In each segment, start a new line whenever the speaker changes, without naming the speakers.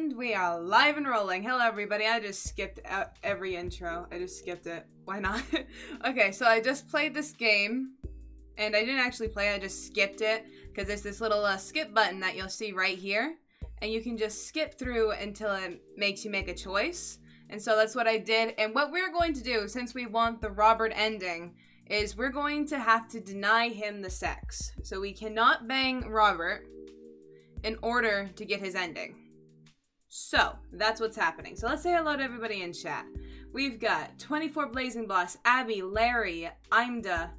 And we are live and rolling. Hello everybody, I just skipped out every intro. I just skipped it. Why not? Okay, so I just played this game. And I didn't actually play it, I just skipped it. Because there's this little skip button that you'll see right here. And you can just skip through until it makes you make a choice. And so that's what I did. And what we're going to do, since we want the Robert ending, is we're going to have to deny him the sex. So we cannot bang Robert in order to get his ending. So, that's what's happening. So let's say hello to everybody in chat. We've got 24 Blazing Boss, Abby, Larry, Imda,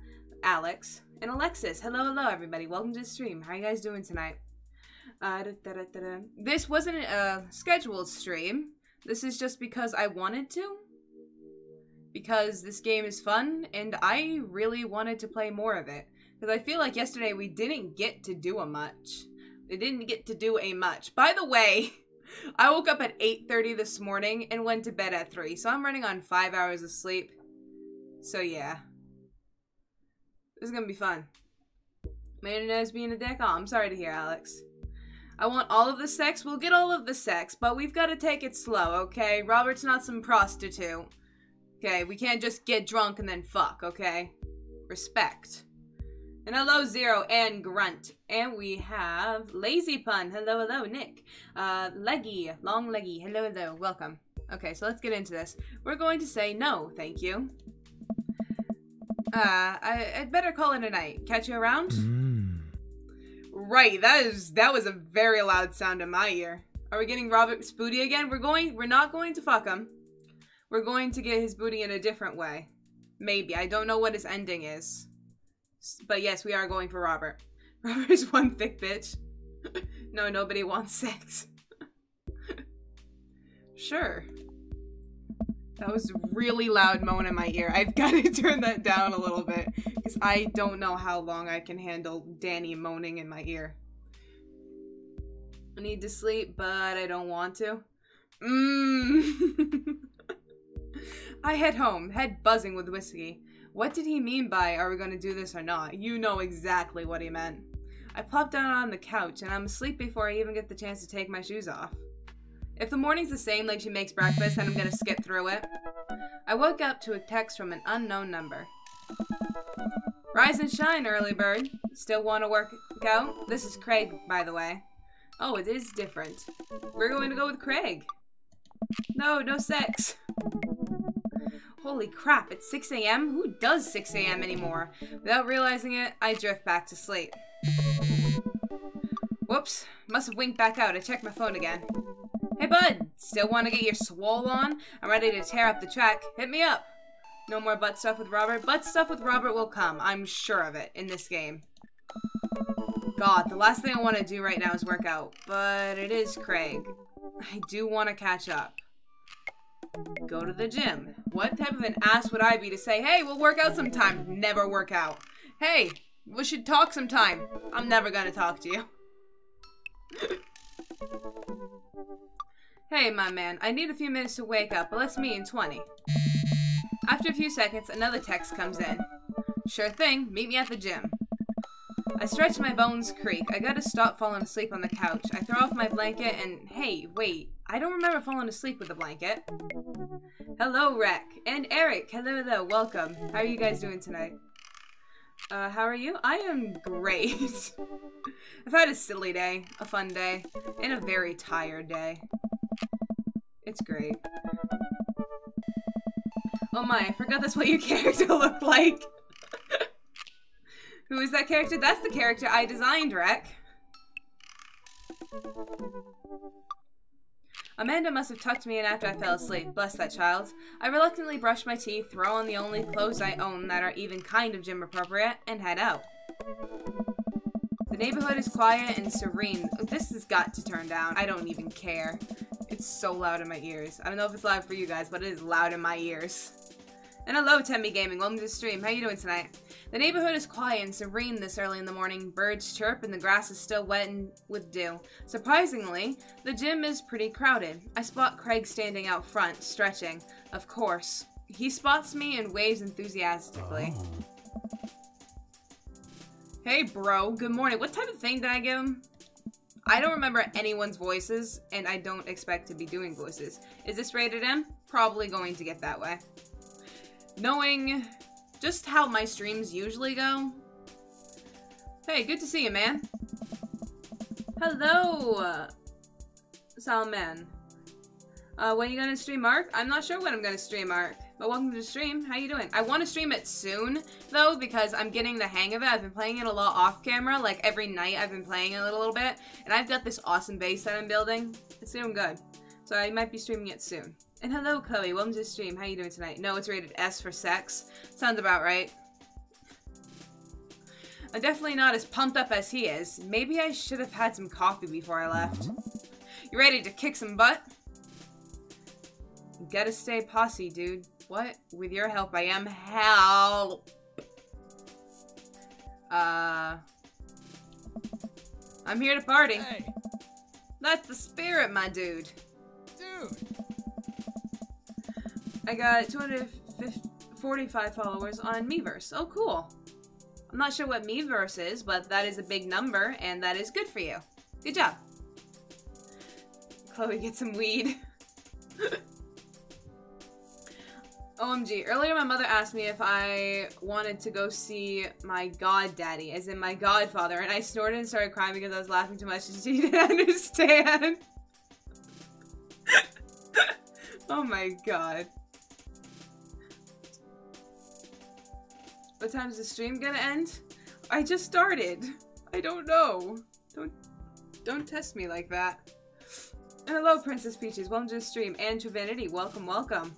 Alex, and Alexis. Hello, hello everybody. Welcome to the stream. How are you guys doing tonight? This wasn't a scheduled stream. This is just because I wanted to. Because this game is fun, and I really wanted to play more of it. Because I feel like yesterday we didn't get to do a much. We didn't get to do a much. By the way, I woke up at 8:30 this morning and went to bed at 3. So I'm running on 5 hours of sleep. So yeah. This is gonna be fun. My internet's being a dick. Oh, I'm sorry to hear, Alex. I want all of the sex. We'll get all of the sex, but we've got to take it slow, okay? Robert's not some prostitute. Okay, we can't just get drunk and then fuck, okay? Respect. And hello, Zero and Grunt. And we have Lazy Pun. Hello, hello, Nick. Leggy, Long Leggy. Hello, hello. Welcome. Okay, so let's get into this. We're going to say no, thank you. I'd better call it a night. Catch you around? Right, that was a very loud sound in my ear. Are we getting Robert's booty again? We're not going to fuck him. We're going to get his booty in a different way. Maybe. I don't know what his ending is. But yes, we are going for Robert. Robert is one thick bitch. No, nobody wants sex. Sure. That was really loud moan in my ear. I've got to turn that down a little bit. Because I don't know how long I can handle Danny moaning in my ear. I need to sleep, but I don't want to. I head home, head buzzing with whiskey. What did he mean by, are we going to do this or not? You know exactly what he meant. I plop down on the couch, and I'm asleep before I even get the chance to take my shoes off. If the morning's the same like she makes breakfast, then I'm going to skip through it. I woke up to a text from an unknown number. Rise and shine, early bird. Still want to work out? This is Craig, by the way. Oh, it is different. We're going to go with Craig. No sex. Holy crap, it's 6 a.m.? Who does 6 a.m. anymore? Without realizing it, I drift back to sleep. Whoops, must have winked back out. I checked my phone again. Hey bud, still want to get your swole on? I'm ready to tear up the track. Hit me up. No more butt stuff with Robert. Butt stuff with Robert will come. I'm sure of it in this game. God, the last thing I want to do right now is work out. But it is Craig. I do want to catch up. Go to the gym. What type of an ass would I be to say, hey, we'll work out sometime. Never work out. Hey, we should talk sometime. I'm never gonna talk to you. Hey, my man, I need a few minutes to wake up, but let's meet in 20. After a few seconds, another text comes in. Sure thing, meet me at the gym. I stretch, my bones creak. I gotta stop falling asleep on the couch. I throw off my blanket and, hey, wait. I don't remember falling asleep with a blanket. Hello, Rec. And Eric. Hello, hello. Welcome. How are you guys doing tonight? How are you? I am great. I've had a silly day, a fun day, and a very tired day. It's great. Oh my, I forgot that's what your character looked like. Who is that character? That's the character I designed, Rec. Amanda must have tucked me in after I fell asleep. Bless that child. I reluctantly brush my teeth, throw on the only clothes I own that are even kind of gym appropriate, and head out. The neighborhood is quiet and serene. This has got to turn down. I don't even care. It's so loud in my ears. I don't know if it's loud for you guys, but it is loud in my ears. And hello, Temby Gaming. Welcome to the stream. How you doing tonight? The neighborhood is quiet and serene this early in the morning. Birds chirp and the grass is still wet and with dew. Surprisingly, the gym is pretty crowded. I spot Craig standing out front, stretching. Of course. He spots me and waves enthusiastically. Oh. Hey, bro. Good morning. What type of thing did I give him? I don't remember anyone's voices, and I don't expect to be doing voices. Is this rated M? Probably going to get that way. Knowing just how my streams usually go. Hey, good to see you, man. Hello, Salman. When are you gonna stream, Mark? I'm not sure when I'm gonna stream, Mark. But welcome to the stream. How you doing? I want to stream it soon, though, because I'm getting the hang of it. I've been playing it a lot off camera. Like, every night I've been playing it a little bit. And I've got this awesome base that I'm building. It's doing good. So I might be streaming it soon. And hello, Chloe. Welcome to the stream. How you doing tonight? No, it's rated S for sex. Sounds about right. I'm definitely not as pumped up as he is. Maybe I should have had some coffee before I left. You ready to kick some butt? You gotta stay posse, dude. What? With your help, I am. Help! I'm here to party.
Hey.
That's the spirit, my dude.
Dude.
I got 245 followers on Miiverse. Oh, cool. I'm not sure what Miiverse is, but that is a big number, and that is good for you. Good job. Chloe, get some weed. OMG, earlier my mother asked me if I wanted to go see my god daddy, as in my godfather, and I snorted and started crying because I was laughing too much and she didn't understand. Oh my god. What time is the stream gonna end? I just started. I don't know. Don't test me like that. And hello, Princess Peaches. Welcome to the stream. And Trivinity, welcome, welcome.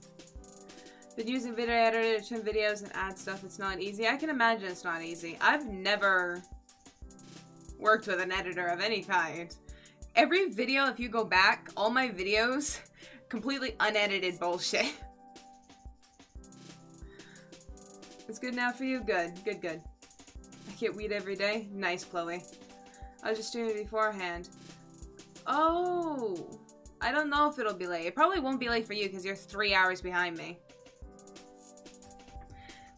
Been using video editor to trim videos and add stuff. It's not easy. I can imagine it's not easy. I've never worked with an editor of any kind. Every video, if you go back, all my videos, completely unedited bullshit. It's good now for you? Good, good, good. I get weed every day? Nice, Chloe. I was just streaming beforehand. Oh, I don't know if it'll be late. It probably won't be late for you because you're 3 hours behind me.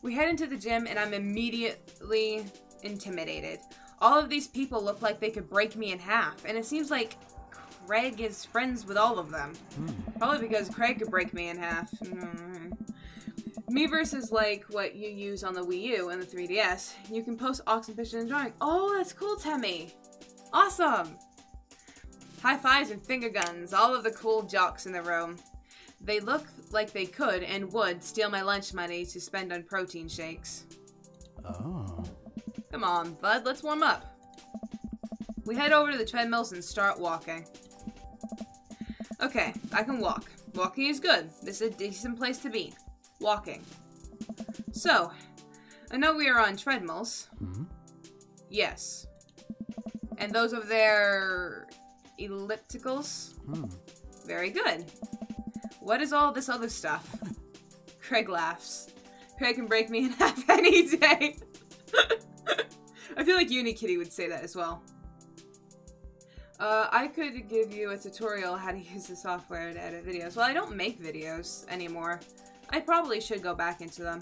We head into the gym and I'm immediately intimidated. All of these people look like they could break me in half, and it seems like Craig is friends with all of them. Probably because Craig could break me in half. Miiverse is like what you use on the Wii U and the 3DS. You can post oxen pictures and drawing. Oh, that's cool, Temmie. Awesome. High fives and finger guns. All of the cool jocks in the room. They look like they could and would steal my lunch money to spend on protein shakes.
Oh.
Come on, bud. Let's warm up. We head over to the treadmills and start walking. Okay, I can walk. Walking is good. This is a decent place to be. Walking. So, I know we are on treadmills. Yes. And those over there, ellipticals? Very good. What is all this other stuff? Craig laughs. Craig can break me in half any day. I feel like Unikitty would say that as well. I could give you a tutorial how to use the software to edit videos. Well, I don't make videos anymore. I probably should go back into them.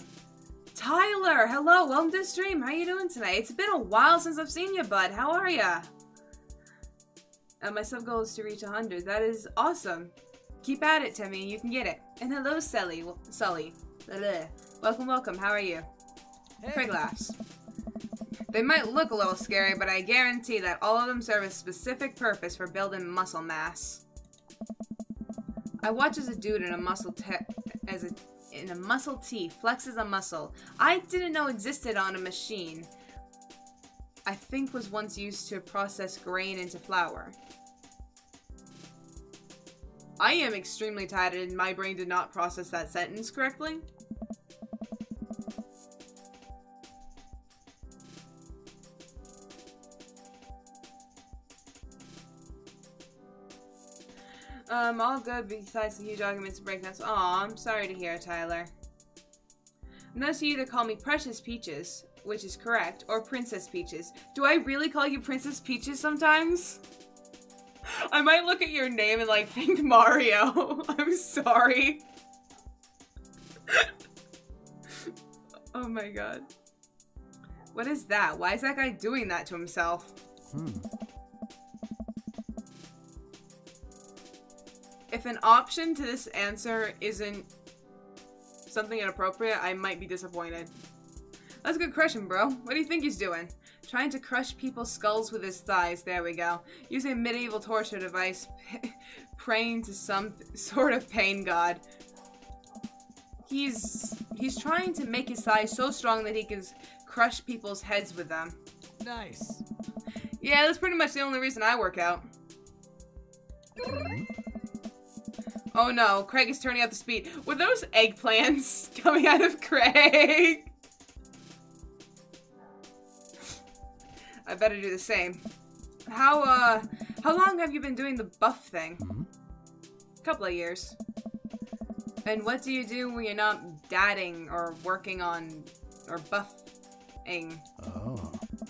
Tyler, hello, welcome to the stream. How you doing tonight? It's been a while since I've seen you, bud. How are ya? My sub goal is to reach 100. That is awesome. Keep at it, Timmy. You can get it. And hello, Sully. Welcome, welcome. How are you? Hey. Craig laughs. They might look a little scary, but I guarantee that all of them serve a specific purpose for building muscle mass. I watch as a dude in a muscle tee flexes a muscle I didn't know existed on a machine. I think was once used to process grain into flour. I am extremely tired and my brain did not process that sentence correctly. All good besides the huge arguments and breakdowns. Aw, I'm sorry to hear, Tyler. Notice you either call me Precious Peaches, which is correct, or Princess Peaches. Do I really call you Princess Peaches sometimes? I might look at your name and like think Mario. I'm sorry. Oh my god. What is that? Why is that guy doing that to himself? If an option to this answer isn't something inappropriate, I might be disappointed. That's a good question, bro. What do you think he's doing? Trying to crush people's skulls with his thighs. There we go. Using a medieval torture device. Praying to some sort of pain god. He's trying to make his thighs so strong that he can crush people's heads with them.
Nice.
Yeah, that's pretty much the only reason I work out. Oh no, Craig is turning up the speed. Were those eggplants coming out of Craig? I better do the same. How long have you been doing the buff thing? Couple of years. And what do you do when you're not dadding or working on or buffing?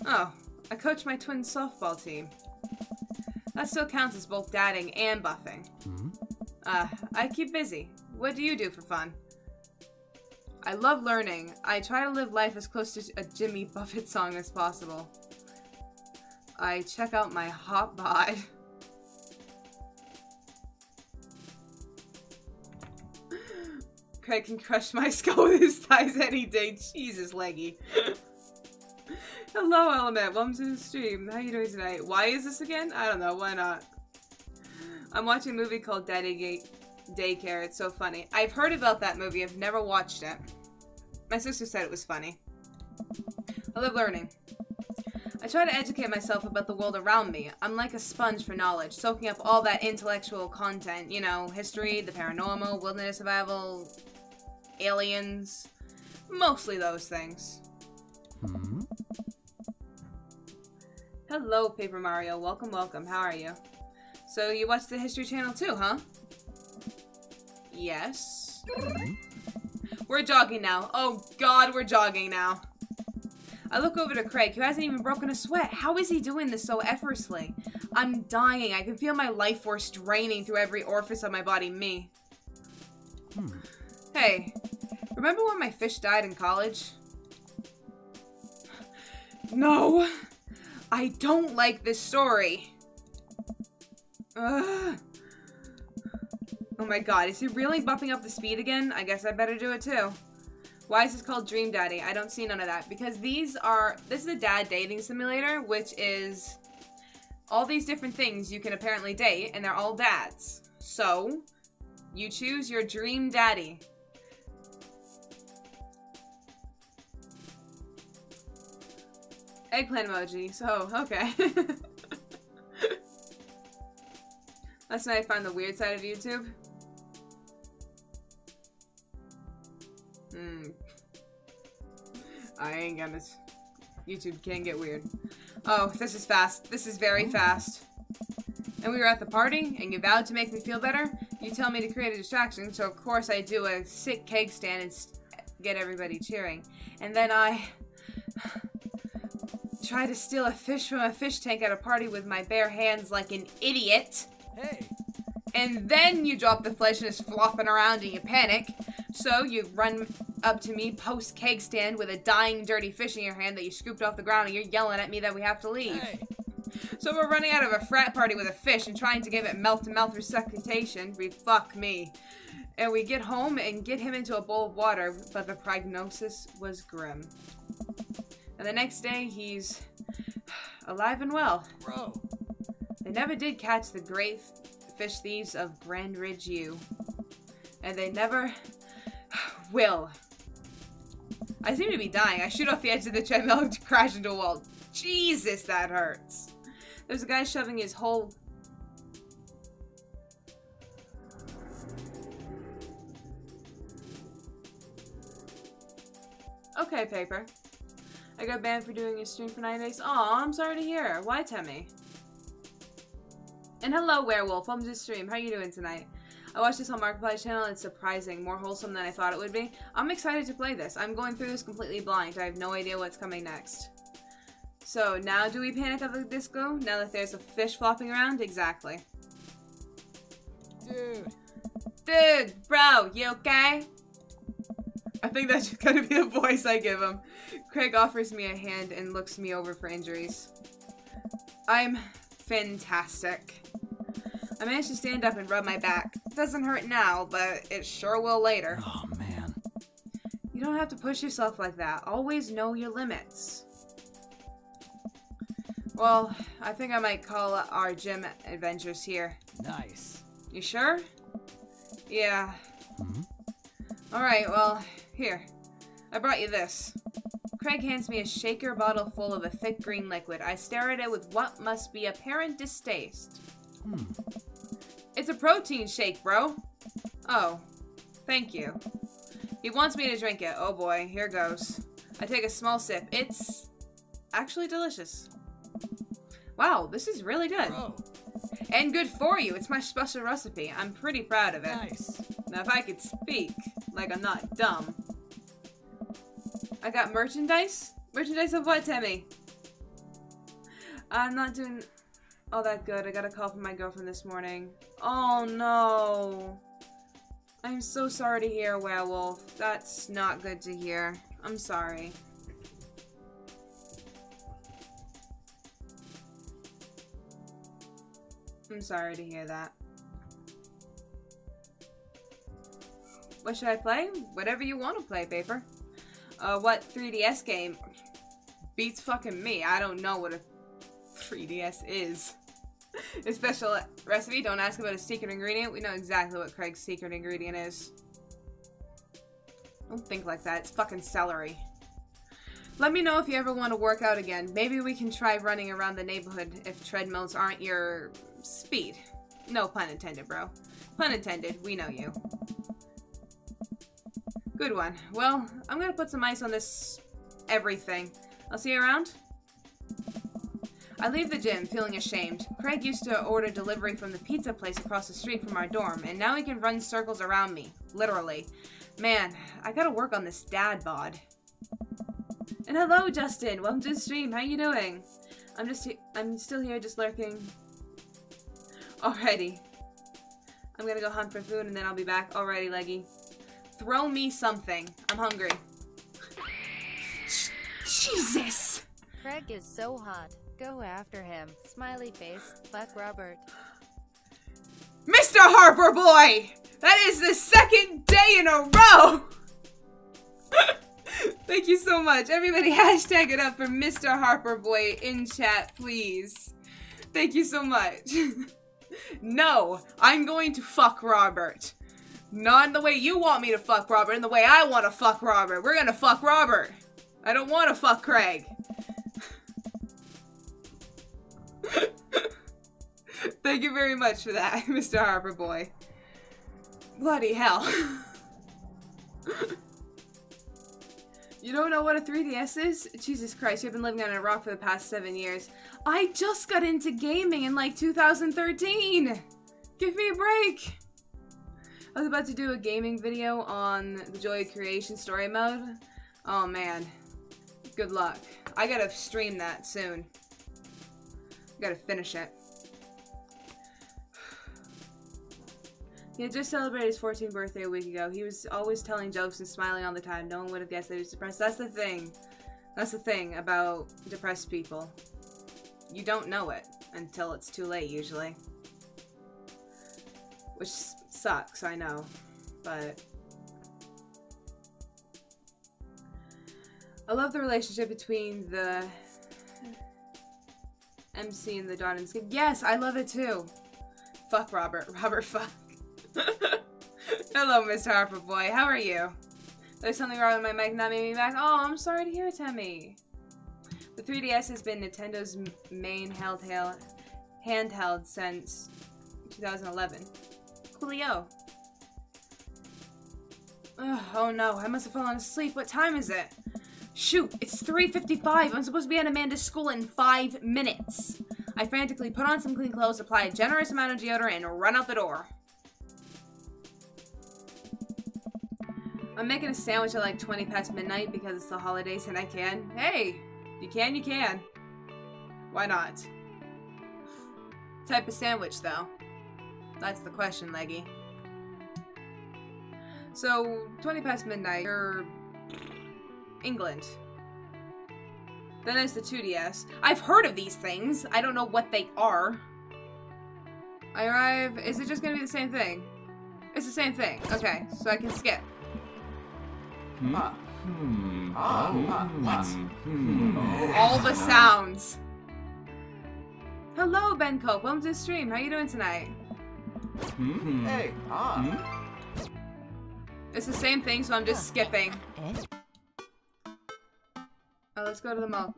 Oh, I coach my twin softball team. That still counts as both dadding and buffing. I keep busy. What do you do for fun? I love learning. I try to live life as close to a Jimmy Buffett song as possible. I check out my hot bod. Craig can crush my skull with his thighs any day. Jesus, leggy. Hello, Element. Welcome to the stream. How you doing tonight? Why is this again? I don't know. Why not? I'm watching a movie called Daddy Daycare. It's so funny. I've heard about that movie. I've never watched it. My sister said it was funny. I love learning. I try to educate myself about the world around me. I'm like a sponge for knowledge, soaking up all that intellectual content. You know, history, the paranormal, wilderness survival, aliens. Mostly those things. Hello, Paper Mario. Welcome, welcome. How are you? So, you watch the History Channel too, huh? Yes. We're jogging now. Oh, God, we're jogging now. I look over to Craig, who hasn't even broken a sweat. How is he doing this so effortlessly? I'm dying. I can feel my life force draining through every orifice of my body. Me. Hey, remember when my fish died in college? No. I don't like this story. Ugh. Oh my god, is he really bumping up the speed again? I guess I better do it too. Why is this called Dream Daddy? I don't see none of that. Because this is a dad dating simulator, which is all these different things you can apparently date, and they're all dads. So, you choose your dream daddy. Eggplant emoji, so, okay. That's when I found the weird side of YouTube. I ain't gonna... YouTube can get weird. Oh, this is fast. This is very fast. And we were at the party, and you vowed to make me feel better. You tell me to create a distraction, so of course I do a sick keg stand and get everybody cheering. And then I... try to steal a fish from a fish tank at a party with my bare hands like an idiot.
Hey.
And then you drop the flesh and it's flopping around and you panic. So you run up to me post-keg stand with a dying dirty fish in your hand that you scooped off the ground and you're yelling at me that we have to leave.
Hey.
So we're running out of a frat party with a fish and trying to give it mouth-to-mouth resuscitation. Fuck me. And we get home and get him into a bowl of water, but the prognosis was grim. And the next day, he's alive and well.
Bro.
They never did catch the great fish thieves of Grand Ridge U. And they never will. I seem to be dying. I shoot off the edge of the treadmill to crash into a wall. Jesus, that hurts. There's a guy shoving his whole... Okay, Paper. I got banned for doing a stream for 9 days. Aw, I'm sorry to hear. Why, Temmie? And hello, Werewolf. Welcome to the stream. How are you doing tonight? I watched this on Markiplier's channel. It's surprising. More wholesome than I thought it would be. I'm excited to play this. I'm going through this completely blind. I have no idea what's coming next. So, now do we panic at the disco? Now that there's a fish flopping around? Exactly. Dude, bro, you okay? I think that's just gonna be the voice I give him. Craig offers me a hand and looks me over for injuries. I'm fantastic. I managed to stand up and rub my back. doesn't hurt now, but it sure will later.
Oh, man.
You don't have to push yourself like that. Always know your limits. Well, I think I might call our gym adventures here.
Nice.
You sure? Yeah.
Mm-hmm.
Alright, well, here. I brought you this. Craig hands me a shaker bottle full of a thick green liquid. I stare at it with what must be apparent distaste. It's a protein shake, bro. Oh, thank you. He wants me to drink it. Oh boy, here goes. I take a small sip. It's actually delicious. Wow, this is really good.
Bro.
And good for you. It's my special recipe. I'm pretty proud of it.
Nice.
Now if I could speak, like I'm not dumb. I got merchandise? Merchandise of what, Timmy? I'm not doing all that good. I got a call from my girlfriend this morning. Oh no. I'm so sorry to hear, Werewolf. That's not good to hear. I'm sorry. I'm sorry to hear that. What should I play? Whatever you want to play, Paper. What 3DS game beats fucking me? I don't know what a 3DS is. A special recipe? Don't ask about a secret ingredient. We know exactly what Craig's secret ingredient is. Don't think like that. It's fucking celery. Let me know if you ever want to work out again. Maybe we can try running around the neighborhood if treadmills aren't your speed. No pun intended, bro. Pun intended. We know you. Good one. Well, I'm gonna put some ice on this everything. I'll see you around. I leave the gym feeling ashamed. Craig used to order delivery from the pizza place across the street from our dorm, and now he can run circles around me. Literally. Man, I gotta work on this dad bod. And hello, Justin. Welcome to the stream. How you doing? I'm still here, just lurking. Alrighty. I'm gonna go hunt for food, and then I'll be back. Alrighty, Leggy. Throw me something. I'm hungry. Jesus!
Craig is so hot. Go after him. Smiley face. Fuck Robert.
Mr. Harper Boy! That is the second day in a row! Thank you so much. Everybody hashtag it up for Mr. Harper Boy in chat, please. Thank you so much. No, I'm going to fuck Robert. Not in the way you want me to fuck Robert, in the way I want to fuck Robert. We're gonna fuck Robert. I don't want to fuck Craig. Thank you very much for that, Mr. Harper Boy. Bloody hell. You don't know what a 3DS is? Jesus Christ, you've been living on a rock for the past 7 years. I just got into gaming in like 2013. Give me a break. I was about to do a gaming video on the Joy of Creation story mode. Oh man. Good luck. I gotta stream that soon. Gotta finish it. He had just celebrated his 14th birthday a week ago. He was always telling jokes and smiling all the time. No one would have guessed that he was depressed. That's the thing. That's the thing about depressed people. You don't know it until it's too late, usually. Which sucks, I know. But I love the relationship between the MC and the Dawn and Skip. Yes, I love it too. Fuck Robert. Robert, fuck. Hello, Mr. Harper Boy. How are you? There's something wrong with my mic not making me back. Oh, I'm sorry to hear it, Tammy. The 3DS has been Nintendo's main handheld since 2011. Coolio. Ugh, oh no, I must have fallen asleep. What time is it? Shoot, it's 3:55. I'm supposed to be at Amanda's school in 5 minutes. I frantically put on some clean clothes, apply a generous amount of deodorant, and run out the door. I'm making a sandwich at like 20 past midnight because it's the holidays and I can. Hey, you can, you can. Why not? Type of sandwich, though? That's the question, Leggy. So, 20 past midnight, you're England. Then there's the 2DS. I've heard of these things. I don't know what they are. I arrive. Is it just gonna be the same thing? it's the same thing. Okay, so I can skip. All the sounds. Hello, Ben Cope. Welcome to the stream. How you doing tonight?
Hey,
It's the same thing, so I'm just skipping. Oh, let's go to the mall.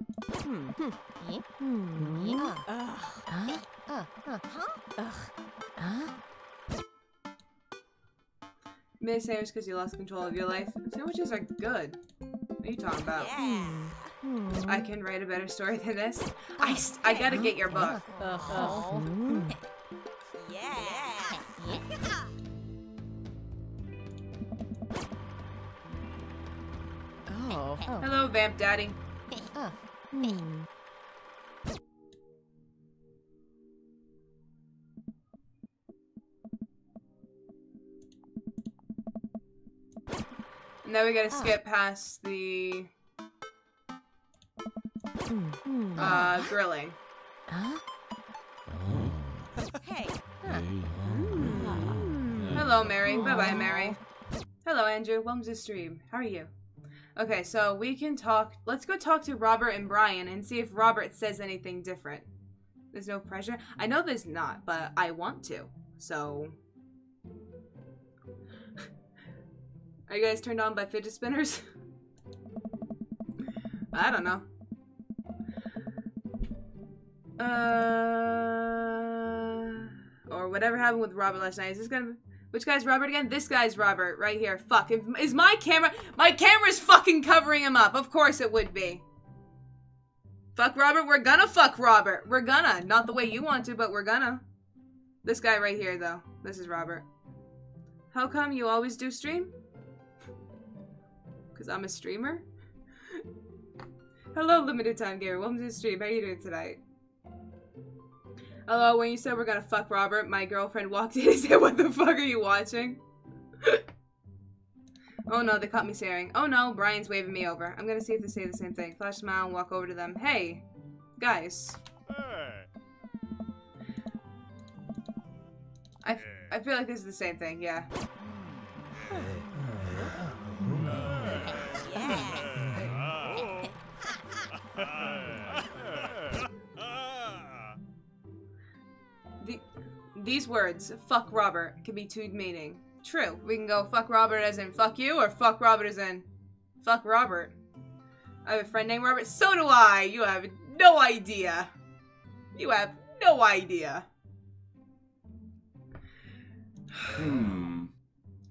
Mid sandwich because you lost control of your life. Sandwiches are good. What are you talking about? I can write a better story than this. I gotta get your book. Hello, Vamp Daddy. Now we gotta skip past the grilling. Hello, Mary. Bye-bye, Mary. Hello, Andrew. Welcome to the stream. How are you? Okay, so we can talk. Let's go talk to Robert and Brian and see if Robert says anything different. There's no pressure. I know there's not, but I want to. So, are you guys turned on by fidget spinners? I don't know. Or whatever happened with Robert last night. Is this gonna... Which guy's Robert again? This guy's Robert, right here. Fuck. Is my camera... My camera's fucking covering him up. Of course it would be. Fuck Robert. We're gonna fuck Robert. We're gonna. Not the way you want to, but we're gonna. This guy right here, though. This is Robert. How come you always do stream? Because I'm a streamer? Hello, limited time gamer. Welcome to the stream. How are you doing tonight? Hello, when you said we're gonna fuck Robert, my girlfriend walked in and said, what the fuck are you watching? Oh no, they caught me staring. Oh no, Brian's waving me over. I'm gonna see if they say the same thing. Flash smile and walk over to them. Hey, guys. I feel like this is the same thing, yeah. These words, fuck Robert, can be two meaning. True. We can go fuck Robert as in fuck you, or fuck Robert as in fuck Robert. I have a friend named Robert. So do I! You have no idea. You have no idea.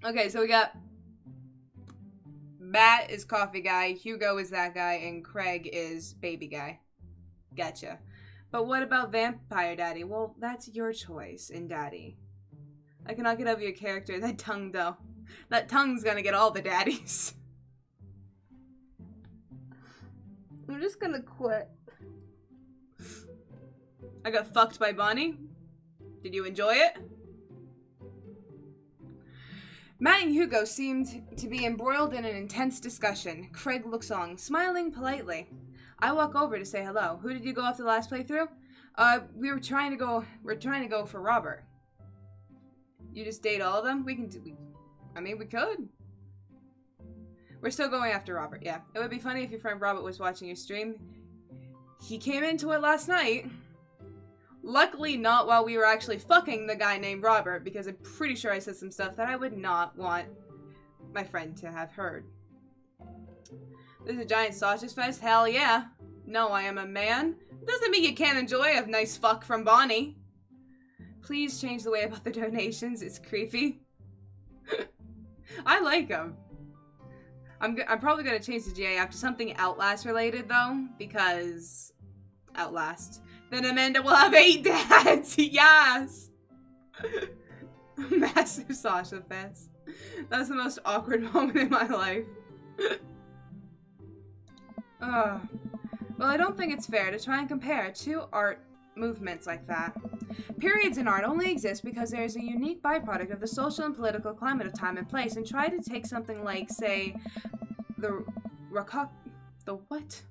Okay, so we got Matt is coffee guy, Hugo is that guy, and Craig is baby guy. Gotcha. But what about Vampire Daddy? Well, that's your choice in Daddy. I cannot get over your character. That tongue, though. That tongue's gonna get all the daddies. I'm just gonna quit. I got fucked by Bonnie. Did you enjoy it? Matt and Hugo seemed to be embroiled in an intense discussion. Craig looks on, smiling politely. I walk over to say hello. Who did you go off the last playthrough? We're trying to go for Robert. You just date all of them? We could. We're still going after Robert, yeah. It would be funny if your friend Robert was watching your stream. He came into it last night. Luckily not while we were actually fucking the guy named Robert, because I'm pretty sure I said some stuff that I would not want my friend to have heard. There's a giant sausage fest? Hell yeah. No, I am a man. Doesn't mean you can't enjoy a nice fuck from Bonnie. Please change the way about the donations. It's creepy. I like them. I'm probably gonna change the GA after something Outlast related though, because Outlast. Then Amanda will have 8 dads. Yes. Massive Sasha fest. That was the most awkward moment in my life. Well, I don't think it's fair to try and compare two art movements like that. Periods in art only exist because there is a unique byproduct of the social and political climate of time and place, and try to take something like, say, the what?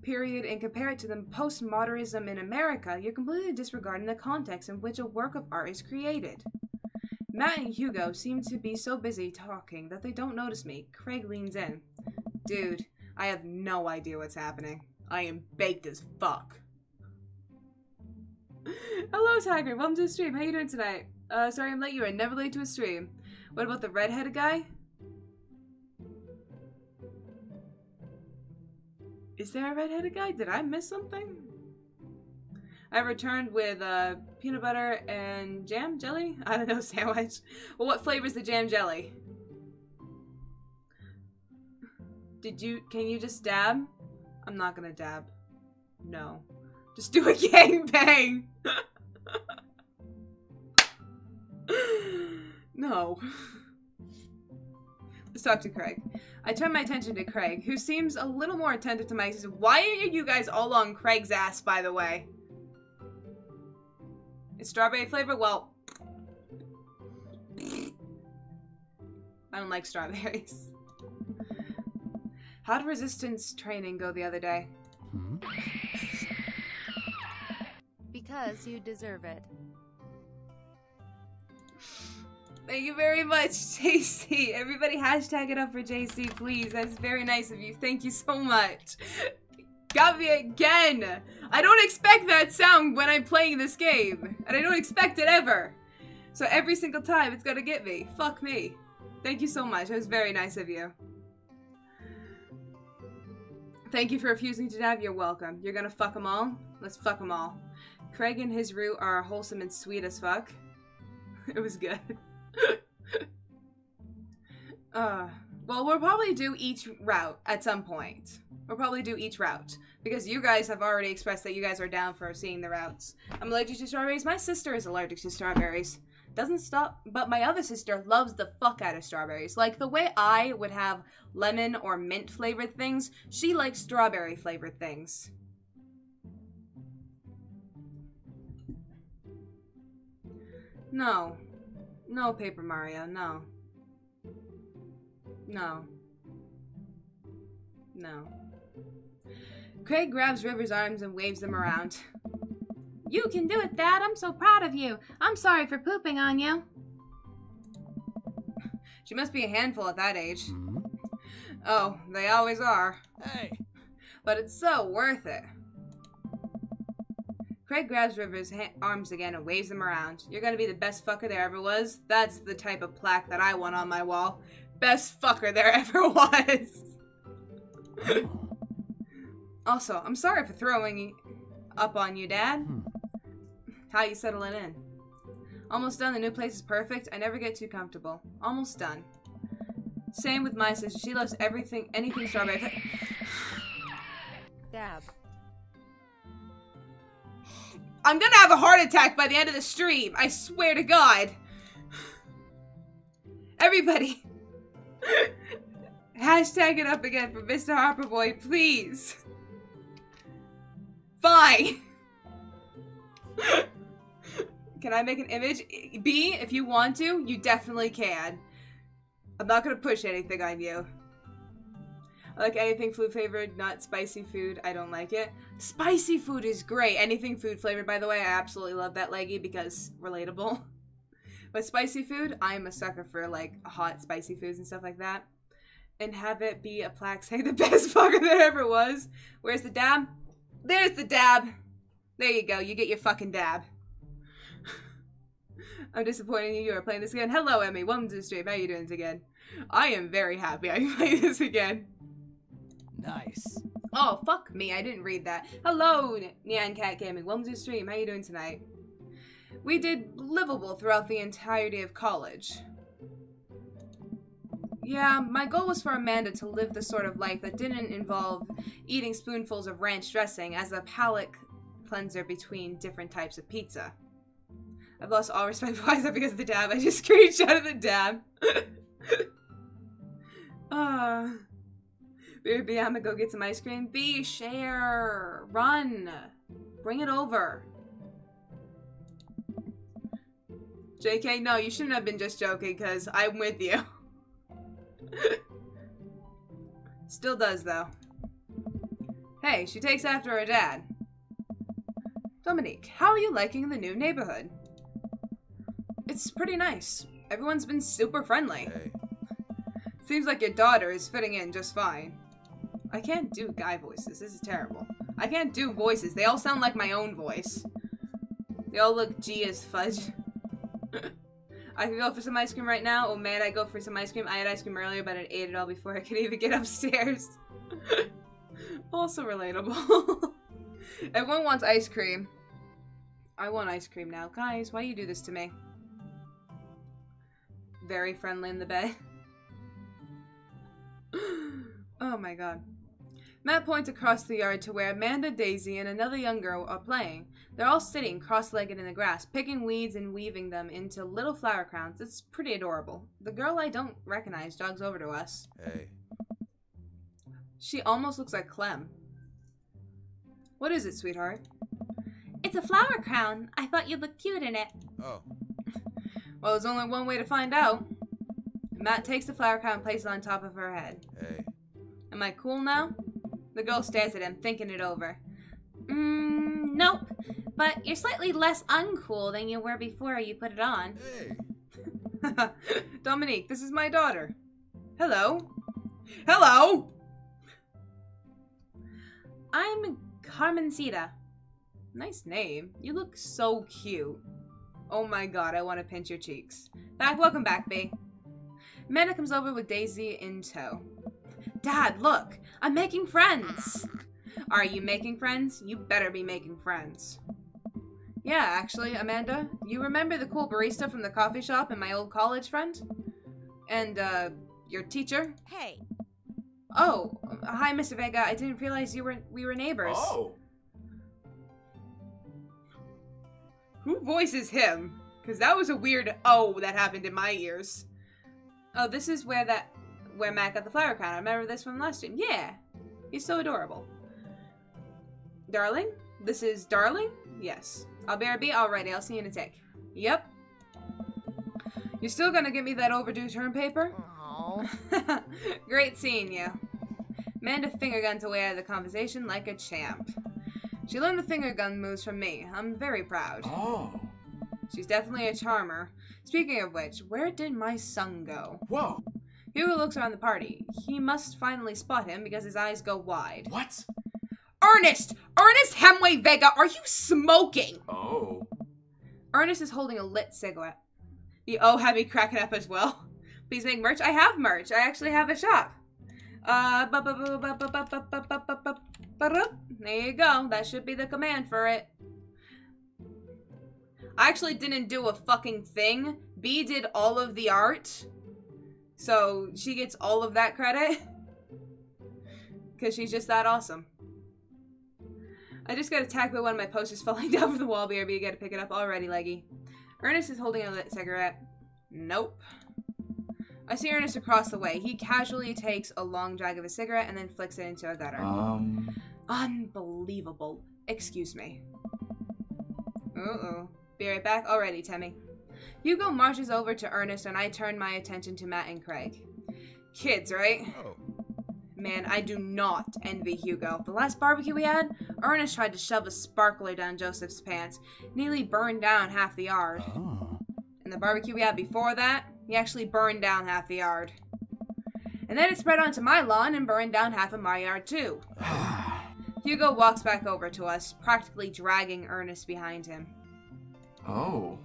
Period and compare it to the postmodernism in America, you're completely disregarding the context in which a work of art is created. Matt and Hugo seem to be so busy talking that they don't notice me. Craig leans in. Dude, I have no idea what's happening. I am baked as fuck. Hello, Tiger. Welcome to the stream. How you doing tonight? Sorry I'm late. You are never late to a stream. What about the redheaded guy? Is there a redheaded guy? Did I miss something? I returned with peanut butter and jam jelly? I don't know, sandwich. Well, what flavor is the jam jelly? Can you just dab? I'm not gonna dab. No. Just do a gangbang! No. Let's talk to Craig. I turn my attention to Craig, who seems a little more attentive to my... Why are you guys all on Craig's ass, by the way? It's strawberry flavor? Well... I don't like strawberries. How'd resistance training go the other day?
Because you deserve it.
Thank you very much, JC. Everybody hashtag it up for JC, please. That's very nice of you. Thank you so much. Got me again. I don't expect that sound when I'm playing this game. And I don't expect it ever. So every single time it's gonna get me. Fuck me. Thank you so much. That was very nice of you. Thank you for refusing to dab. You're welcome. You're gonna fuck them all? Let's fuck them all. Craig and his root are wholesome and sweet as fuck. It was good. Well, we'll probably do each route at some point. We'll probably do each route. Because you guys have already expressed that you guys are down for seeing the routes. I'm allergic to strawberries. My sister is allergic to strawberries. Doesn't stop, but my other sister loves the fuck out of strawberries. Like, the way I would have lemon or mint flavored things, she likes strawberry flavored things. No. No, Paper Mario, no. No. No. Craig grabs River's arms and waves them around. You can do it, Dad. I'm so proud of you. I'm sorry for pooping on you. She must be a handful at that age. Oh, they always are.
Hey!
But it's so worth it. Craig grabs River's arms again and waves them around. You're gonna be the best fucker there ever was? That's the type of plaque that I want on my wall. Best fucker there ever was. Also, I'm sorry for throwing up on you, Dad. How you settling in? Almost done. The new place is perfect. I never get too comfortable. Almost done. Same with my sister. She loves everything, anything strawberry.
Dab.
I'm gonna have a heart attack by the end of the stream. I swear to God. Everybody. Hashtag it up again for Mr. Harper Boy, please. Fine. Can I make an image? B, if you want to, you definitely can. I'm not gonna push anything on you. I like anything food flavored, not spicy food. I don't like it. Spicy food is great. Anything food flavored, by the way, I absolutely love that, Leggy, because relatable. But spicy food, I'm a sucker for, like, hot, spicy foods and stuff like that. And have it be a plaque saying the best fucker there ever was. Where's the dab? There's the dab. There you go. You get your fucking dab. I'm disappointed in you are playing this again. Hello, Emmy. Welcome to the stream. How are you doing again? I am very happy I'm playing this again.
Nice.
Oh, fuck me. I didn't read that. Hello, Nyan Cat Gaming. Welcome to the stream. How are you doing tonight? We did livable throughout the entirety of college. Yeah, my goal was for Amanda to live the sort of life that didn't involve eating spoonfuls of ranch dressing as a palate cleanser between different types of pizza. I've lost all respect for myself because of the dab. I just screenshotted the dab. B, I'm gonna go get some ice cream. B, share. Run. Bring it over. JK, no, you shouldn't have been just joking, because I'm with you. Still does, though. Hey, she takes after her dad. Dominique, how are you liking the new neighborhood? It's pretty nice. Everyone's been super friendly.
Hey.
Seems like your daughter is fitting in just fine. I can't do guy voices. This is terrible. I can't do voices. They all sound like my own voice. They all look G as fudge. I could go for some ice cream right now. Oh man, I go for some ice cream. I had ice cream earlier, but I ate it all before I could even get upstairs. Also relatable. Everyone wants ice cream. I want ice cream now. Guys, why do you do this to me? Very friendly in the bed. Oh my god. Matt points across the yard to where Amanda, Daisy, and another young girl are playing. They're all sitting cross-legged in the grass, picking weeds and weaving them into little flower crowns. It's pretty adorable. The girl I don't recognize jogs over to us.
Hey.
She almost looks like Clem. What is it, sweetheart? It's a flower crown. I thought you'd look cute in it.
Oh.
Well, there's only one way to find out. Matt takes the flower crown and places it on top of her head.
Hey.
Am I cool now? The girl stares at him, thinking it over. Nope. But you're slightly less uncool than you were before you put it on.
Hey.
Dominique, this is my daughter. Hello. Hello! I'm Carmencita. Nice name. You look so cute. Oh my god, I want to pinch your cheeks. Welcome back, B. Amanda comes over with Daisy in tow. Dad, look! I'm making friends! Are you making friends? You better be making friends. Yeah, actually, Amanda, you remember the cool barista from the coffee shop and my old college friend? And, your teacher?
Hey.
Oh, hi, Mr. Vega. I didn't realize we were neighbors.
Oh.
Who voices him? Because that was a weird oh that happened in my ears. Oh, this is where Matt got the flower crown. I remember this from last stream. Yeah. He's so adorable. Darling? This is Darling? Yes. I'll bear a beat. Alrighty, I'll see you in a tick. Yep. You're still gonna give me that overdue term paper?
Oh.
Great seeing you. Amanda finger guns away out of the conversation like a champ. She learned the finger gun moves from me. I'm very proud.
Oh.
She's definitely a charmer. Speaking of which, where did my son go?
Whoa.
Hugo looks around the party. He must finally spot him because his eyes go wide.
What?
Ernest! Ernest Hemway Vega, are you smoking?
Oh.
Ernest is holding a lit cigarette. The O had me cracking up as well. Please make merch. I have merch. I actually have a shop. There you go. That should be the command for it. I actually didn't do a fucking thing. B did all of the art. So she gets all of that credit. Because she's just that awesome. I just got attacked by one of my posters falling down from the wall. BRB, you gotta pick it up already, Leggy. Ernest is holding a lit cigarette. Nope. I see Ernest across the way. He casually takes a long drag of a cigarette and then flicks it into a gutter. Unbelievable. Excuse me. Uh-oh. Be right back. Alrighty, Timmy. Hugo marches over to Ernest and I turn my attention to Matt and Craig. Kids, right?
Oh.
Man, I do not envy Hugo. The last barbecue we had, Ernest tried to shove a sparkler down Joseph's pants. Nearly burned down half the yard.
Oh.
And the barbecue we had before that, he actually burned down half the yard. And then it spread onto my lawn and burned down half of my yard too. Hugo walks back over to us, practically dragging Ernest behind him.
Oh.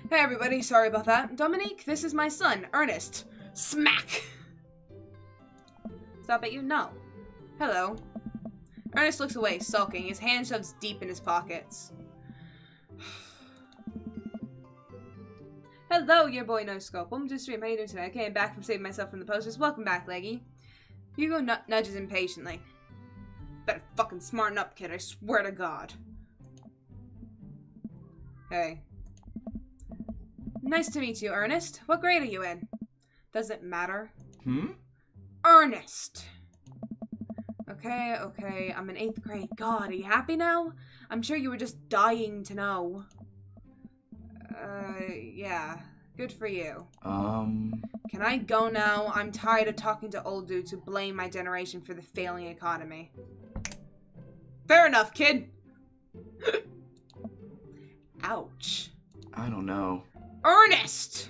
Hey everybody, sorry about that. Dominique, this is my son, Ernest. Smack! Stop it, you know. Hello. Ernest looks away, sulking, his hand shoves deep in his pockets. Hello, your boy No Scope. Welcome to the stream. How you doing today? I came back from saving myself from the posters. Welcome back, Leggy. Hugo nudges impatiently. Better fucking smarten up, kid. I swear to God. Hey. Nice to meet you, Ernest. What grade are you in? Doesn't matter. Ernest! Okay, okay. I'm in 8th grade. God, are you happy now? I'm sure you were just dying to know. Yeah. Good for you. Can I go now? I'm tired of talking to old dudes who blame my generation for the failing economy. Fair enough, kid! Ouch.
I don't know.
Ernest!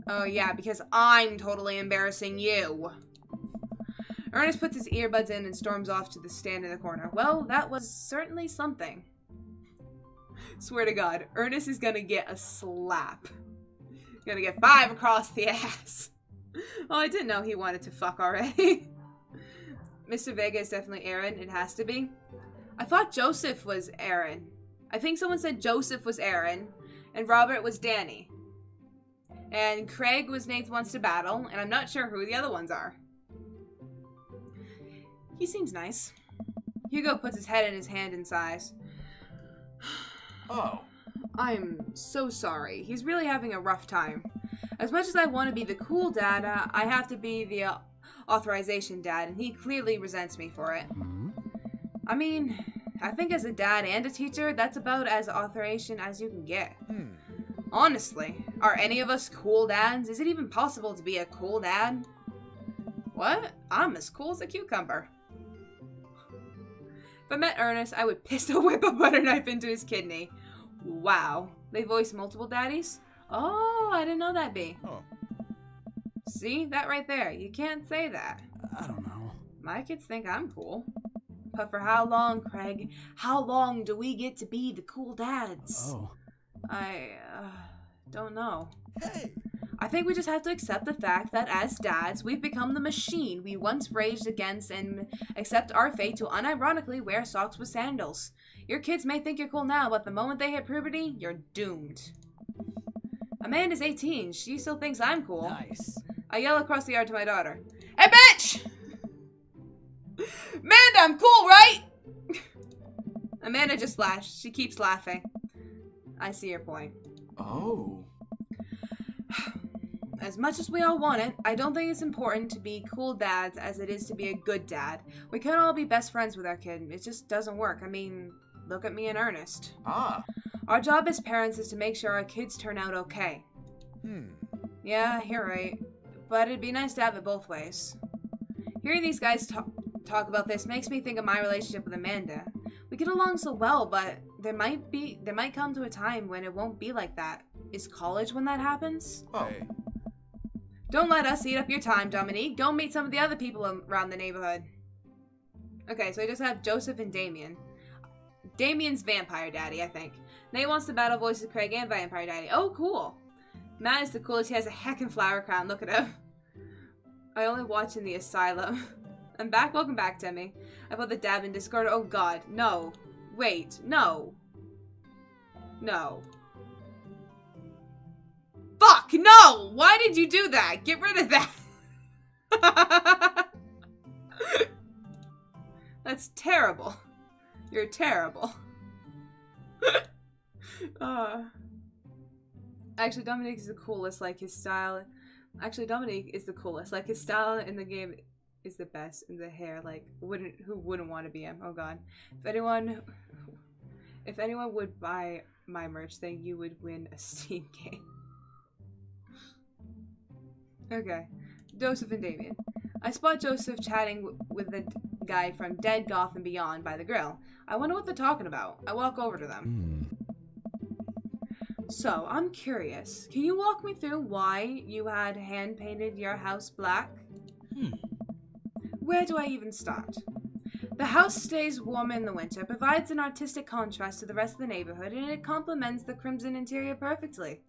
Oh yeah, because I'm totally embarrassing you. Ernest puts his earbuds in and storms off to the stand in the corner. Well, that was certainly something. Swear to God, Ernest is gonna get a slap. Gonna get 5 across the ass. Oh, I didn't know he wanted to fuck already. Mr. Vega is definitely Aaron. It has to be. I thought Joseph was Aaron. I think someone said Joseph was Aaron, and Robert was Danny. And Craig was Nate Wants to Battle, and I'm not sure who the other ones are. He seems nice. Hugo puts his head in his hand and sighs.
Oh.
I'm so sorry. He's really having a rough time. As much as I want to be the cool dad, I have to be the authorization dad, and he clearly resents me for it. I mean, I think as a dad and a teacher, that's about as authorization as you can get. Honestly, are any of us cool dads? Is it even possible to be a cool dad? What? I'm as cool as a cucumber. If I met Ernest, I would pistol whip a butter knife into his kidney. Wow. They voice multiple daddies? Oh, I didn't know that'd be.
Oh.
See? That right there. You can't say that.
I don't know.
My kids think I'm cool. But for how long, Craig? How long do we get to be the cool dads?
Oh.
I don't know.
Hey!
I think we just have to accept the fact that as dads, we've become the machine we once raged against and accept our fate to unironically wear socks with sandals. Your kids may think you're cool now, but the moment they hit puberty, you're doomed. Amanda's 18. She still thinks I'm cool.
Nice.
I yell across the yard to my daughter. Hey, bitch! Amanda, I'm cool, right? Amanda just laughed. She keeps laughing. I see your point.
Oh.
As much as we all want it, I don't think it's important to be cool dads as it is to be a good dad. We can't all be best friends with our kid. It just doesn't work. I mean, look at me and Ernest.
Ah.
Our job as parents is to make sure our kids turn out okay. Yeah, you're right. But it'd be nice to have it both ways. Hearing these guys talk about this makes me think of my relationship with Amanda. We get along so well, but there might come to a time when it won't be like that. Is college when that happens?
Oh.
Hey.
Don't let us eat up your time, Dominique. Go meet some of the other people around the neighborhood. Okay, so I just have Joseph and Damien. Damien's Vampire Daddy, I think. Nate Wants to Battle voices Craig and Vampire Daddy. Oh, cool. Matt is the coolest. He has a heckin' flower crown. Look at him. I only watch in the asylum. I'm back. Welcome back, Timmy. I put the dab in Discord. Oh, God. No. Wait. No. No. Fuck! No! Why did you do that? Get rid of that! That's terrible. You're terrible. Actually, Dominique is the coolest. Like, his style... Actually, Dominique is the coolest. Like, his style in the game is the best. And the hair, like, who wouldn't want to be him? Oh, God. If anyone would buy my merch, then you would win a Steam game. Okay. Joseph and Damien. I spot Joseph chatting with the guy from Dead, Goth, and Beyond by the grill. I wonder what they're talking about. I walk over to them. So, I'm curious. Can you walk me through why you had hand-painted your house black? Where do I even start? The house stays warm in the winter, provides an artistic contrast to the rest of the neighborhood, and it complements the crimson interior perfectly.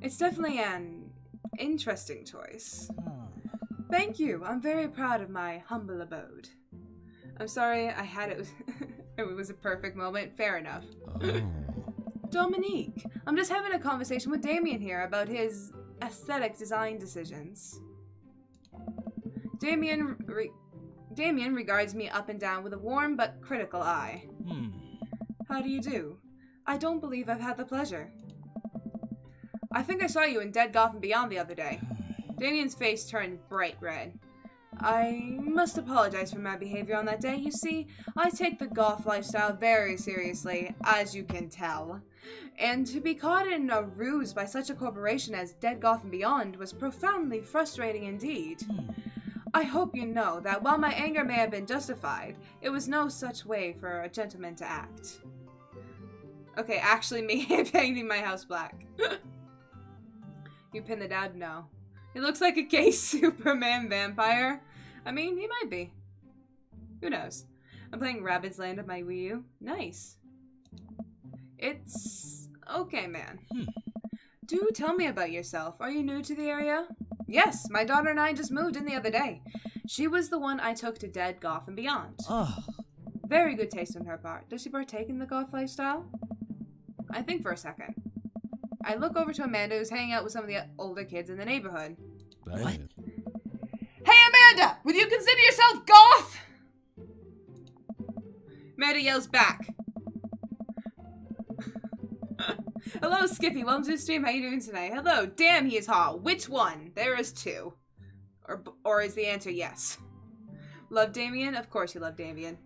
It's definitely an interesting choice. Thank you. I'm very proud of my humble abode. I'm sorry I had it. It was a perfect moment. Fair enough. Dominique, I'm just having a conversation with Damien here about his aesthetic design decisions. Damien regards me up and down with a warm but critical eye. How do you do? I don't believe I've had the pleasure. I think I saw you in Dead, Goth, and Beyond the other day. Damien's face turned bright red. I must apologize for my behavior on that day. You see, I take the goth lifestyle very seriously, as you can tell. And to be caught in a ruse by such a corporation as Dead, Goth, and Beyond was profoundly frustrating indeed. I hope you know that while my anger may have been justified, it was no such way for a gentleman to act. Okay, actually me painting my house black. You pin the dad? No. He looks like a gay Superman vampire. I mean, he might be. Who knows? I'm playing Rabbids Land on my Wii U. Nice. It's... okay, man. Do tell me about yourself. Are you new to the area? Yes, my daughter and I just moved in the other day. She was the one I took to Dead, Goth, and beyond.
Oh.
Very good taste on her part. Does she partake in the goth lifestyle? I think for a second. I look over to Amanda, who's hanging out with some of the older kids in the neighborhood.
What?
Hey, Amanda! Would you consider yourself goth? Amanda yells back. Hello, Skippy. Welcome to the stream. How you doing tonight? Hello. Damn, he is hot. Which one? There is two. Or is the answer yes? Love Damien? Of course you love Damien.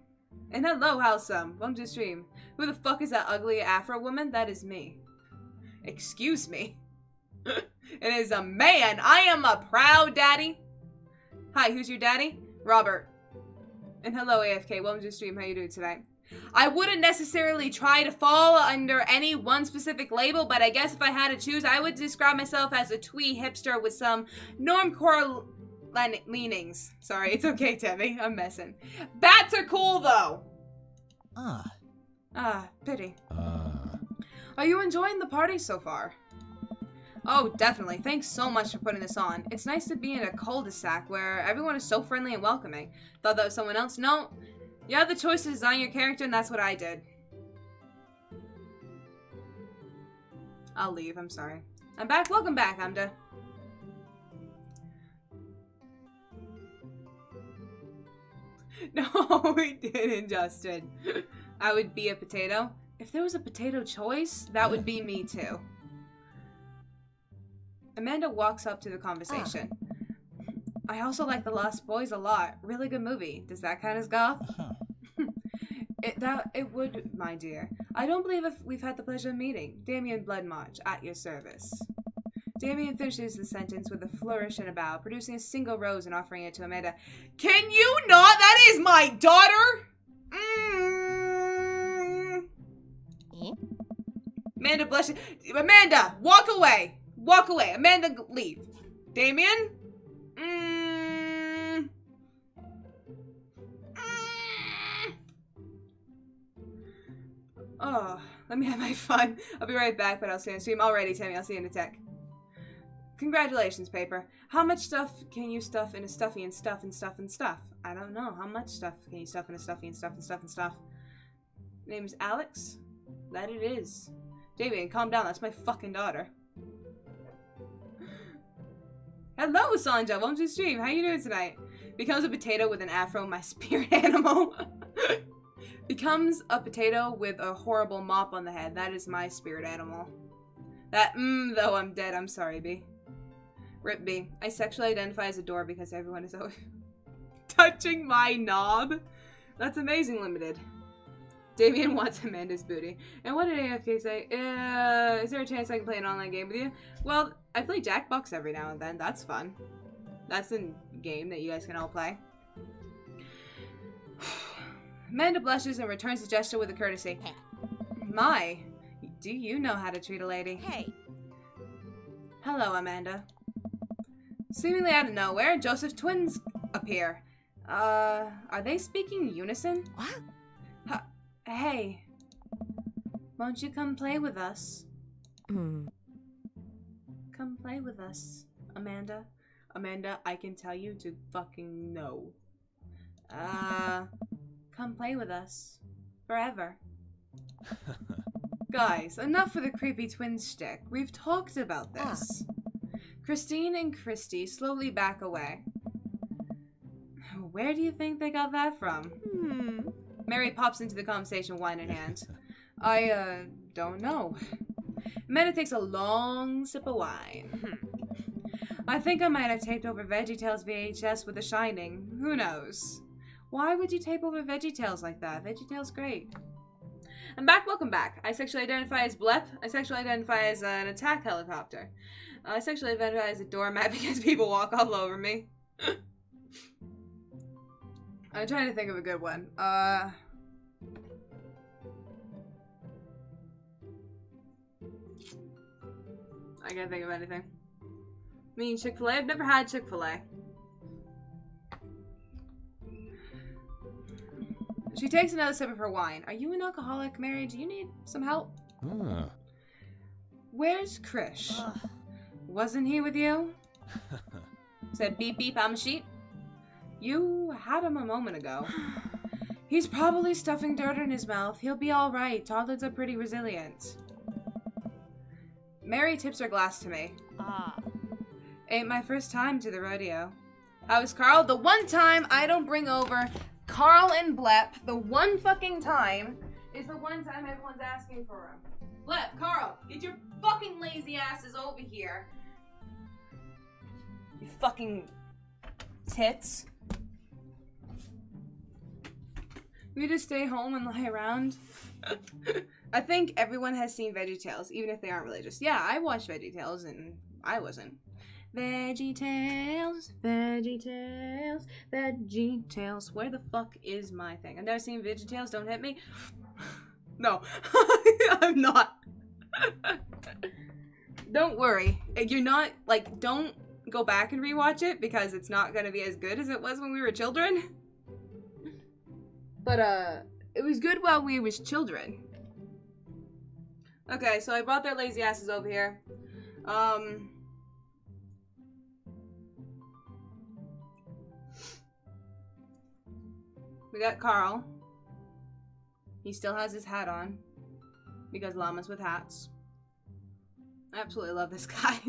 And hello, Howsome. Welcome to the stream. Who the fuck is that ugly Afro woman? That is me. Excuse me. It is a man. I am a proud daddy. Hi, who's your daddy? Robert. And hello, AFK. Welcome to the stream. How you doing tonight? I wouldn't necessarily try to fall under any one specific label, but I guess if I had to choose, I would describe myself as a twee hipster with some normcore leanings. Sorry, it's okay, Temmie. I'm messing. Bats are cool, though. Pity. Are you enjoying the party so far? Oh, definitely. Thanks so much for putting this on. It's nice to be in a cul-de-sac where everyone is so friendly and welcoming. Thought that was someone else? No. You have the choice to design your character, and that's what I did. I'll leave. I'm sorry. I'm back. Welcome back, Amda. No, we didn't, Justin. I would be a potato. If there was a potato choice, that would be me too. Amanda walks up to the conversation. I also like The Lost Boys a lot. Really good movie. Does that count as goth? It would, my dear. I don't believe if we've had the pleasure of meeting. Damien Bloodmarch, at your service. Damien finishes the sentence with a flourish and a bow, producing a single rose and offering it to Amanda. Can you not? That is my daughter! Amanda blushes. Amanda, walk away. Walk away. Amanda, leave. Damien? Oh, let me have my fun. I'll be right back, but I'll see you on stream. Alrighty, Temmie, I'll see you in a tech. Congratulations, Paper. How much stuff can you stuff in a stuffy and stuff and stuff and stuff? I don't know. How much stuff can you stuff in a stuffy and stuff and stuff and stuff? Name is Alex? That it is. Damien, calm down. That's my fucking daughter. Hello, Sanja. Welcome to the stream. How you doing tonight? Becomes a potato with an afro, my spirit animal. Becomes a potato with a horrible mop on the head. That is my spirit animal. That, though I'm dead. I'm sorry, B. Rip B. I sexually identify as a door because everyone is always touching my knob. That's amazing, Limited. Damien wants Amanda's booty. And what did AFK say? Is there a chance I can play an online game with you? Well, I play Jackbox every now and then. That's fun. That's a game that you guys can all play. Amanda blushes and returns the gesture with a courtesy. My, do you know how to treat a lady?
Hey.
Hello, Amanda. Seemingly out of nowhere, Joseph's twins appear. Are they speaking unison?
What?
Hey. Won't you come play with us? Come play with us, Amanda. Amanda, I can tell you to fucking no. Come play with us. Forever. Guys, enough with the creepy twin shtick. We've talked about this. Christine and Christy slowly back away. Where do you think they got that from? Mary pops into the conversation, wine in hand. I, don't know. Amanda takes a long sip of wine. I think I might have taped over VeggieTales VHS with The Shining. Who knows? Why would you tape over VeggieTales like that? VeggieTales great. I'm back. Welcome back. I sexually identify as Blep. I sexually identify as an attack helicopter. I sexually identify as a doormat because people walk all over me. I'm trying to think of a good one. I can't think of anything. mean Chick-fil-A? I've never had Chick-fil-A. She takes another sip of her wine. Are you an alcoholic, Mary? Do you need some help? Where's Krish? Wasn't he with you? Said beep beep, I'm a sheep. You had him a moment ago. He's probably stuffing dirt in his mouth. He'll be alright. Toddlers are pretty resilient. Mary tips her glass to me. Ain't my first time to the rodeo. How is Carl? The one time I don't bring over Carl and Blep, the one fucking time, is the one time everyone's asking for him. Blep, Carl, get your fucking lazy asses over here. You fucking tits. We just stay home and lie around. I think everyone has seen VeggieTales, even if they aren't religious. Yeah, I watched VeggieTales and I wasn't. VeggieTales, VeggieTales, VeggieTales. Where the fuck is my thing? I've never seen VeggieTales. Don't hit me. No, I'm not. Don't worry. You're not, like, don't go back and rewatch it because it's not gonna be as good as it was when we were children. But, it was good while we was children. Okay, so I brought their lazy asses over here. We got Carl. He still has his hat on. Because llamas with hats. I absolutely love this guy.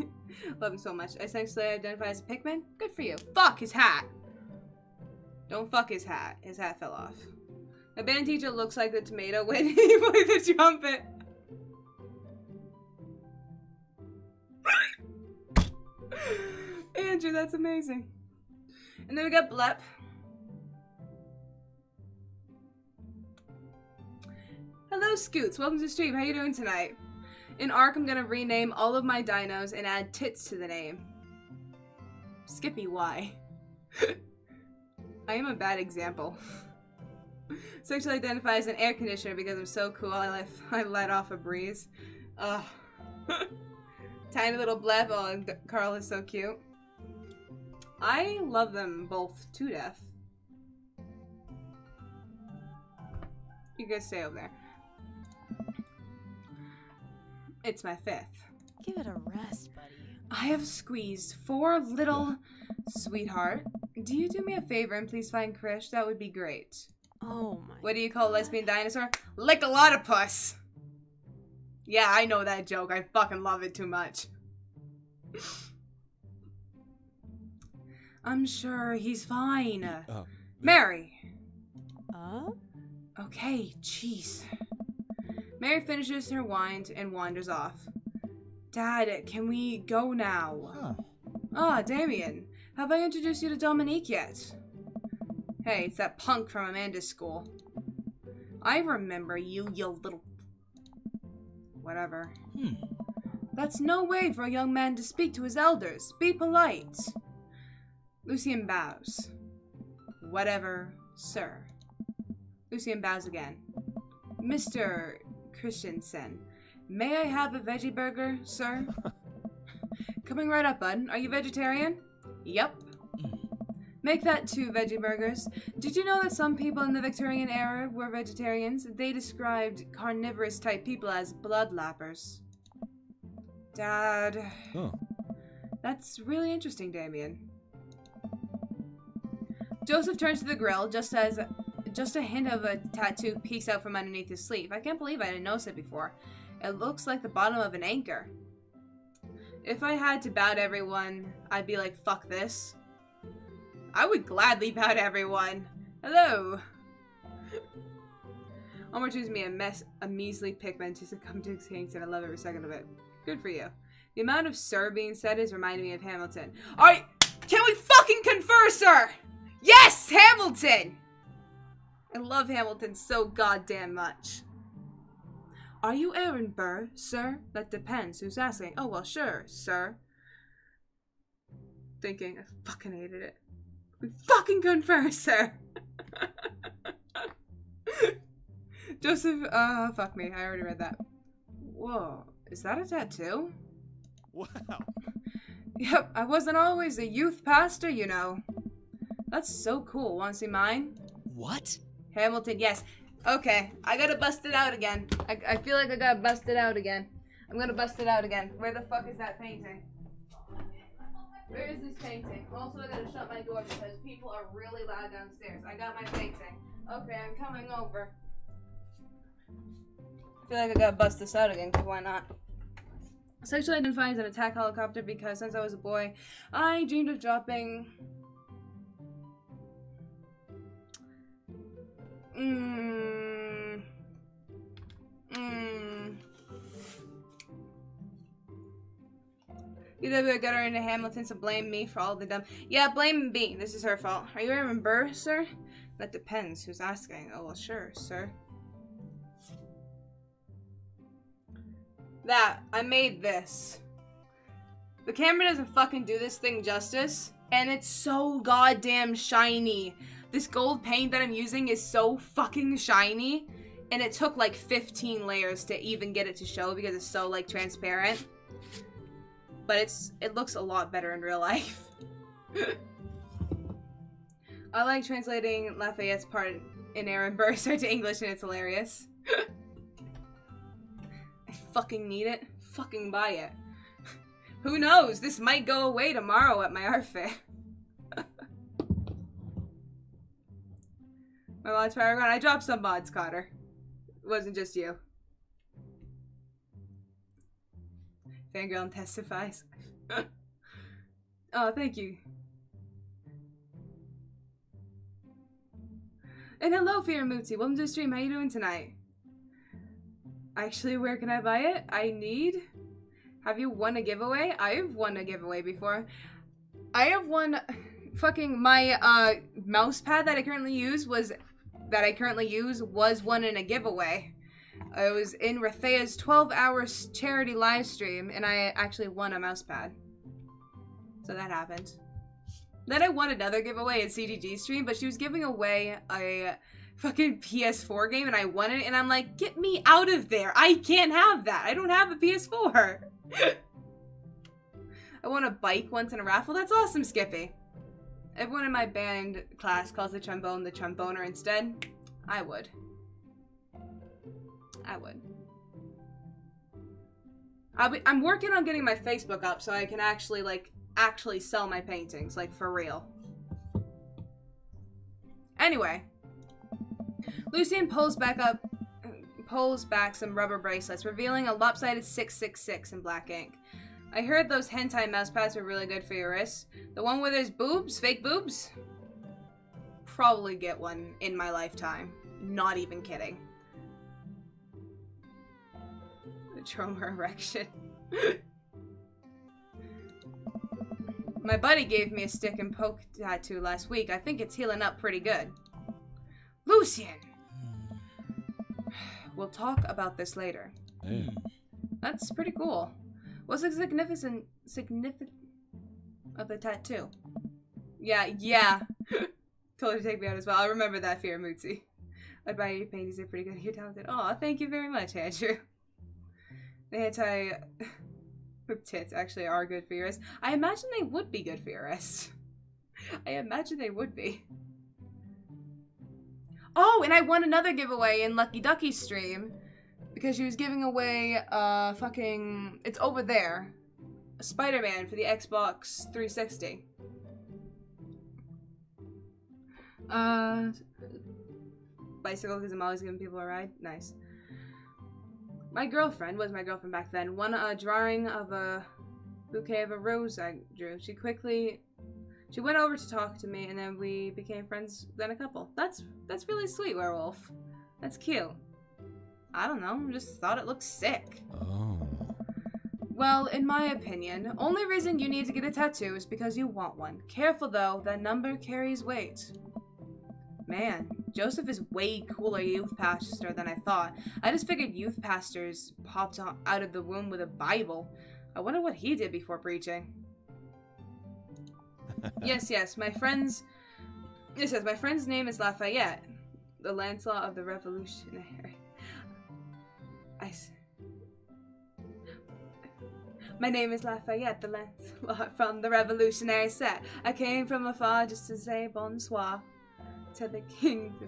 Love him so much. I sexually identify as a Pikmin? Good for you. Fuck his hat! Don't fuck his hat. His hat fell off. The band teacher looks like the tomato when he plays the trumpet. Andrew, that's amazing. And then we got Blep. Hello, Scoots. Welcome to the stream. How you doing tonight? In Ark, I'm gonna rename all of my dinos and add tits to the name. Skippy, why? I am a bad example. Sexually identify as an air conditioner because I'm so cool. I let off a breeze. Tiny little Blep. Oh, and Carl is so cute. I love them both to death. You guys stay over there. It's my fifth.
Give it a rest, buddy.
I have squeezed 4 little... Sweetheart, do you do me a favor and please find Krish? That would be great.
Oh my.
What do you call a lesbian dinosaur? Lick-a-lot-of-puss. Yeah, I know that joke. I fucking love it too much. I'm sure he's fine. Mary. Okay, jeez. Mary finishes her wine and wanders off. Dad, can we go now? Ah, Damien. Have I introduced you to Dominique yet? Hey, it's that punk from Amanda's school. I remember you, you little... Whatever. That's no way for a young man to speak to his elders. Be polite. Lucien bows. Whatever, sir. Lucien bows again. Mr. Christensen, may I have a veggie burger, sir? Coming right up, bud. Are you vegetarian? Yep. Make that 2 veggie burgers. Did you know that some people in the Victorian era were vegetarians? They described carnivorous type people as bloodlappers. Dad. That's really interesting, Damien. Joseph turns to the grill just a hint of a tattoo peeks out from underneath his sleeve. I can't believe I didn't notice it before. It looks like the bottom of an anchor. If I had to bow to everyone, I'd be like, fuck this. I would gladly bow to everyone. Hello. Omar chooses me a measly Pikmin to succumb to extinction. I love every second of it. Good for you. The amount of sir being said is reminding me of Hamilton. Alright, can we fucking confer, sir? Yes, Hamilton! I love Hamilton so goddamn much. Are you Aaron Burr, sir? That depends. Who's asking? Oh, well, sure, sir. Thinking, I fucking hated it. We fucking confer, sir. Joseph, fuck me. I already read that. Whoa, is that a tattoo?
Wow.
Yep, I wasn't always a youth pastor, you know. That's so cool. Want to see mine?
What?
Hamilton, yes. Okay, I gotta bust it out again. I feel like I gotta bust it out again. I'm gonna bust it out again. Where the fuck is that painting? Where is this painting? Also, I gotta shut my door because people are really loud downstairs. I got my painting. Okay, I'm coming over. I feel like I gotta bust this out again, because why not? Sexually identified as an attack helicopter because since I was a boy, I dreamed of dropping... UW got her into Hamilton, so blame me for all the dumb... Yeah, blame me. This is her fault. Are you Aaron Burr, sir? That depends. Who's asking? Oh, well, sure, sir. I made this. The camera doesn't fucking do this thing justice, and it's so goddamn shiny. This gold paint that I'm using is so fucking shiny, and it took like 15 layers to even get it to show because it's so like transparent. But it looks a lot better in real life. I like translating Lafayette's part in Aaron Burr to English, and it's hilarious. I fucking need it. Fucking buy it. Who knows? This might go away tomorrow at my art fair. My mods Paragon. I dropped some mods, Cotter. It wasn't just you. Fangirl testifies. Oh, thank you. And hello, Firamutsi. Welcome to the stream. How you doing tonight? Actually, where can I buy it? I need... Have you won a giveaway? I've won a giveaway before. I have won... Fucking my, mouse pad that I currently use was won in a giveaway. I was in Rathea's 12-hour charity live stream, and I actually won a mouse pad. So that happened. Then I won another giveaway at CGG stream, but she was giving away a fucking PS4 game, and I won it, and I'm like, get me out of there! I can't have that! I don't have a PS4! I won a bike once in a raffle. That's awesome, Skippy. Everyone in my band class calls the trombone the tromboner instead. I would. I would. I'm working on getting my Facebook up so I can actually, like, sell my paintings, like, for real. Anyway. Lucian pulls back some rubber bracelets, revealing a lopsided 666 in black ink. I heard those hentai mouse pads were really good for your wrists. The one where there's boobs? Fake boobs? Probably get one in my lifetime. Not even kidding. The trauma erection. My buddy gave me a stick and poke tattoo last week. I think it's healing up pretty good. Lucian! We'll talk about this later. That's pretty cool. What's the significance of the tattoo? Yeah. Told her to take me out as well. I remember that, Firamutsi. I'd buy you paintings. They're pretty good. You're talented. Aw, thank you very much, Andrew. The anti-hoop tits actually are good for your wrist. I imagine they would be good for your wrist. I imagine they would be. Oh, and I won another giveaway in Lucky Ducky's stream. Because she was giving away, fucking... It's over there. A Spider-Man for the Xbox 360. Bicycle, because I'm always giving people a ride. Nice. My girlfriend, was my girlfriend back then, won a drawing of a bouquet of a rose I drew. She went over to talk to me, and then we became friends, then a couple. That's really sweet, Werewolf. That's cute. I don't know, just thought it looked sick.
Oh.
Well, in my opinion, only reason you need to get a tattoo is because you want one. Careful though, that number carries weight. Man, Joseph is way cooler youth pastor than I thought. I just figured youth pastors popped out of the womb with a Bible. I wonder what he did before preaching. Yes, my friend's name is Lafayette, the Lancelot of the Revolutionary. My name is Lafayette, the Lancelot from the Revolutionary set. I came from afar just to say bonsoir. To the king, to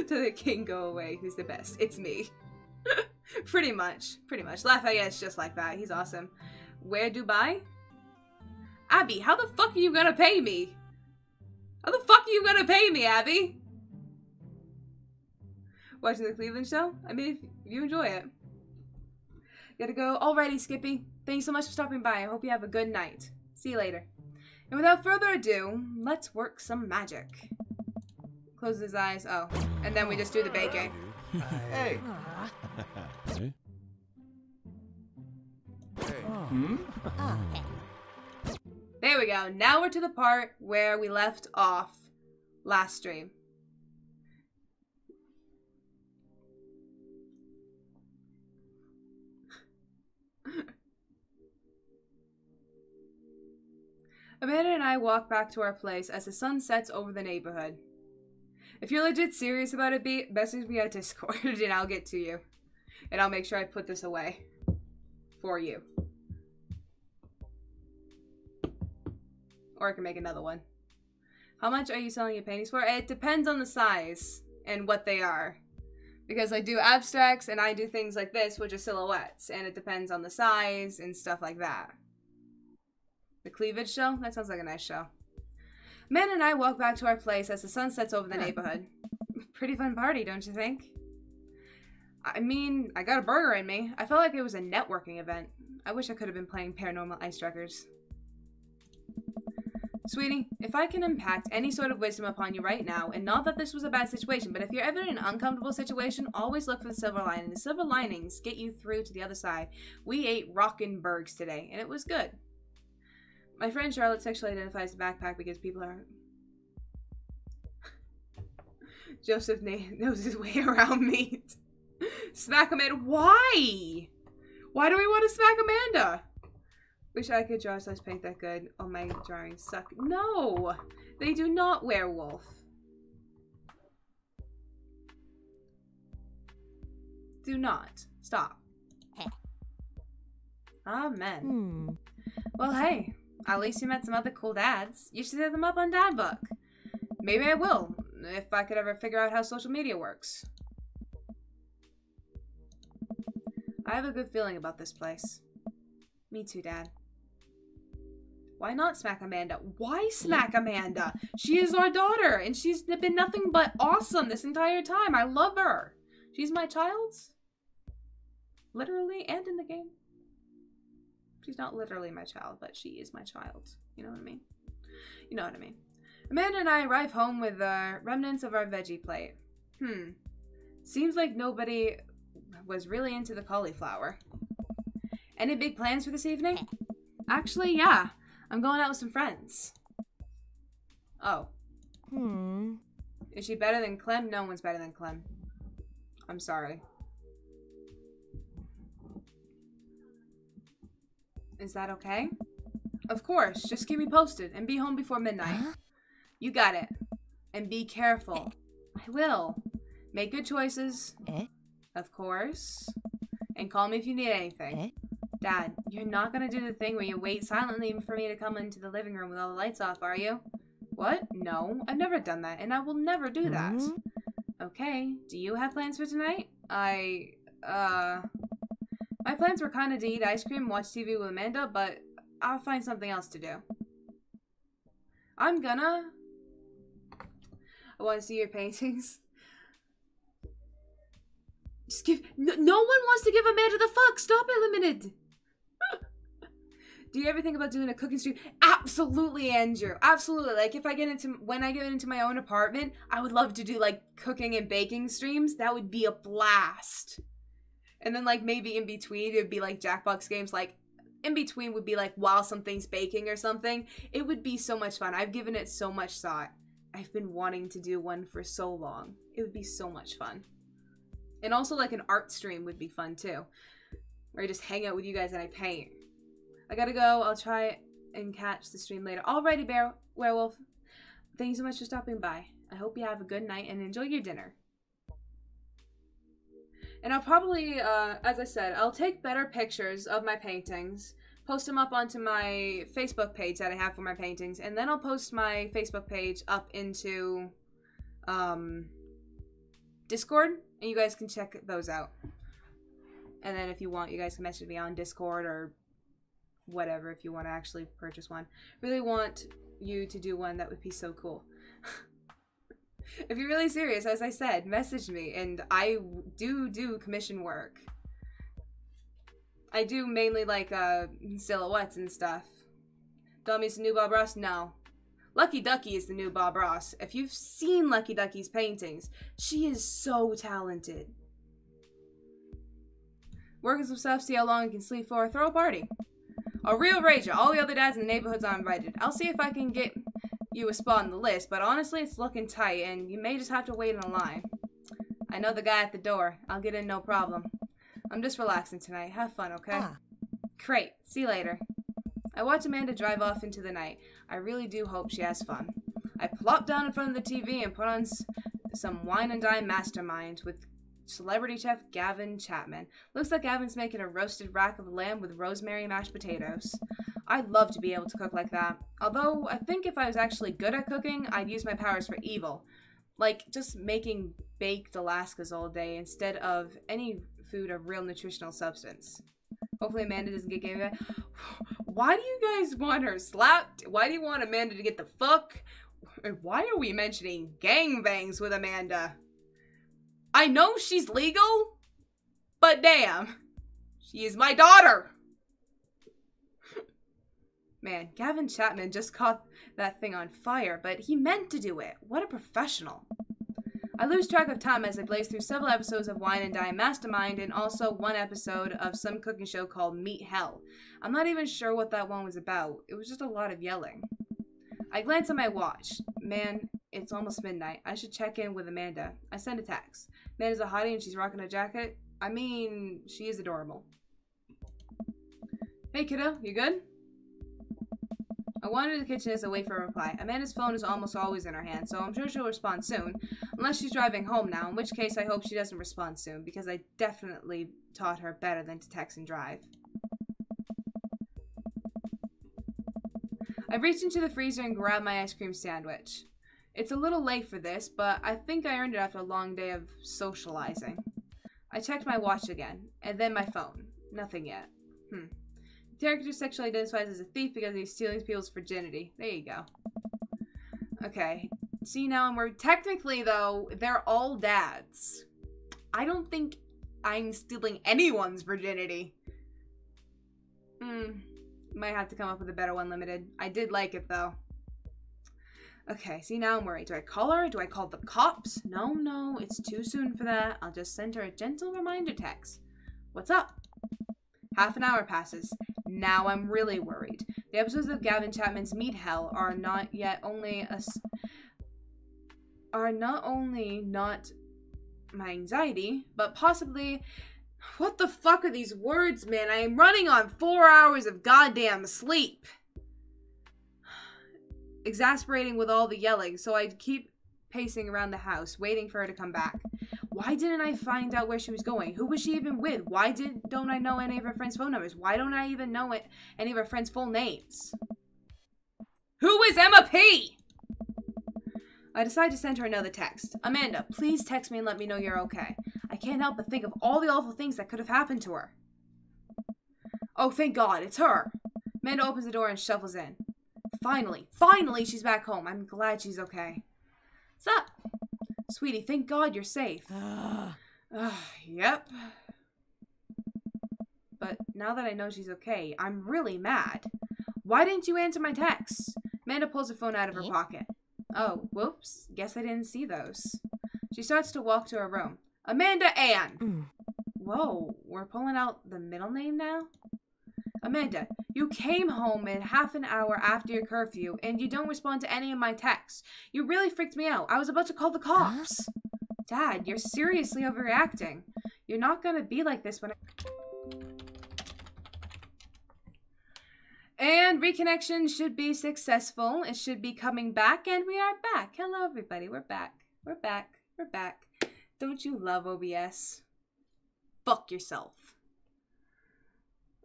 the king go away, who's the best? It's me. Pretty much. Lafayette's just like that. He's awesome. Where Dubai? Abby, how the fuck are you gonna pay me? How the fuck are you gonna pay me, Abby? Watching the Cleveland show? I mean, if you enjoy it. Gotta go. Alrighty, Skippy. Thank you so much for stopping by. I hope you have a good night. See you later. And without further ado, let's work some magic. Close his eyes. Oh. And then we just do the baking.
Hey.
Hey?
There we go. Now we're to the part where we left off last stream. Amanda and I walk back to our place as the sun sets over the neighborhood. If you're legit serious about it, message me on Discord and I'll get to you. And I'll make sure I put this away for you. Or I can make another one. How much are you selling your paintings for? It depends on the size and what they are. Because I do abstracts and I do things like this, which are silhouettes. And it depends on the size and stuff like that. The cleavage show? That sounds like a nice show. Man and I walk back to our place as the sun sets over the neighborhood. Pretty fun party, don't you think? I mean, I got a burger in me. I felt like it was a networking event. I wish I could have been playing Paranormal Icebreakers. Sweetie, if I can impact any sort of wisdom upon you right now, and not that this was a bad situation, but if you're ever in an uncomfortable situation, always look for the silver lining. The silver linings get you through to the other side. We ate rockin' burgers today, and it was good. My friend Charlotte sexually identifies the backpack because people are... Joseph knows his way around meat. Smack Amanda. Why? Why do we want to smack Amanda? Wish I could draw such paint that good. Oh, my drawings suck. No! They do not, werewolf. Do not. Stop. Amen. Well, hey. At least you met some other cool dads. You should hit them up on Dad Book. Maybe I will, if I could ever figure out how social media works. I have a good feeling about this place. Me too, Dad. Why not smack Amanda? Why smack Amanda? She is our daughter, and she's been nothing but awesome this entire time. I love her. She's my child. Literally and in the game. She's not literally my child, but she is my child. You know what I mean? You know what I mean. Amanda and I arrive home with the remnants of our veggie plate. Seems like nobody was really into the cauliflower. Any big plans for this evening? Actually, yeah. I'm going out with some friends. Oh. Is she better than Clem? No one's better than Clem. I'm sorry. Is that okay? Of course. Just keep me posted and be home before midnight. You got it. And be careful. I will. Make good choices. Of course. And call me if you need anything. Dad, you're not gonna do the thing where you wait silently for me to come into the living room with all the lights off, are you? What? No, I've never done that, and I will never do that. Okay, do you have plans for tonight? My plans were kinda to eat ice cream and watch TV with Amanda, but I'll find something else to do. I wanna see your paintings. Just give- No one wants to give Amanda the fuck! Stop it, Limited! Do you ever think about doing a cooking stream? Absolutely, Andrew. Absolutely. Like, when I get into my own apartment, I would love to do, like, cooking and baking streams. That would be a blast. And then, like, maybe in between, it would be, like, Jackbox games. Like, in between would be, like, while something's baking or something. It would be so much fun. I've given it so much thought. I've been wanting to do one for so long. It would be so much fun. And also, like, an art stream would be fun, too. Where I just hang out with you guys and I paint. I gotta go. I'll try and catch the stream later. Alrighty, Werewolf. Thank you so much for stopping by. I hope you have a good night and enjoy your dinner. And I'll probably, as I said, I'll take better pictures of my paintings, post them up onto my Facebook page that I have for my paintings, and then I'll post my Facebook page up into, Discord, and you guys can check those out. And then if you want, you guys can message me on Discord or whatever if you want to actually purchase one. Really want you to do one. That would be so cool. If you're really serious, as I said, message me, and I do commission work. I do mainly like silhouettes and stuff. Dummy's the new Bob Ross? No. Lucky Ducky is the new Bob Ross. If you've seen Lucky Ducky's paintings, she is so talented. Working some stuff, see how long you can sleep for, throw a party. A real rager. All the other dads in the neighborhoods are invited. I'll see if I can get you a spot on the list, but honestly, it's looking tight, and you may just have to wait in a line. I know the guy at the door. I'll get in no problem. I'm just relaxing tonight. Have fun, okay? Great. See you later. I watch Amanda drive off into the night. I really do hope she has fun. I plop down in front of the TV and put on some Wine and Dine Mastermind with celebrity chef Gavin Chapman. Looks like Gavin's making a roasted rack of lamb with rosemary mashed potatoes. I'd love to be able to cook like that. Although, I think if I was actually good at cooking, I'd use my powers for evil. Like, just making baked Alaskas all day instead of any food of real nutritional substance. Hopefully Amanda doesn't get gay. Why do you guys want her slapped? Why do you want Amanda to get the fuck? And why are we mentioning gangbangs with Amanda? I know she's legal, but damn, she is my daughter. Man, Gavin Chapman just caught that thing on fire, but he meant to do it. What a professional. I lose track of time as I blaze through several episodes of Wine and Dine Mastermind and also one episode of some cooking show called Meat Hell. I'm not even sure what that one was about. It was just a lot of yelling. I glance at my watch. Man, it's almost midnight. I should check in with Amanda. I send a text. Amanda's a hottie and she's rocking a jacket. I mean, she is adorable. Hey kiddo, you good? I wander to the kitchen as I wait for a reply. Amanda's phone is almost always in her hand, so I'm sure she'll respond soon. Unless she's driving home now, in which case I hope she doesn't respond soon, because I definitely taught her better than to text and drive. I reach into the freezer and grab my ice cream sandwich. It's a little late for this, but I think I earned it after a long day of socializing. I checked my watch again, and then my phone. Nothing yet. The character sexually identifies as a thief because he's stealing people's virginity. There you go. Okay. See, now we're technically, though, they're all dads. I don't think I'm stealing anyone's virginity. Might have to come up with a better one, Limited. I did like it, though. Okay, see, now I'm worried. Do I call her? Do I call the cops? No, it's too soon for that. I'll just send her a gentle reminder text. What's up? Half an hour passes. Now I'm really worried. The episodes of Gavin Chapman's Meat Hell are not only not my anxiety, but possibly... What the fuck are these words, man? I am running on 4 hours of goddamn sleep. Exasperating with all the yelling, so I keep pacing around the house, waiting for her to come back. Why didn't I find out where she was going? Who was she even with? Why don't I know any of her friends' phone numbers? Why don't I even know any of her friends' full names? Who is Emma P? I decide to send her another text. Amanda, please text me and let me know you're okay. I can't help but think of all the awful things that could have happened to her. Oh, thank God, it's her. Amanda opens the door and shuffles in. Finally, she's back home. I'm glad she's okay. What's up? Sweetie, thank God you're safe. Yep. But now that I know she's okay, I'm really mad. Why didn't you answer my texts? Amanda pulls her phone out of her pocket. Oh, whoops. Guess I didn't see those. She starts to walk to her room. Amanda Ann! Whoa, we're pulling out the middle name now? Amanda, you came home in half an hour after your curfew, and you don't respond to any of my texts. You really freaked me out. I was about to call the cops. Dad, you're seriously overreacting. You're not gonna be like this when And reconnection should be successful. It should be coming back, and we are back. Hello, everybody. We're back. We're back. We're back. Don't you love OBS? fuck yourself.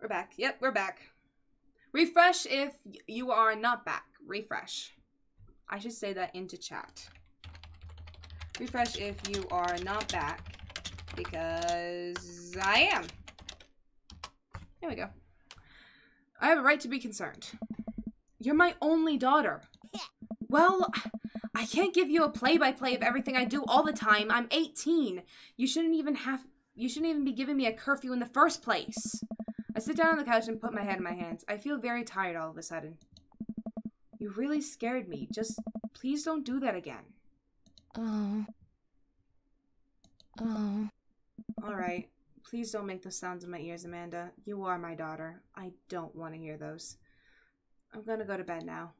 We're back. Yep, we're back. Refresh if you are not back. Refresh. I should say that into chat. Refresh if you are not back. Because I am. There we go. I have a right to be concerned. You're my only daughter. Well, I can't give you a play-by-play of everything I do all the time. I'm 18. You shouldn't even be giving me a curfew in the first place. I sit down on the couch and put my head in my hands. I feel very tired all of a sudden. You really scared me. Just please don't do that again.
Oh. Oh.
Alright. Please don't make those sounds in my ears, Amanda. You are my daughter. I don't want to hear those. I'm gonna go to bed now.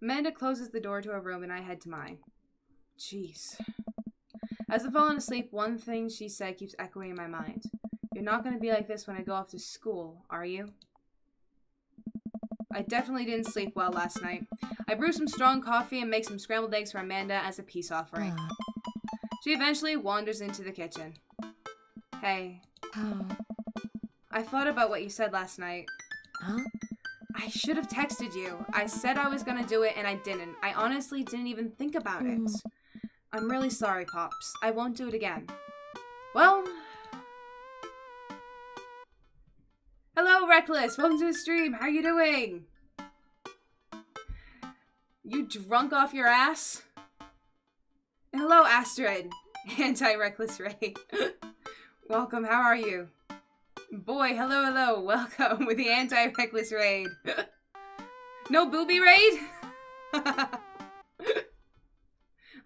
Amanda closes the door to her room and I head to mine. Jeez. As I've fallen asleep, one thing she said keeps echoing in my mind. You're not going to be like this when I go off to school, are you? I definitely didn't sleep well last night. I brew some strong coffee and make some scrambled eggs for Amanda as a peace offering. She eventually wanders into the kitchen. Hey. I thought about what you said last night.
Huh?
I should have texted you. I said I was going to do it and I didn't. I honestly didn't even think about it. I'm really sorry, Pops. I won't do it again. Well... Hello, Reckless! Welcome to the stream! How are you doing? You drunk off your ass? And hello, Astrid! Anti-Reckless Ray. Welcome, how are you? Boy, hello, hello. Welcome with the Anti-Reckless Raid. No booby raid?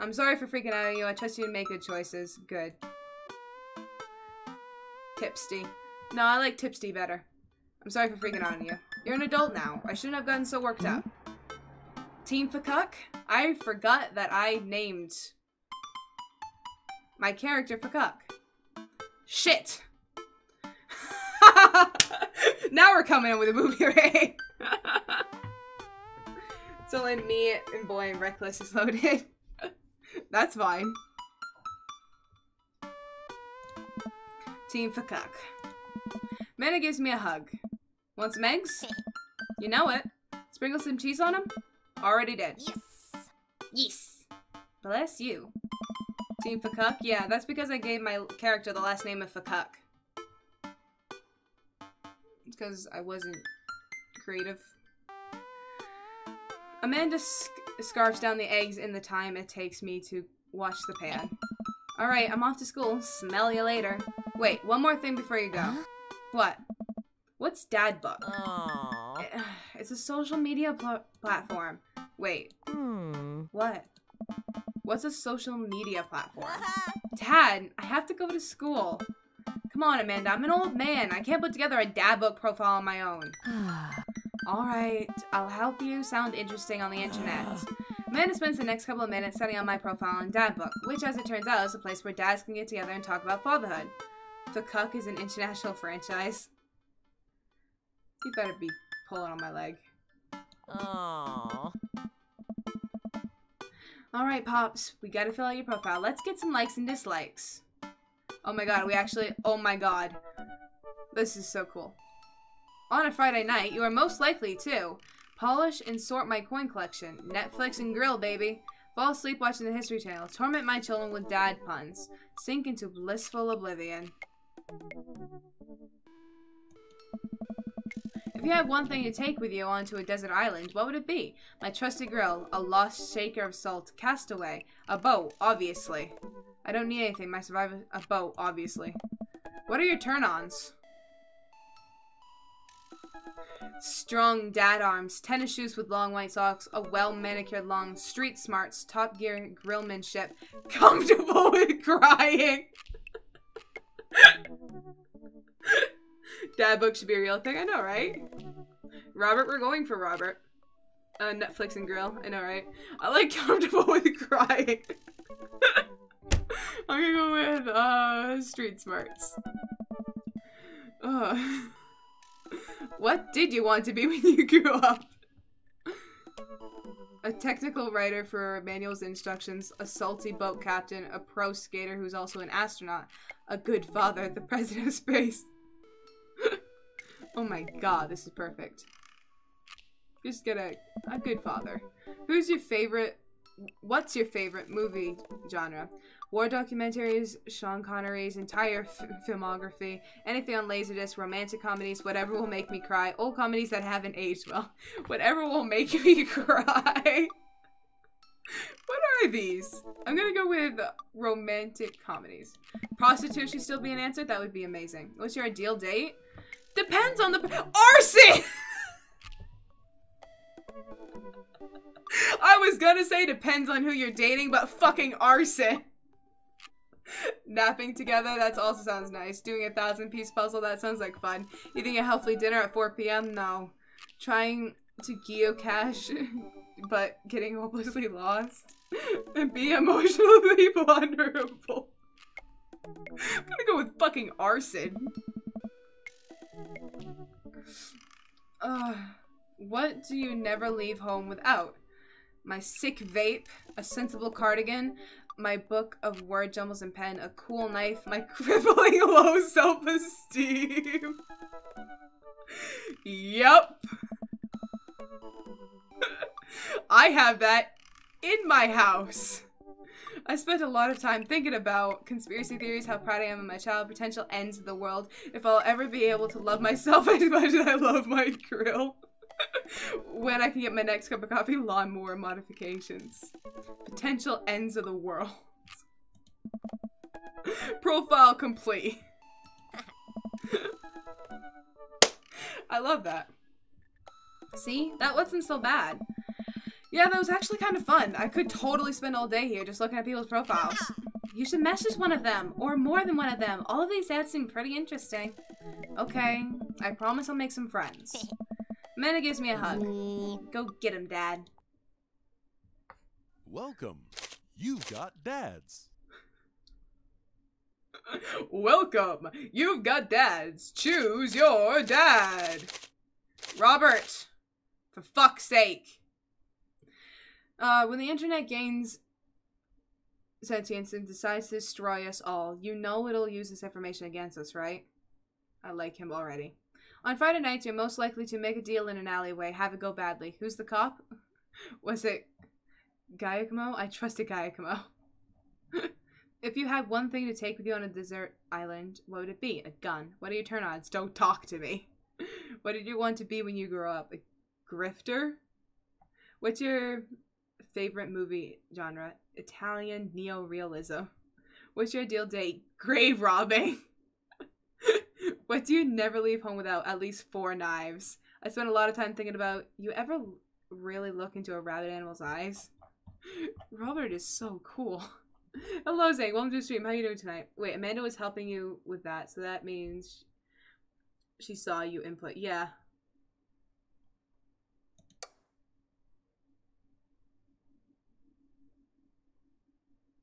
I'm sorry for freaking out on you. I trust you to make good choices. Good. Tipsty. No, I like Tipsty better. I'm sorry for freaking out on you. You're an adult now. I shouldn't have gotten so worked up. Team Fakuk? I forgot that I named my character Fakuk. Shit! Now we're coming in with a movie raid. So then me and Boy and Reckless is loaded. That's fine. Team Fakuk. Mana gives me a hug. Want some eggs? You know it. Sprinkle some cheese on them? Already did.
Yes.
Yes. Bless you. Team Fakuk? Yeah, that's because I gave my character the last name of Fakuk. It's because I wasn't creative. Amanda scarfs down the eggs in the time it takes me to watch the pan. Alright, I'm off to school. Smell you later. Wait, one more thing before you go.
Huh?
What? What's Dad Book?
Aww.
It's a social media platform. Wait. What? What's a social media platform? Dad, I have to go to school. Come on, Amanda. I'm an old man. I can't put together a Dad Book profile on my own. Alright, I'll help you sound interesting on the internet. Amanda spends the next couple of minutes setting up my profile on Dad Book, which, as it turns out, is a place where dads can get together and talk about fatherhood. Fakuk is an international franchise. You better be pulling on my leg.
Aww.
Alright, Pops, we gotta fill out your profile. Let's get some likes and dislikes. Oh my god, oh my god. This is so cool. On a Friday night, you are most likely to polish and sort my coin collection, Netflix and grill, baby, fall asleep watching the History Channel, torment my children with dad puns, sink into blissful oblivion. If you had one thing to take with you onto a desert island, what would it be? My trusted grill, a lost shaker of salt, castaway, a boat, obviously. I don't need anything, my survivor, a boat, obviously. What are your turn-ons? Strong dad arms, tennis shoes with long white socks, a well-manicured long, street smarts, Top Gear grillmanship, comfortable with crying. Dad Book should be a real thing, I know, right? Robert, we're going for Robert. Netflix and grill, I know, right? I like comfortable with crying. I'm gonna go with, street smarts. What did you want to be when you grew up? A technical writer for manuals and instructions, a salty boat captain, a pro skater who's also an astronaut, a good father, the president of space. Oh my god, this is perfect. Just get a good father. What's your favorite movie genre? War documentaries, Sean Connery's entire filmography, anything on Laserdisc, romantic comedies, whatever will make me cry, old comedies that haven't aged well, whatever will make me cry. What are these? I'm gonna go with romantic comedies. Prostitution should still be an answer? That would be amazing. What's your ideal date? Depends on the arson! I was gonna say depends on who you're dating, but fucking arson. Napping together, that also sounds nice. Doing a 1,000-piece puzzle, that sounds like fun. Eating a healthy dinner at 4 p.m? No. Trying to geocache, but getting hopelessly lost. And be emotionally vulnerable. I'm gonna go with fucking arson. What do you never leave home without? My sick vape, a sensible cardigan, my book of word jumbles and pen, a cool knife, my crippling low self-esteem. Yup. I have that in my house. I spent a lot of time thinking about conspiracy theories, how proud I am of my child, potential ends of the world, if I'll ever be able to love myself as much as I love my grill. When I can get my next cup of coffee, lawnmower modifications. Potential ends of the world. Profile complete. I love that. See? That wasn't so bad. Yeah, that was actually kind of fun. I could totally spend all day here just looking at people's profiles. You should message one of them, or more than one of them. All of these ads seem pretty interesting. Okay, I promise I'll make some friends. Amanda gives me a hug. Go get him, Dad.
Welcome. You've got dads.
Welcome. You've got dads. Choose your dad. Robert. For fuck's sake. When the internet gains sentience and decides to destroy us all, you know it'll use this information against us, right? I like him already. On Friday nights, you're most likely to make a deal in an alleyway, have it go badly. Who's the cop? Was it Giacomo? I trusted Giacomo. If you had one thing to take with you on a desert island, what would it be? A gun. What are your turn-ons? Don't talk to me. What did you want to be when you grew up? A grifter? What's your favorite movie genre? Italian neo-realism. What's your ideal date? Grave robbing. What do you never leave home without? At least 4 knives. I spent a lot of time thinking about, you ever really look into a rabbit animal's eyes? Robert is so cool. Hello, Zane. Welcome to the stream. How are you doing tonight? Wait, Amanda was helping you with that, so that means she saw you input. Yeah.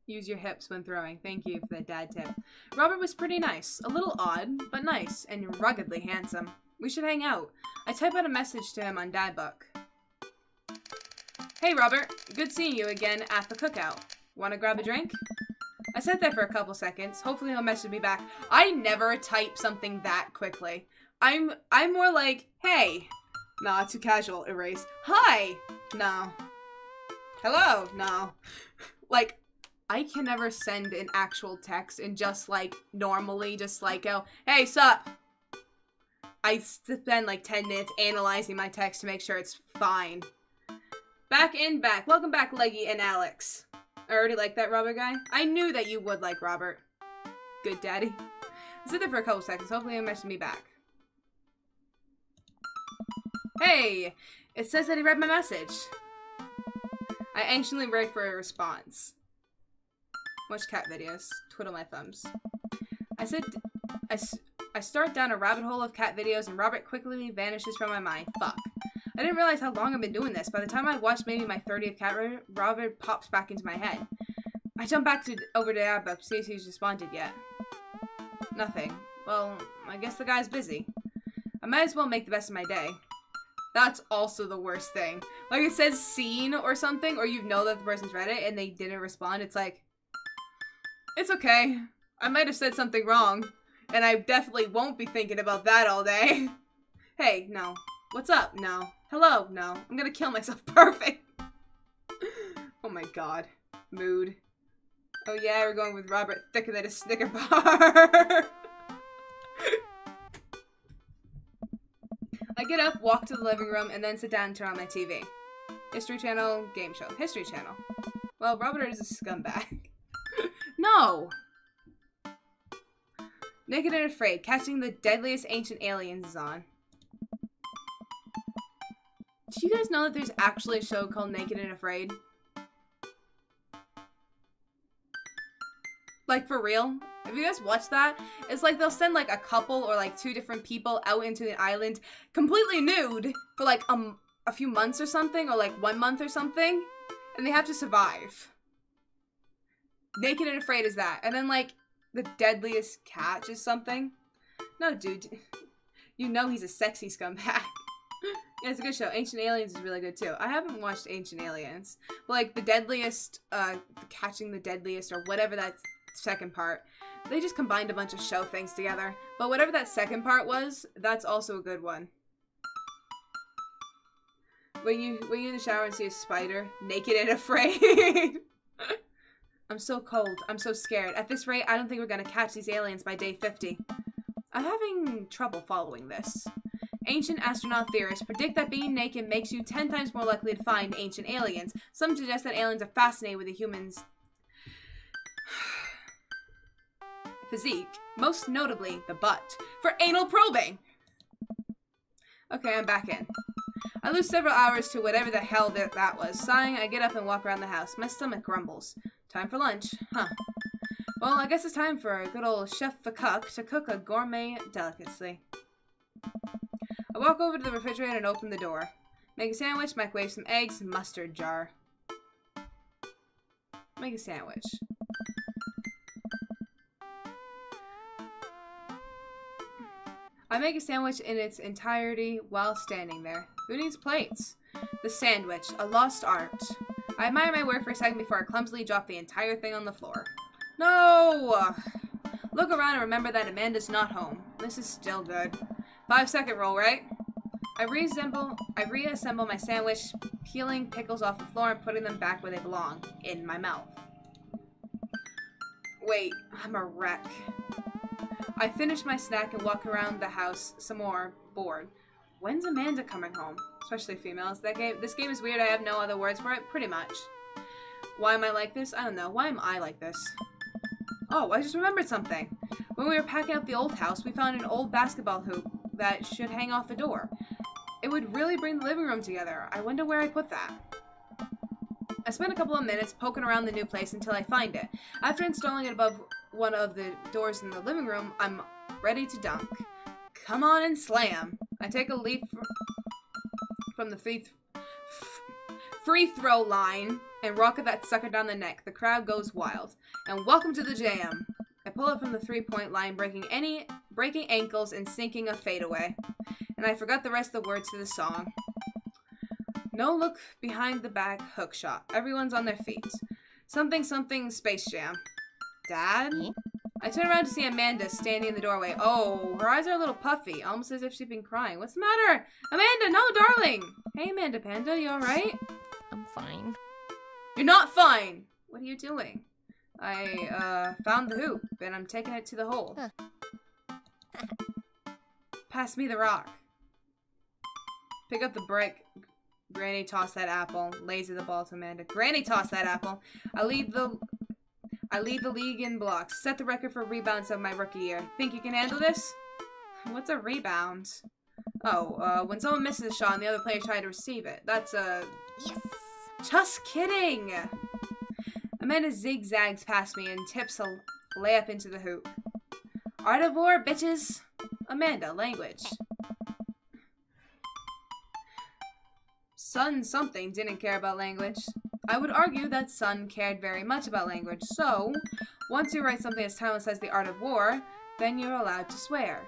Use your hips when throwing. Thank you for that dad tip. Robert was pretty nice. A little odd, but nice, and ruggedly handsome. We should hang out. I type out a message to him on Dadbook. Hey, Robert. Good seeing you again at the cookout. Wanna grab a drink? I sat there for a couple seconds. Hopefully he'll message me back. I never type something that quickly. I'm more like, hey. Nah, too casual. Erase. Hi. No. Hello. No. Like, I can never send an actual text and just like normally just like go, hey, sup? I spend like 10 minutes analyzing my text to make sure it's fine. Back. Welcome back, Leggy and Alex. I already like that Robert guy. I knew that you would like Robert. Good daddy. I sit there for a couple seconds. Hopefully he'll message me back. Hey! It says that he read my message. I anxiously wait for a response. Watch cat videos. Twiddle my thumbs. I start down a rabbit hole of cat videos and Robert quickly vanishes from my mind. Fuck. I didn't realize how long I've been doing this. By the time I watched maybe my 30th cat video, Robert pops back into my head. I jump back over to Dadbook to see if he's responded yet. Nothing. Well, I guess the guy's busy. I might as well make the best of my day. That's also the worst thing. Like, it says seen or something, or you know that the person's read it and they didn't respond. It's like, it's okay. I might have said something wrong, and I definitely won't be thinking about that all day. Hey, no. What's up? No. Hello? No. I'm gonna kill myself. Perfect. Oh my god. Mood. Oh yeah, we're going with Robert thicker than a Snicker bar. I get up, walk to the living room, and then sit down and turn on my TV. History Channel, game show. History Channel. Well, Robert is a scumbag. No! Naked and Afraid, catching the deadliest ancient aliens is on. Did you guys know that there's actually a show called Naked and Afraid? Like, for real? Have you guys watched that? It's like they'll send like a couple or like 2 different people out into an island completely nude for like a few months or something, or like 1 month or something, and they have to survive. Naked and Afraid is that. And then like the deadliest catch is something. No, dude. You know he's a sexy scumbag. Yeah, it's a good show. Ancient Aliens is really good too. I haven't watched Ancient Aliens. But like the deadliest, catching the deadliest or whatever that second part. They just combined a bunch of show things together. But whatever that second part was, that's also a good one. When you're in the shower and see a spider, naked and afraid. I'm so cold. I'm so scared. At this rate, I don't think we're gonna catch these aliens by day 50. I'm having trouble following this. Ancient astronaut theorists predict that being naked makes you 10 times more likely to find ancient aliens. Some suggest that aliens are fascinated with the humans' physique, most notably the butt, for anal probing. Okay, I'm back in. I lose several hours to whatever the hell that was. Sighing, I get up and walk around the house. My stomach grumbles. Time for lunch. Huh. Well, I guess it's time for a good old chef the cook to cook a gourmet delicacy. I walk over to the refrigerator and open the door. Make a sandwich, microwave some eggs, mustard jar. Make a sandwich. I make a sandwich in its entirety while standing there. Who needs plates? The sandwich, a lost art. I admire my work for a second before I clumsily drop the entire thing on the floor. No! Look around and remember that Amanda's not home. This is still good. 5-second roll, right? I reassemble my sandwich, peeling pickles off the floor and putting them back where they belong, in my mouth. Wait, I'm a wreck. I finish my snack and walk around the house some more, bored. When's Amanda coming home? Especially females. This game is weird. I have no other words for it. Pretty much. Why am I like this? I don't know. Why am I like this? Oh, I just remembered something. When we were packing up the old house, we found an old basketball hoop that should hang off the door. It would really bring the living room together. I wonder where I put that. I spent a couple of minutes poking around the new place until I find it. After installing it above one of the doors in the living room, I'm ready to dunk. Come on and slam. I take a leap from the free throw line and rocket that sucker down the neck. The crowd goes wild. And welcome to the jam. I pull up from the 3-point line, breaking ankles and sinking a fadeaway. And I forgot the rest of the words to the song. No look behind the back hook shot. Everyone's on their feet. Something something Space Jam. Dad? I turn around to see Amanda standing in the doorway. Oh, her eyes are a little puffy, almost as if she'd been crying. What's the matter? Amanda, no, darling! Hey, Amanda Panda, you alright?
I'm fine.
You're not fine! What are you doing? I, found the hoop, and I'm taking it to the hole.
Huh.
Pass me the rock. Pick up the brick. Granny tossed that apple. Lazy the ball to Amanda. Granny tossed that apple. I lead the league in blocks. Set the record for rebounds of my rookie year. Think you can handle this? What's a rebound? Oh, when someone misses a shot and the other player tries to receive it. That's a...
Yes!
Just kidding! Amanda zigzags past me and tips a layup into the hoop. Art of war, bitches! Amanda, language. Sun something didn't care about language. I would argue that Sun cared very much about language, so once you write something as timeless as the art of war, then you're allowed to swear.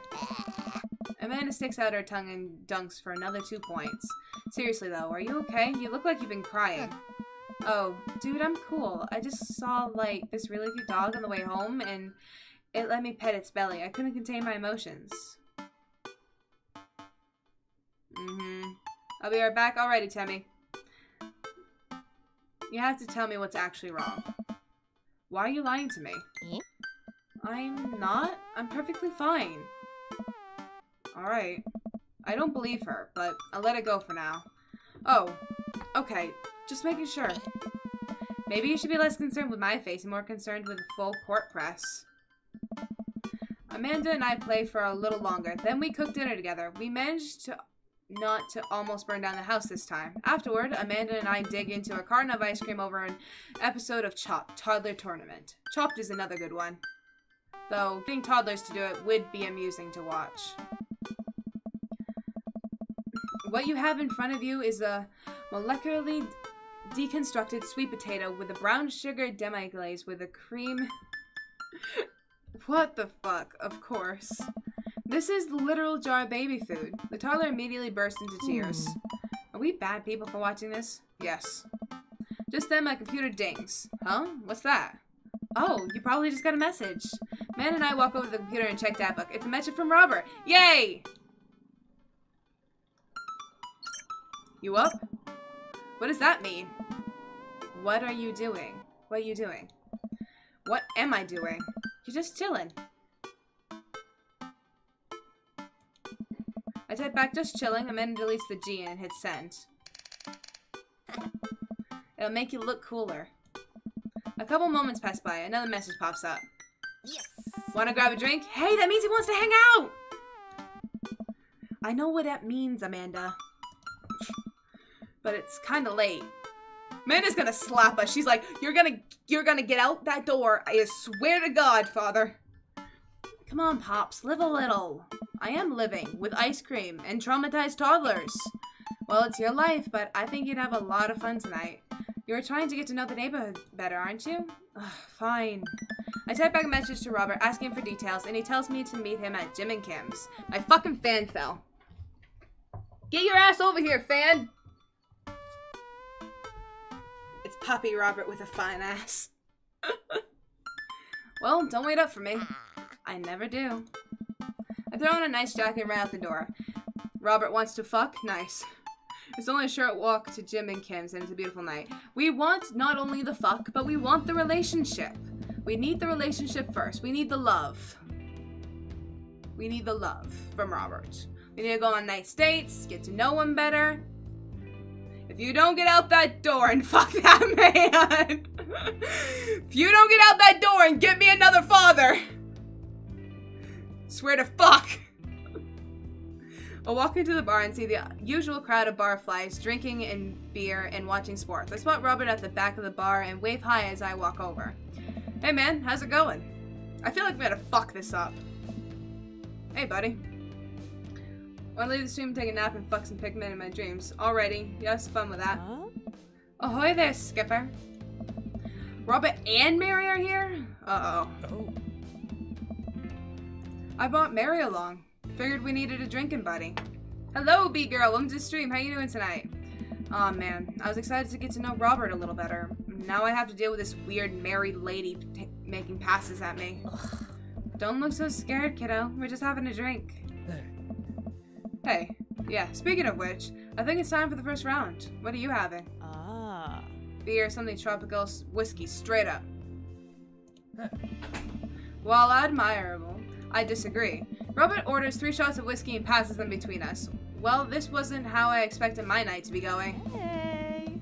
Amanda sticks out her tongue and dunks for another 2 points. Seriously though, are you okay? You look like you've been crying. Oh, dude, I'm cool. I just saw, like, this really cute dog on the way home, and it let me pet its belly. I couldn't contain my emotions. I'll be right back. Alrighty, Timmy. You have to tell me what's actually wrong. Why are you lying to me? I'm not. I'm perfectly fine. Alright. I don't believe her, but I'll let it go for now. Oh, okay. Just making sure. Maybe you should be less concerned with my face and more concerned with the full court press. Amanda and I played for a little longer. Then we cooked dinner together. We managed to not to almost burn down the house this time. Afterward, Amanda and I dig into a carton of ice cream over an episode of Chopped, Toddler Tournament. Chopped is another good one. Though, getting toddlers to do it would be amusing to watch. What you have in front of you is a molecularly deconstructed sweet potato with a brown sugar demi-glaze with a cream... What the fuck? Of course. This is the literal jar of baby food. The toddler immediately burst into tears. Are we bad people for watching this? Yes. Just then my computer dings. Huh? What's that? Oh, you probably just got a message. Man and I walk over to the computer and check that book. It's a message from Robert. Yay! You up? What does that mean? What are you doing? What are you doing? What am I doing? You're just chilling. I type back, just chilling. Amanda deletes the G and hits send. It'll make you look cooler. A couple moments pass by. Another message pops up.
Yes.
Wanna grab a drink? Hey, that means he wants to hang out! I know what that means, Amanda. But it's kinda late. Amanda's gonna slap us. She's like, you're gonna get out that door. I swear to God, Father. Come on, Pops. Live a little. I am living with ice cream and traumatized toddlers. Well, it's your life, but I think you'd have a lot of fun tonight. You're trying to get to know the neighborhood better, aren't you? Ugh, fine. I type back a message to Robert asking for details, and he tells me to meet him at Jim and Kim's. My fucking fan fell. Get your ass over here, fan! It's Puppy Robert with a fine ass. Well, don't wait up for me. I never do. I throw on a nice jacket and ran out the door. Robert wants to fuck? Nice. It's only a short walk to Jim and Kim's, and it's a beautiful night. We want not only the fuck, but we want the relationship. We need the relationship first. We need the love. We need the love from Robert. We need to go on nice dates, get to know him better. If you don't get out that door and fuck that man. If you don't get out that door and get me another father. Swear to fuck. I'll walk into the bar and see the usual crowd of barflies drinking and beer and watching sports. I spot Robert at the back of the bar and wave hi as I walk over. Hey man, how's it going? I feel like we gotta fuck this up. Hey buddy. Wanna leave the stream, take a nap, and fuck some Pikmin in my dreams. Alrighty, you have some fun with that.
Huh?
Ahoy there, Skipper. Robert and Mary are here? Uh-oh.
Oh.
I brought Mary along. Figured we needed a drinking buddy. Hello, B-girl. Welcome to the stream. How you doing tonight? Aw, man. I was excited to get to know Robert a little better. Now I have to deal with this weird married lady making passes at me.
Ugh.
Don't look so scared, kiddo. We're just having a drink. Hey. Yeah, speaking of which, I think it's time for the first round. What are you having?
Ah.
Beer, something tropical, whiskey, straight up. While admirable, I disagree. Robert orders 3 shots of whiskey and passes them between us. Well, this wasn't how I expected my night to be going.
Hey.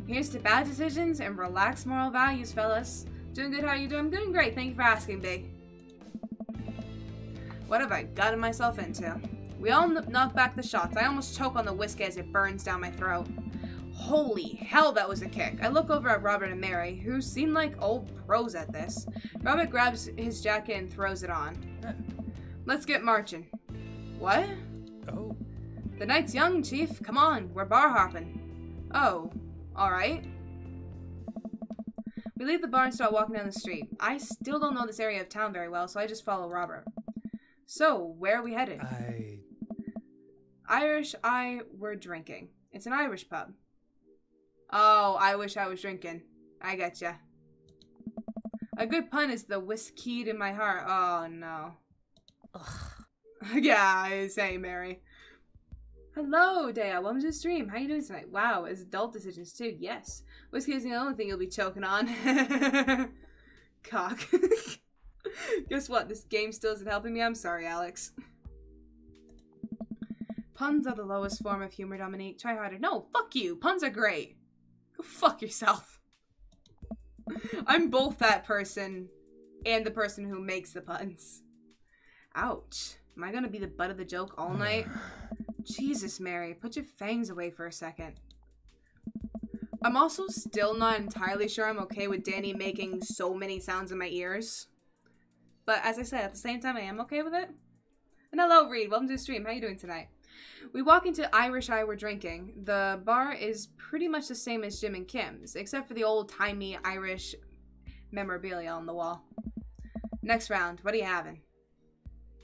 Here's to bad decisions and relaxed moral values, fellas. Doing good, how you doing? I'm doing great, thank you for asking, B. What have I gotten myself into? We all knock back the shots. I almost choke on the whiskey as it burns down my throat. Holy hell, that was a kick. I look over at Robert and Mary, who seem like old pros at this. Robert grabs his jacket and throws it on. Let's get marching. What?
Oh.
The night's young, Chief. Come on, we're bar hopping. Oh, alright. We leave the bar and start walking down the street. I still don't know this area of town very well, so I just follow Robert. So, where are we headed?
I
Irish I were drinking. It's an Irish pub. Oh, I wish I was drinking. I getcha. A good pun is the whiskeyed in my heart. Oh, no. Yeah, I say, Mary. Hello, Dea. Welcome to the stream. How you doing tonight? Wow, it's adult decisions too. Yes. Whiskey is the only thing you'll be choking on. Cock. Guess what? This game still isn't helping me. I'm sorry, Alex. Puns are the lowest form of humor, Dominique. Try harder. No, fuck you. Puns are great. Go fuck yourself. I'm both that person and the person who makes the puns. Ouch. Am I gonna be the butt of the joke all night? Jesus, Mary, put your fangs away for a second. I'm also still not entirely sure I'm okay with Danny making so many sounds in my ears. But as I said, at the same time, I am okay with it. And hello, Reed. Welcome to the stream. How you doing tonight? We walk into Irish I Were Drinking. The bar is pretty much the same as Jim and Kim's, except for the old-timey Irish memorabilia on the wall. Next round. What are you having?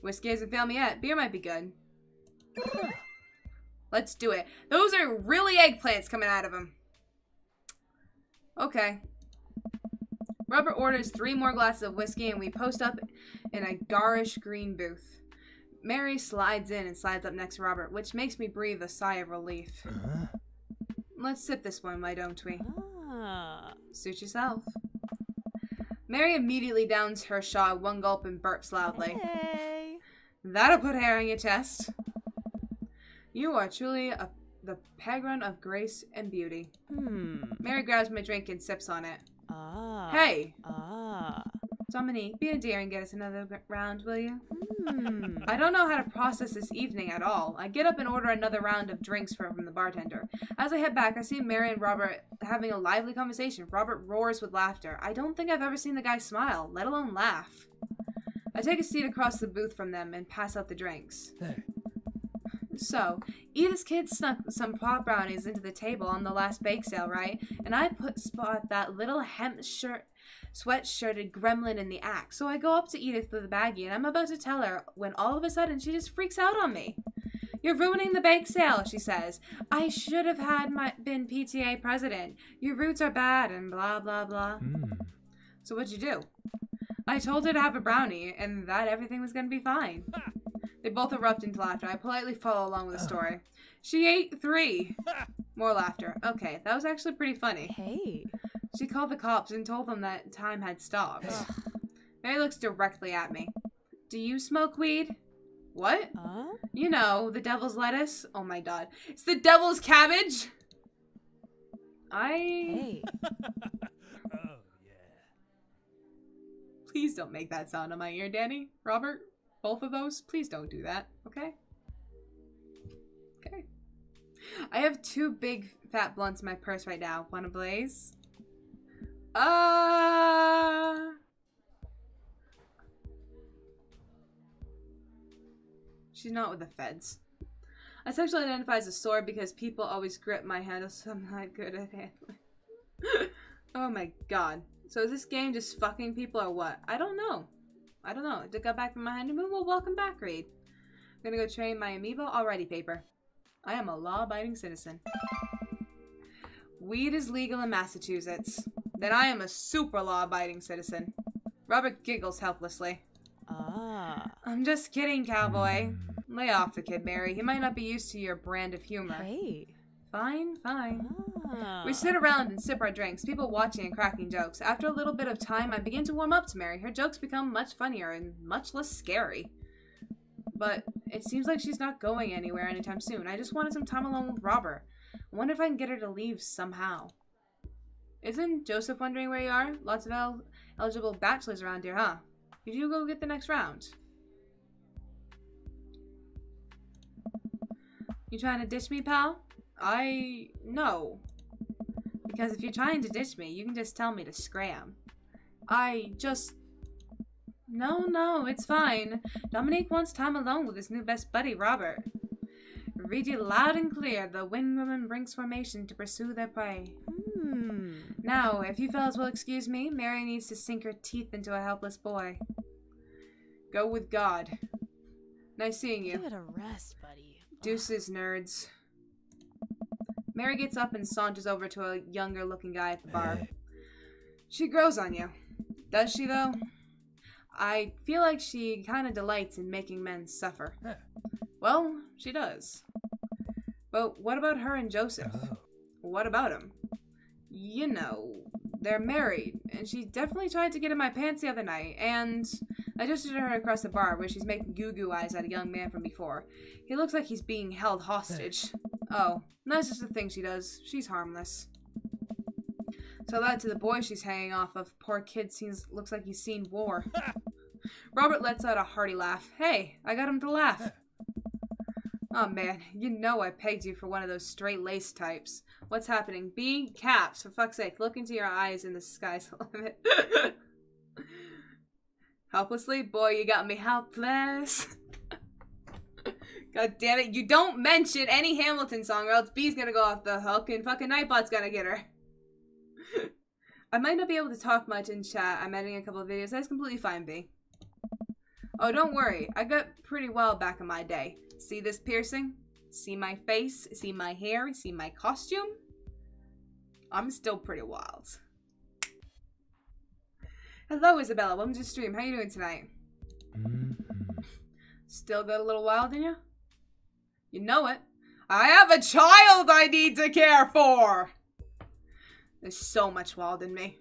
Whiskey hasn't failed me yet. Beer might be good. Let's do it. Those are really eggplants coming out of them. Okay. Robert orders 3 more glasses of whiskey and we post up in a garish green booth. Mary slides in and slides up next to Robert, which makes me breathe a sigh of relief. Let's sip this one, why don't we? Suit yourself. Mary immediately downs her shot 1 gulp and burps loudly.
Hey.
That'll put hair on your chest. You are truly the peregrine of grace and beauty. Mary grabs my drink and sips on it. Hey! Dominique, be a dear and get us another round, will you? I don't know how to process this evening at all. I get up and order another round of drinks from the bartender. As I head back, I see Mary and Robert having a lively conversation. Robert roars with laughter. I don't think I've ever seen the guy smile, let alone laugh. I take a seat across the booth from them and pass out the drinks.
Hey.
So, Edith's kid snuck some pot brownies into the table on the last bake sale, right? And I spot that little sweat-shirted gremlin in the act. So I go up to Edith with the baggie and I'm about to tell her when all of a sudden she just freaks out on me. You're ruining the bake sale, she says. I should have been PTA president. Your roots are bad and blah, blah, blah. So what'd you do? I told her to have a brownie and that everything was going to be fine. They both erupt into laughter. I politely follow along with the story. She ate 3. More laughter. Okay, that was actually pretty funny.
Hey.
She called the cops and told them that time had stopped. Mary looks directly at me. Do you smoke weed? What? You know, the devil's lettuce. Oh my god. It's the devil's cabbage!
Hey.
Oh, yeah.
Please don't make that sound on my ear, Danny. Robert, both of those, please don't do that, okay? Okay. I have 2 big fat blunts in my purse right now. Wanna blaze? She's not with the feds. I sexually identify as a sword because people always grip my handle, so I'm not good at handling. Oh my god. So is this game just fucking people or what? I don't know. I don't know. I just got back from my honeymoon. Well, welcome back, Reed. I'm gonna go train my amiibo. Alrighty, paper. I am a law-abiding citizen. Weed is legal in Massachusetts. Then I am a super law-abiding citizen. Robert giggles helplessly. I'm just kidding, cowboy. Lay off the kid, Mary. He might not be used to your brand of humor.
Hey.
Fine, fine. We sit around and sip our drinks, people watching and cracking jokes. After a little bit of time, I begin to warm up to Mary. Her jokes become much funnier and much less scary. But it seems like she's not going anywhere anytime soon. I just wanted some time alone with Robert. I wonder if I can get her to leave somehow. Isn't Joseph wondering where you are? Lots of eligible bachelors around here, huh? Did you go get the next round? You trying to ditch me, pal? No. Because if you're trying to ditch me, you can just tell me to scram. No, it's fine. Dominique wants time alone with his new best buddy, Robert. Read you loud and clear. The winged woman brings formation to pursue their prey. Now, if you fellas will excuse me, Mary needs to sink her teeth into a helpless boy. Go with God. Nice seeing you.
Give it a rest, buddy.
Deuces, nerds. Mary gets up and saunters over to a younger looking guy at the bar.
Hey.
She grows on you. Does she, though? I feel like she kind of delights in making men suffer.
Huh.
Well, she does. But what about her and Joseph?
Oh.
What about him? You know, they're married, and she definitely tried to get in my pants the other night, and I just did her across the bar where she's making goo-goo eyes at a young man from before. He looks like he's being held hostage. Oh, that's just a thing she does. She's harmless. Tell that to the boy she's hanging off of. Poor kid looks like he's seen war. Robert lets out a hearty laugh. Hey, I got him to laugh. Oh man, you know I pegged you for one of those straight-laced types. What's happening? B? Caps, for fuck's sake. Look into your eyes and the sky's the limit. Helplessly? Boy, you got me helpless. God damn it, you don't mention any Hamilton song or else B's gonna go off the hook and fucking Nightbot's gonna get her. I might not be able to talk much in chat. I'm editing a couple of videos. That's completely fine, B. Oh, don't worry. I got pretty wild back in my day. See this piercing? See my face? See my hair? See my costume? I'm still pretty wild. Hello, Isabella. Welcome to the stream. How you doing tonight? Still got a little wild in you? You know it. I have a child I need to care for! There's so much wild in me.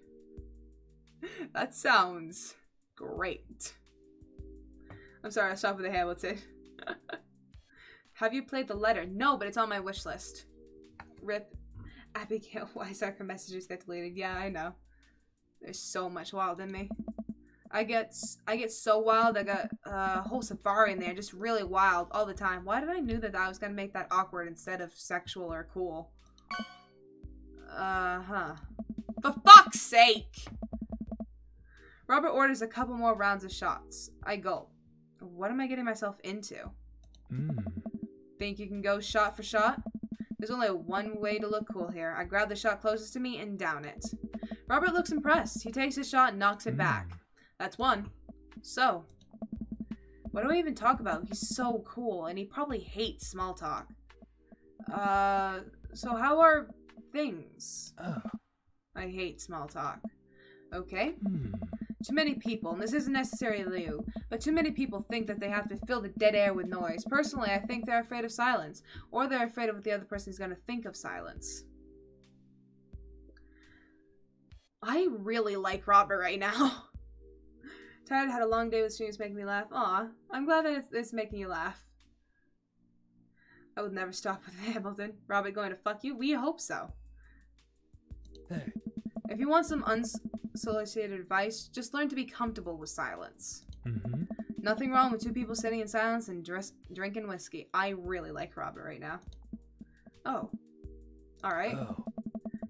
That sounds great. I'm sorry, I'll stop with the Hamilton. Have you played The Letter? No, but it's on my wish list. Rip. Abigail, why is our messages get deleted? Yeah, I know. There's so much wild in me. I get so wild. I got a whole safari in there, just really wild all the time. Why did I knew that I was gonna make that awkward instead of sexual or cool? For fuck's sake! Robert orders a couple more rounds of shots. I gulp. What am I getting myself into? Think you can go shot for shot? There's only one way to look cool here. I grab the shot closest to me and down it. Robert looks impressed. He takes his shot and knocks it back. That's one. So, what do I even talk about? He's so cool, and he probably hates small talk. So how are things?
Oh.
I hate small talk. Okay. Too many people, and this isn't necessarily you, but too many people think that they have to fill the dead air with noise. Personally, I think they're afraid of silence, or they're afraid of what the other person is going to think of silence. I really like Robert right now. Tired, had a long day with streams making me laugh. Aw, I'm glad that it's making you laugh. I would never stop with Hamilton. Robert going to fuck you? We hope so.
Hey.
If you want some unsolicited advice, just learn to be comfortable with silence. Nothing wrong with two people sitting in silence and drinking whiskey. I really like Robert right now. Oh. Alright.
Oh.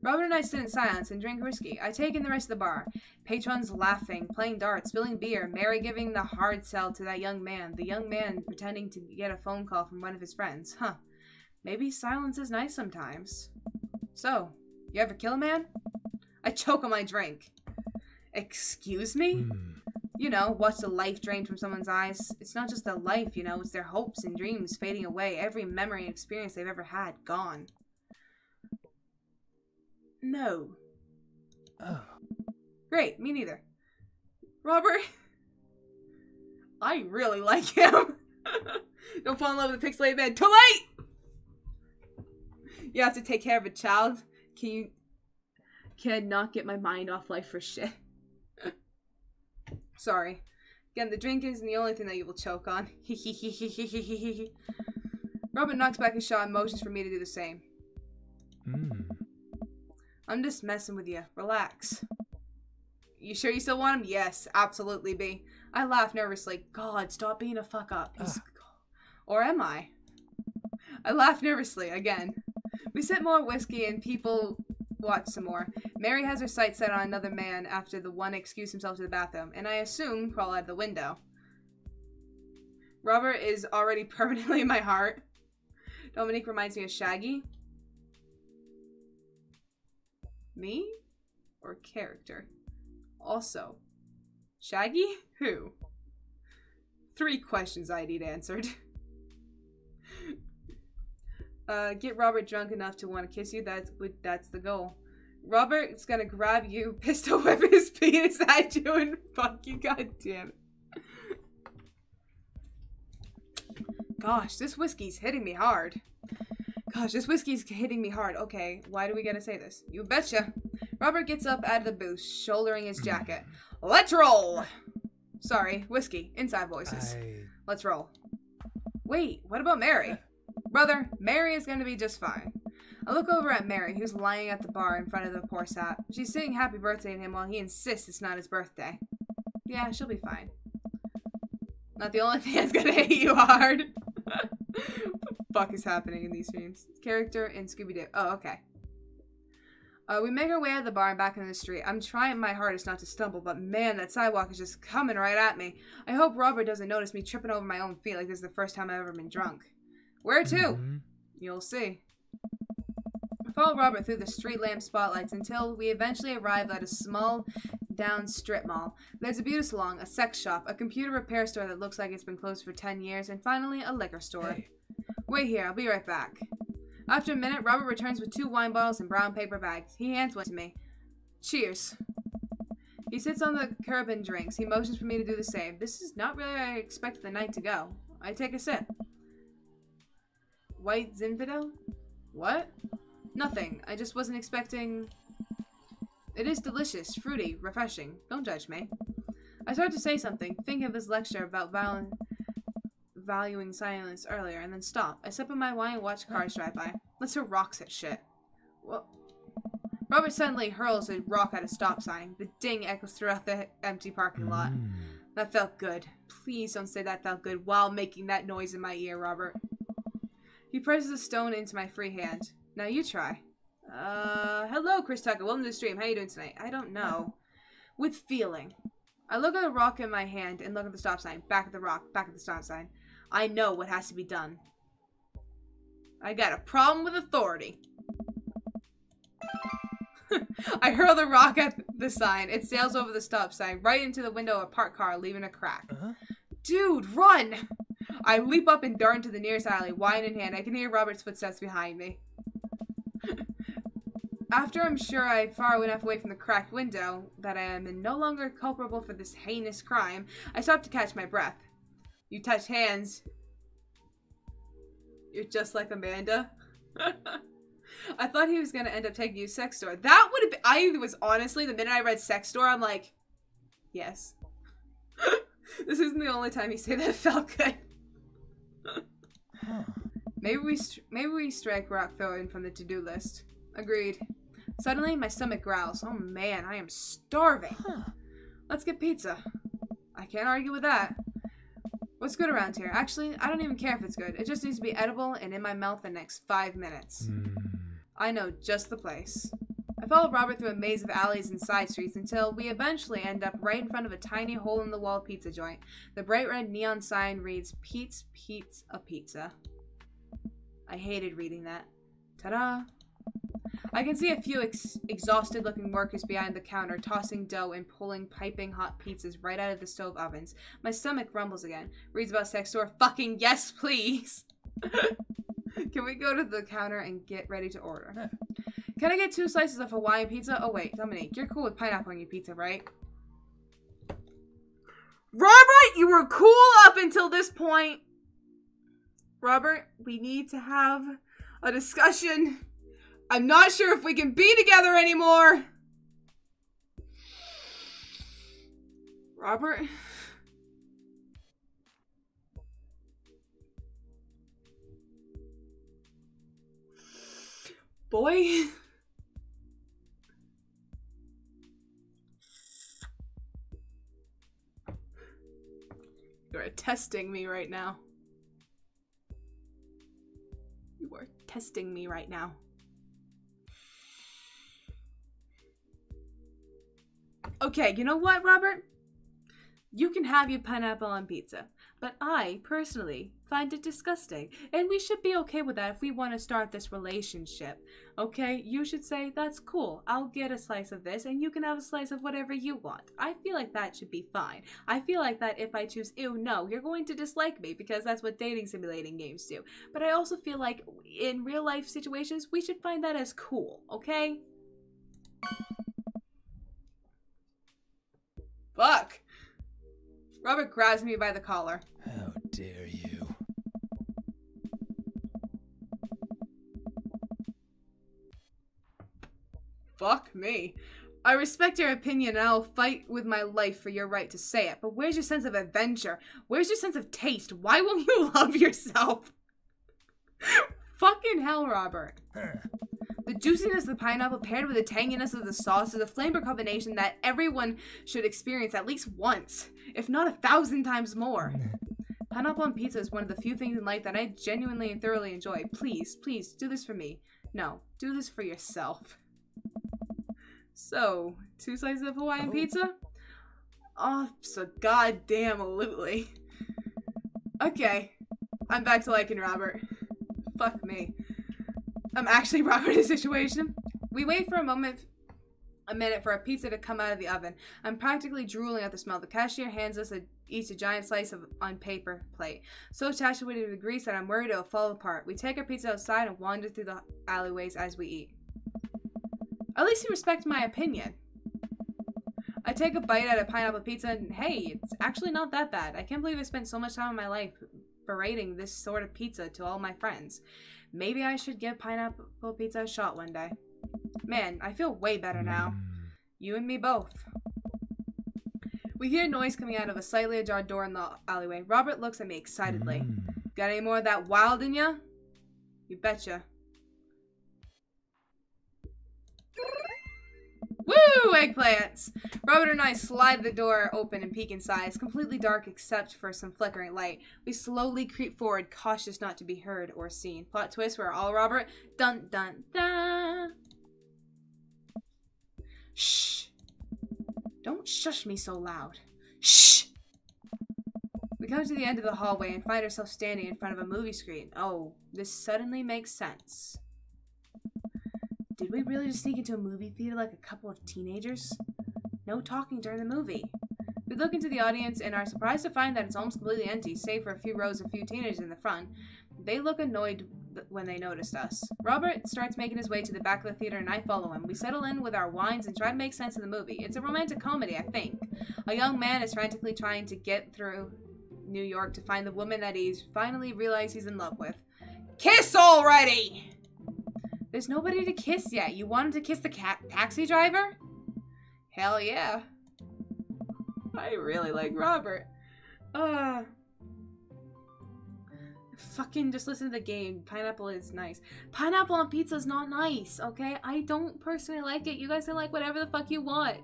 Robert and I sit in silence and drink whiskey. I take in the rest of the bar. Patrons laughing, playing darts, spilling beer, Mary giving the hard sell to that young man, the young man pretending to get a phone call from one of his friends. Huh. Maybe silence is nice sometimes. So, you ever kill a man? I choke on my drink. Excuse me? You know, watch the life drain from someone's eyes. It's not just their life, you know, it's their hopes and dreams fading away. Every memory and experience they've ever had, gone. No.
Oh.
Great, me neither. Robert, I really like him. Don't fall in love with a pixelated man. Too late! You have to take care of a child. Can I not get my mind off life for shit? Sorry. Again, the drink isn't the only thing that you will choke on. Robert knocks back his shot and motions for me to do the same. I'm just messing with you. Relax. You sure you still want him? Yes, absolutely, B. I laugh nervously. God, stop being a fuck up. Or am I? I laugh nervously, again. We sip more whiskey and people watch some more. Mary has her sights set on another man after the one excused himself to the bathroom, and I assume crawl out of the window. Robert is already permanently in my heart. Dominique reminds me of Shaggy. Me? Or character? Also, Shaggy? Who? 3 questions I need answered. Get Robert drunk enough to want to kiss you. That's the goal. Robert's gonna grab you, pistol whip his penis at you, and fuck you. God damn it. Gosh, this whiskey's hitting me hard. Gosh, this whiskey's hitting me hard. Okay, why do we gotta say this? You betcha. Robert gets up out of the booth, shouldering his jacket. Let's roll! Sorry, whiskey. Inside voices. Let's roll. Wait, what about Mary? Brother, Mary is gonna be just fine. I look over at Mary, who's lying at the bar in front of the poor sap. She's singing happy birthday to him while he insists it's not his birthday. Yeah, she'll be fine. Not the only thing that's gonna hit you hard. What the fuck is happening in these streams? Character in Scooby-Doo. Oh, okay. We make our way out of the bar and back into the street. I'm trying my hardest not to stumble, but man, that sidewalk is just coming right at me. I hope Robert doesn't notice me tripping over my own feet like this is the first time I've ever been drunk. Where to? You'll see. I follow Robert through the street lamp spotlights until we eventually arrive at a small down strip mall. There's a beauty salon, a sex shop, a computer repair store that looks like it's been closed for 10 years, and finally a liquor store.
Hey.
Wait here, I'll be right back. After a minute, Robert returns with 2 wine bottles and brown paper bags. He hands one to me. Cheers. He sits on the curb and drinks. He motions for me to do the same. This is not really how I expected the night to go. I take a sip. White Zinfandel? What? Nothing. I just wasn't expecting... It is delicious, fruity, refreshing. Don't judge me. I start to say something, think of his lecture about valuing silence earlier, and then stop. I sip on my wine and watch cars drive by. Let's throw rocks at shit. What? Robert suddenly hurls a rock at a stop sign. The ding echoes throughout the empty parking lot. That felt good. Please don't say that felt good while making that noise in my ear, Robert. He presses a stone into my free hand. Now you try. Hello, Chris Tucker. Welcome to the stream. How you doing tonight? I don't know. With feeling. I look at the rock in my hand and look at the stop sign. Back at the rock. Back at the stop sign. I know what has to be done. I got a problem with authority. I hurl the rock at the sign. It sails over the stop sign, right into the window of a parked car, leaving a crack. Dude, run! I leap up and dart into the nearest alley, wine in hand. I can hear Robert's footsteps behind me. After I'm sure I'm far enough away from the cracked window that I am no longer culpable for this heinous crime, I stop to catch my breath. You touch hands. You're just like Amanda. I thought he was going to end up taking you to sex store. That would have been... I was honestly, the minute I read sex store, I'm like, yes. This isn't the only time you say that felt good. Maybe we strike Rockville in from the to-do list. Agreed. Suddenly, my stomach growls. Oh man, I am starving. Let's get pizza. I can't argue with that. What's good around here? Actually, I don't even care if it's good. It just needs to be edible and in my mouth the next 5 minutes. I know just the place. I follow Robert through a maze of alleys and side streets until we eventually end up right in front of a tiny hole-in-the-wall pizza joint. The bright red neon sign reads, Pete's Pizza. I hated reading that. Ta-da! I can see a few exhausted-looking workers behind the counter, tossing dough and pulling piping hot pizzas right out of the stove ovens. My stomach rumbles again. Reads about sex store. Fucking yes, please! Can we go to the counter and get ready to order? Can I get 2 slices of Hawaiian pizza? Oh wait, Dominique, you're cool with pineapple on your pizza, right? Robert, you were cool up until this point. Robert, we need to have a discussion. I'm not sure if we can be together anymore. Robert? Boy? You are testing me right now. You are testing me right now. Okay, you know what, Robert? You can have your pineapple on pizza. but I, personally, find it disgusting. And we should be okay with that if we want to start this relationship. Okay? You should say, that's cool. I'll get a slice of this, and you can have a slice of whatever you want. I feel like that should be fine. I feel like that if I choose, ew, no, you're going to dislike me, because that's what dating simulating games do. But I also feel like, in real-life situations, we should find that as cool. Okay? Fuck! Robert grabs me by the collar.
How dare you?
Fuck me. I respect your opinion and I'll fight with my life for your right to say it, but where's your sense of adventure? Where's your sense of taste? Why won't you love yourself? Fucking hell, Robert. The juiciness of the pineapple paired with the tanginess of the sauce is a flavor combination that everyone should experience at least once, if not 1,000 times more. Pineapple on pizza is one of the few things in life that I genuinely and thoroughly enjoy. Please, please, do this for me. No, do this for yourself. So, 2 slices of Hawaiian pizza? Oh, so goddamn absolutely. Okay, I'm back to liking Robert. Fuck me. I'm actually Robert in this situation. We wait for a minute for a pizza to come out of the oven. I'm practically drooling at the smell. The cashier hands us each a giant slice on paper plate. So saturated with grease that I'm worried it'll fall apart. We take our pizza outside and wander through the alleyways as we eat. At least you respect my opinion. I take a bite out of pineapple pizza and hey, it's actually not that bad. I can't believe I spent so much time in my life berating this sort of pizza to all my friends. Maybe I should give pineapple pizza a shot one day. Man, I feel way better now. You and me both. We hear noise coming out of a slightly ajar door in the alleyway. Robert looks at me excitedly. Got any more of that wild in ya? You betcha. Woo! Eggplants! Robert and I slide the door open and peek inside. It's completely dark except for some flickering light. We slowly creep forward, cautious not to be heard or seen. Plot twist, we're all Robert. Dun dun dun! Shh! Don't shush me so loud. Shh! We come to the end of the hallway and find ourselves standing in front of a movie screen. Oh, this suddenly makes sense. Did we really just sneak into a movie theater like a couple of teenagers? No talking during the movie. We look into the audience and are surprised to find that it's almost completely empty, save for a few rows of few teenagers in the front. They look annoyed when they noticed us. Robert starts making his way to the back of the theater and I follow him. We settle in with our wines and try to make sense of the movie. It's a romantic comedy, I think. A young man is frantically trying to get through New York to find the woman that he's finally realized he's in love with. Kiss already! There's nobody to kiss yet. You wanted to kiss the taxi driver? Hell yeah. I really like Robert. Fucking just listen to the game. Pineapple is nice. Pineapple on pizza is not nice, okay? I don't personally like it. You guys can like whatever the fuck you want.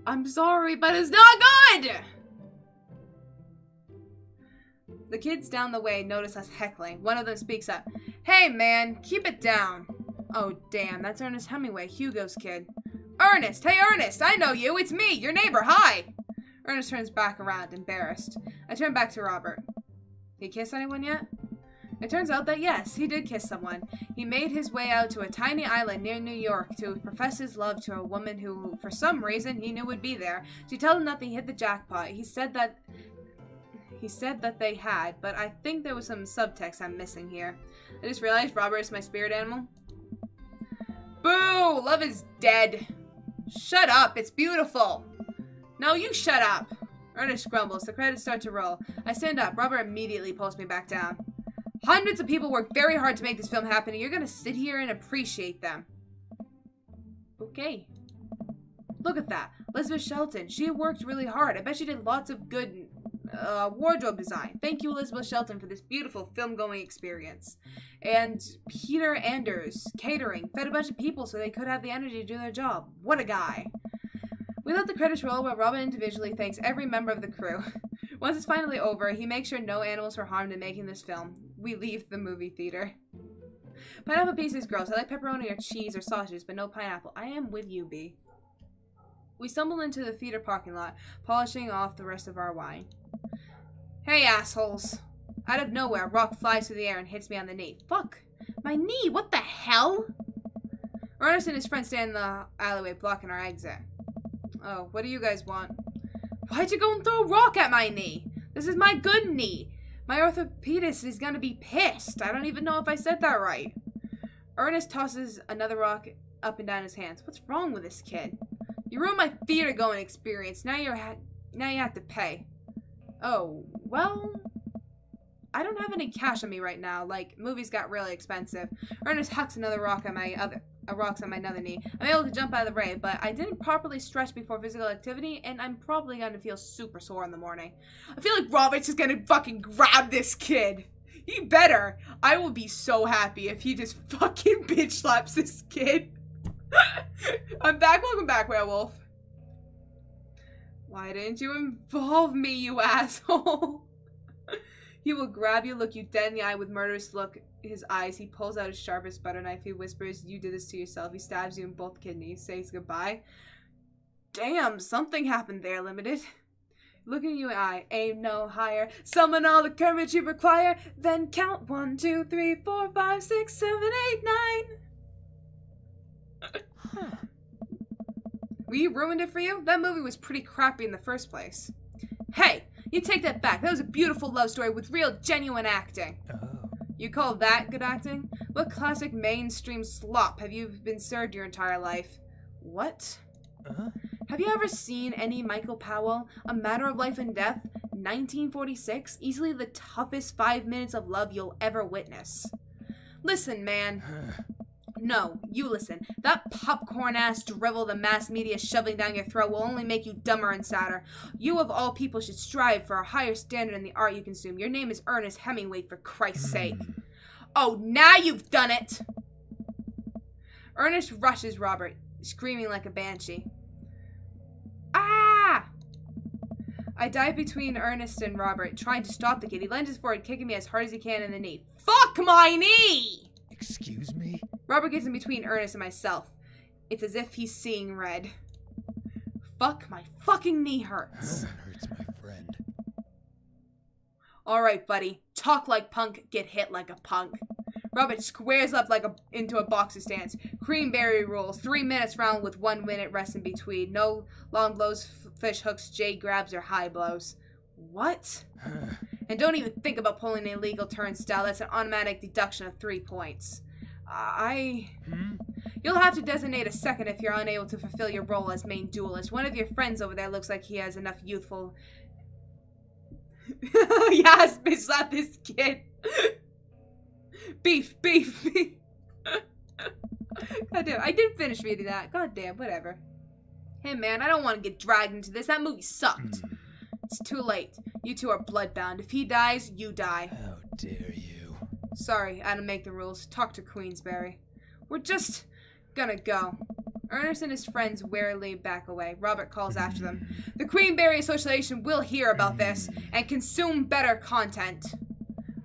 I'm sorry, but it's not good! The kids down the way notice us heckling. One of them speaks up. Hey, man, keep it down. Oh, damn, that's Ernest Hemingway, Hugo's kid. Ernest! Hey, Ernest! I know you! It's me, your neighbor! Hi! Ernest turns back around, embarrassed. I turn back to Robert. He kiss anyone yet? It turns out that yes, he did kiss someone. He made his way out to a tiny island near New York to profess his love to a woman who, for some reason, he knew would be there. She told him that they hit the jackpot. He said that they had, but I think there was some subtext I'm missing here. I just realized Robert is my spirit animal. Boo! Love is dead. Shut up, it's beautiful. No, you shut up. Ernest grumbles. The credits start to roll. I stand up. Robert immediately pulls me back down. Hundreds of people worked very hard to make this film happen, and you're gonna sit here and appreciate them. Okay. Look at that. Elizabeth Shelton. She worked really hard. I bet she did lots of good wardrobe design. Thank you, Elizabeth Shelton, for this beautiful film-going experience. And Peter Anders, catering, fed a bunch of people so they could have the energy to do their job. What a guy. We let the credits roll while Robin individually thanks every member of the crew. Once it's finally over, he makes sure no animals were harmed in making this film. We leave the movie theater. Pineapple pizza is gross. I like pepperoni or cheese or sausages, but no pineapple. I am with you, B. We stumble into the theater parking lot, polishing off the rest of our wine. Hey, assholes. Out of nowhere, a rock flies through the air and hits me on the knee. Fuck. My knee, what the hell? Ernest and his friend stand in the alleyway blocking our exit. Oh, what do you guys want? Why'd you go and throw a rock at my knee? This is my good knee. My orthopedist is gonna be pissed. I don't even know if I said that right. Ernest tosses another rock up and down his hands. What's wrong with this kid? You ruined my theater going experience. Now you have to pay. Oh, well, I don't have any cash on me right now. Like, movies got really expensive. Ernest hucks another rock on my rocks on my other knee. I'm able to jump out of the way, but I didn't properly stretch before physical activity, and I'm probably gonna feel super sore in the morning. I feel like Robert's just gonna fucking grab this kid. He better. I will be so happy if he just fucking bitch slaps this kid. I'm back. Welcome back, werewolf. Why didn't you involve me, you asshole? He will grab you, look you dead in the eye with murderous look his eyes. He pulls out his sharpest butter knife. He whispers, "You did this to yourself." He stabs you in both kidneys, says goodbye. Damn, something happened there, Limited. Looking you in the eye, aim no higher. Summon all the courage you require. Then count 1, 2, 3, 4, 5, 6, 7, 8, 9. We ruined it for you? That movie was pretty crappy in the first place. Hey, you take that back. That was a beautiful love story with real, genuine acting.
Oh.
You call that good acting? What classic mainstream slop have you been served your entire life? What? Have you ever seen any Michael Powell? A Matter of Life and Death? 1946? Easily the toughest 5 minutes of love you'll ever witness. Listen, man. No, you listen. That popcorn-ass drivel the mass media shoving down your throat will only make you dumber and sadder. You of all people should strive for a higher standard in the art you consume. Your name is Ernest Hemingway, for Christ's sake. Oh, now you've done it! Ernest rushes Robert, screaming like a banshee. Ah! I dive between Ernest and Robert, trying to stop the kid. He lunges forward, kicking me as hard as he can in the knee. Fuck my knee!
Excuse me?
Robert gets in between Ernest and myself. It's as if he's seeing red. Fuck, my fucking knee hurts.
Hurts my friend.
Alright, buddy. Talk like punk, get hit like a punk. Robert squares up like into a boxer stance. Creamberry rules. 3 minutes round with 1 minute rest in between. No long blows, fish hooks, J grabs, or high blows. What? And don't even think about pulling an illegal turnstile. That's an automatic deduction of 3 points. You'll have to designate a second if you're unable to fulfill your role as main duelist. One of your friends over there looks like he has enough youthful... Yes, bitch, slap this kid. Beef, beef, beef. God damn, I didn't finish reading that. God damn, whatever. Hey man, I don't want to get dragged into this. That movie sucked. It's too late. You two are bloodbound. If he dies, you die.
How dare you?
Sorry, I don't make the rules. Talk to Queensberry. We're just gonna go. Ernest and his friends warily back away. Robert calls after them. The Queenberry Association will hear about this and consume better content.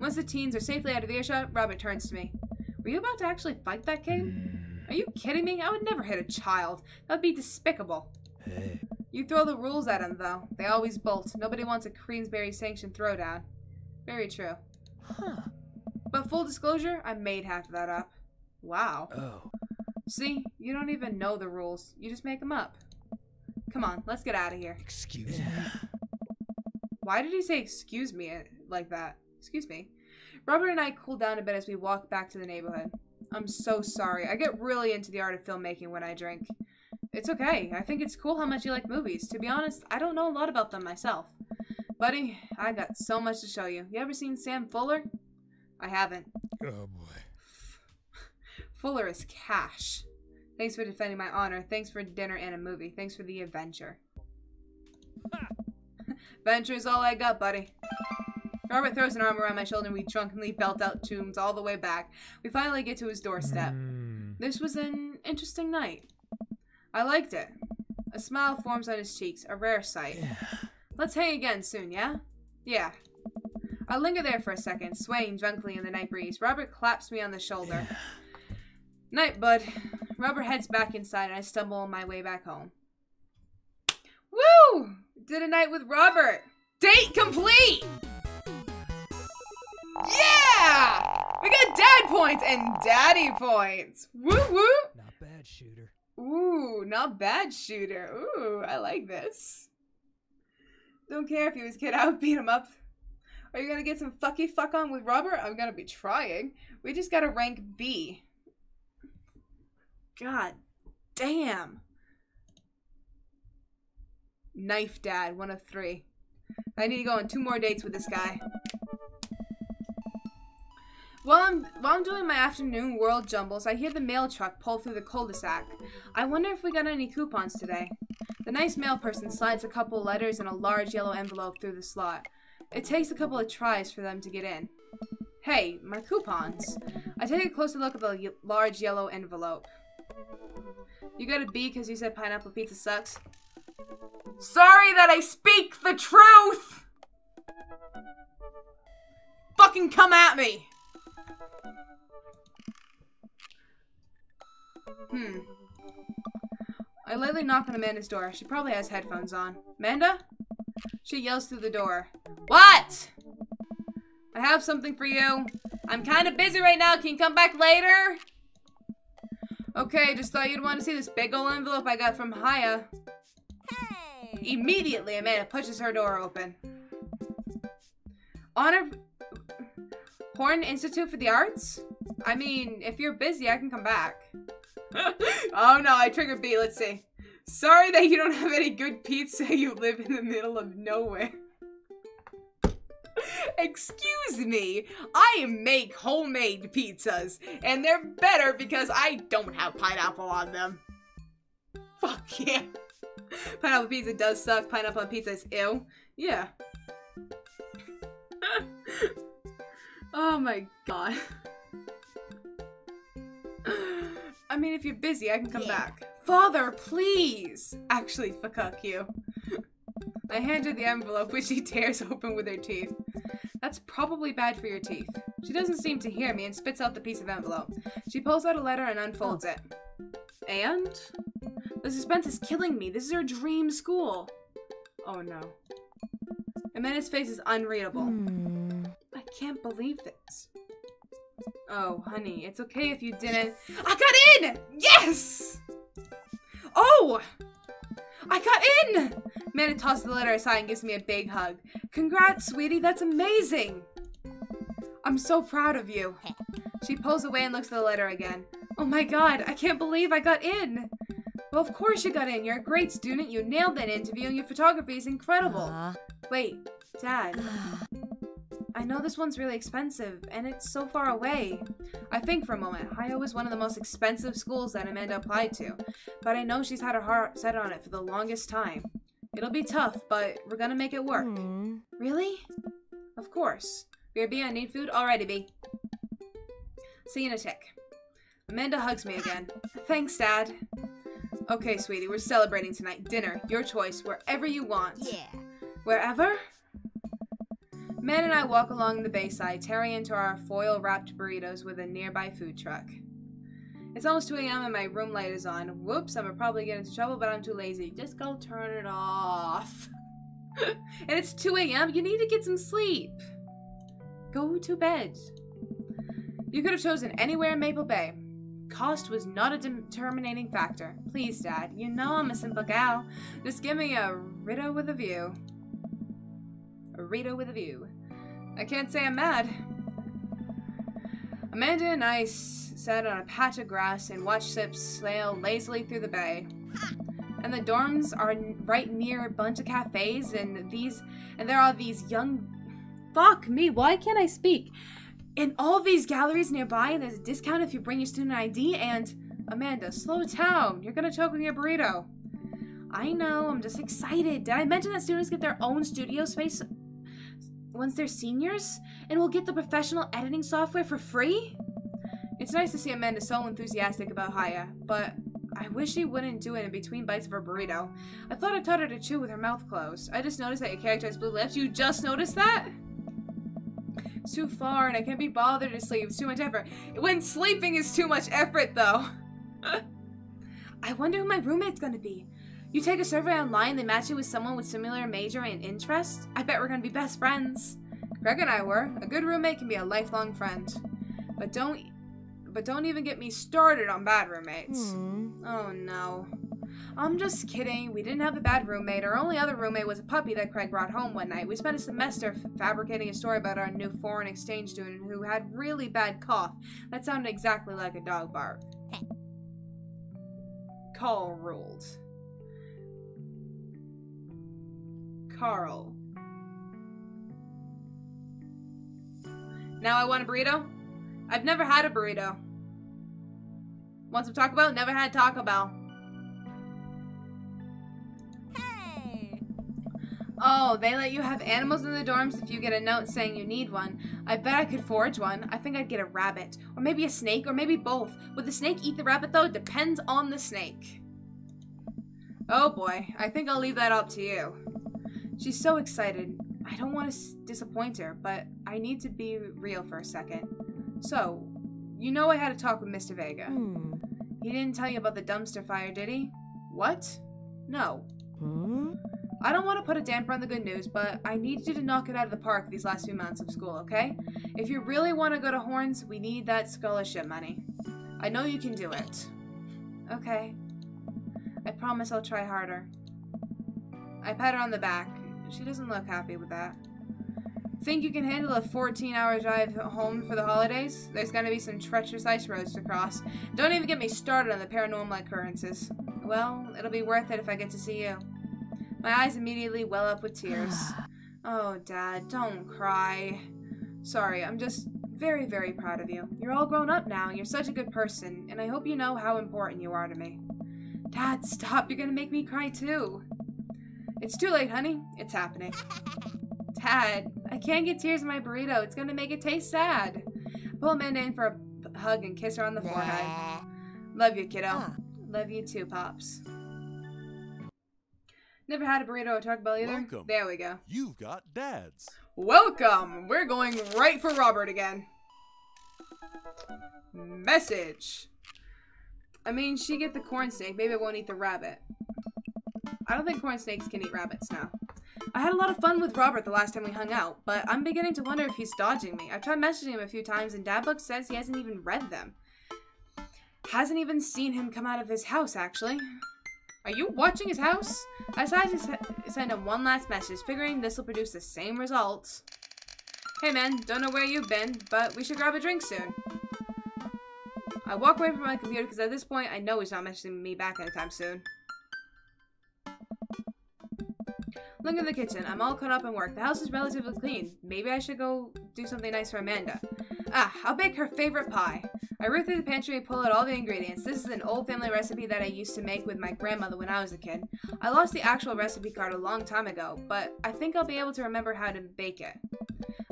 Once the teens are safely out of earshot, Robert turns to me. Were you about to actually fight that kid? Are you kidding me? I would never hit a child. That would be despicable.
Hey.
You throw the rules at them, though. They always bolt. Nobody wants a Queensberry-sanctioned throwdown. Very true. But full disclosure, I made half of that up. Wow.
Oh.
See, you don't even know the rules. You just make them up. Come on, let's get out of here.
Excuse me?
Why did he say excuse me like that? Excuse me. Robert and I cool down a bit as we walk back to the neighborhood. I'm so sorry. I get really into the art of filmmaking when I drink. It's okay. I think it's cool how much you like movies. To be honest, I don't know a lot about them myself. Buddy, I got so much to show you. You ever seen Sam Fuller? I haven't.
Oh boy.
Fuller is cash. Thanks for defending my honor. Thanks for dinner and a movie. Thanks for the adventure. Adventure is all I got, buddy. Robert throws an arm around my shoulder and we drunkenly belt out tunes all the way back. We finally get to his doorstep. This was an interesting night. I liked it. A smile forms on his cheeks, a rare sight.
Yeah.
Let's hang again soon, yeah? Yeah. I linger there for a second, swaying drunkenly in the night breeze. Robert claps me on the shoulder.
Yeah.
Night, bud. Robert heads back inside and I stumble on my way back home. Woo! Did a night with Robert. Date complete! Yeah! We got dad points and daddy points. Woo woo!
Not bad, shooter.
Ooh, not bad, shooter. Ooh, I like this. Don't care if he was kid out, beat him up. Are you gonna get some fucky fuck on with Robert? I'm gonna be trying. We just got a rank B. God damn. Knife dad, 1 of 3. I need to go on 2 more dates with this guy. While I'm doing my afternoon world jumbles, I hear the mail truck pull through the cul-de-sac. I wonder if we got any coupons today. The nice mail person slides a couple letters in a large yellow envelope through the slot. It takes a couple of tries for them to get in. Hey, my coupons. I take a closer look at the large yellow envelope. You got a B because you said pineapple pizza sucks? Sorry that I speak the truth! Fucking come at me! I lightly knock on Amanda's door. She probably has headphones on. Amanda? She yells through the door. What? I have something for you. I'm kind of busy right now. Can you come back later? Okay, just thought you'd want to see this big old envelope I got from Haya.
Hey!
Immediately, Amanda pushes her door open. Honor... Horn Institute for the Arts? I mean, if you're busy, I can come back. Oh no, I triggered B. Let's see. Sorry that you don't have any good pizza. You live in the middle of nowhere. Excuse me. I make homemade pizzas, and they're better because I don't have pineapple on them. Fuck yeah. Pineapple pizza does suck. Pineapple on pizza is ew. Yeah. Oh my god. I mean, if you're busy, I can come back. Father, please! Actually, fuck you. I hand her the envelope, which she tears open with her teeth. That's probably bad for your teeth. She doesn't seem to hear me and spits out the piece of envelope. She pulls out a letter and unfolds it. And? The suspense is killing me. This is her dream school. Oh no. Amanda's face is unreadable. I can't believe this. Oh, honey, it's okay if you didn't. I got in! Yes! Oh! I got in! Amanda tosses the letter aside and gives me a big hug. Congrats, sweetie, that's amazing! I'm so proud of you. She pulls away and looks at the letter again. Oh my god, I can't believe I got in! Well, of course you got in. You're a great student. You nailed that interview and your photography is incredible. Wait, Dad. I know this one's really expensive, and it's so far away. I think for a moment. Haya was one of the most expensive schools that Amanda applied to, but I know she's had her heart set on it for the longest time. It'll be tough, but we're gonna make it work. Really? Of course. B, I need food? Alrighty, B. See you in a tick. Amanda hugs me again. Thanks, Dad. Okay, sweetie, we're celebrating tonight. Dinner, your choice, wherever you want.
Yeah.
Wherever? Man and I walk along the bayside, tearing into our foil-wrapped burritos with a nearby food truck. It's almost 2 a.m. and my room light is on. Whoops, I'm probably get into trouble, but I'm too lazy. Just go turn it off. And it's 2 a.m. You need to get some sleep. Go to bed. You could have chosen anywhere in Maple Bay. Cost was not a determining factor. Please, Dad, you know I'm a simple gal. Just give me a Rita with a view. A Rita with a view. I can't say I'm mad. Amanda and I sat on a patch of grass and watched ships sail lazily through the bay. And the dorms are right near a bunch of cafes, and there are these young... Fuck me, why can't I speak? And all these galleries nearby, and there's a discount if you bring your student ID, and... Amanda, slow down. You're gonna choke with your burrito. I know, I'm just excited. Did I mention that students get their own studio space once they're seniors? And we'll get the professional editing software for free? It's nice to see Amanda so enthusiastic about Haya, but I wish she wouldn't do it in between bites of her burrito. I thought I taught her to chew with her mouth closed. I just noticed that your character has blue lips. You just noticed that? It's too far and I can't be bothered to sleep. It's too much effort. When sleeping is too much effort, though. I wonder who my roommate's gonna be. You take a survey online, they match you with someone with similar major and interest? I bet we're gonna be best friends. Greg and I were. A good roommate can be a lifelong friend. But don't even get me started on bad roommates. Oh no. I'm just kidding. We didn't have a bad roommate. Our only other roommate was a puppy that Craig brought home one night. We spent a semester fabricating a story about our new foreign exchange student who had really bad cough. That sounded exactly like a dog bark. Carl ruled. Carl. Now I want a burrito? I've never had a burrito. Want some Taco Bell? Never had Taco Bell.
Hey!
Oh, they let you have animals in the dorms if you get a note saying you need one. I bet I could forge one. I think I'd get a rabbit. Or maybe a snake, or maybe both. Would the snake eat the rabbit though? Depends on the snake. Oh boy, I think I'll leave that up to you. She's so excited. I don't want to disappoint her, but I need to be real for a second. So, you know I had a talk with Mr. Vega. He didn't tell you about the dumpster fire, did he? What? No. I don't want to put a damper on the good news, but I need you to knock it out of the park these last few months of school, okay? If you really want to go to Horns, we need that scholarship money. I know you can do it. Okay. I promise I'll try harder. I pat her on the back. She doesn't look happy with that. Think you can handle a 14-hour drive home for the holidays? There's gonna be some treacherous ice roads to cross. Don't even get me started on the paranormal occurrences. Well, it'll be worth it if I get to see you. My eyes immediately well up with tears. Oh, Dad, don't cry. Sorry, I'm just very, very proud of you. You're all grown up now, and you're such a good person, and I hope you know how important you are to me. Dad, stop. You're gonna make me cry, too. It's too late, honey. It's happening. Dad, I can't get tears in my burrito. It's gonna make it taste sad. Pull Amanda in for a hug and kiss her on the forehead. Love you, kiddo. Love you too, Pops. Never had a burrito or Taco Bell either?
Welcome.
There we go.
You've got dads.
Welcome! We're going right for Robert again. Message. I mean, she get the corn snake. Maybe I won't eat the rabbit. I don't think corn snakes can eat rabbits now. I had a lot of fun with Robert the last time we hung out, but I'm beginning to wonder if he's dodging me. I've tried messaging him a few times, and Dadbook says he hasn't even read them. Hasn't even seen him come out of his house, actually. Are you watching his house? I decided to send him one last message, figuring this will produce the same results. Hey man, don't know where you've been, but we should grab a drink soon. I walk away from my computer because at this point I know he's not messaging me back anytime soon. Look in the kitchen. I'm all caught up in work. The house is relatively clean. Maybe I should go do something nice for Amanda. I'll bake her favorite pie. I root through the pantry and pull out all the ingredients. This is an old family recipe that I used to make with my grandmother when I was a kid. I lost the actual recipe card a long time ago, but I think I'll be able to remember how to bake it.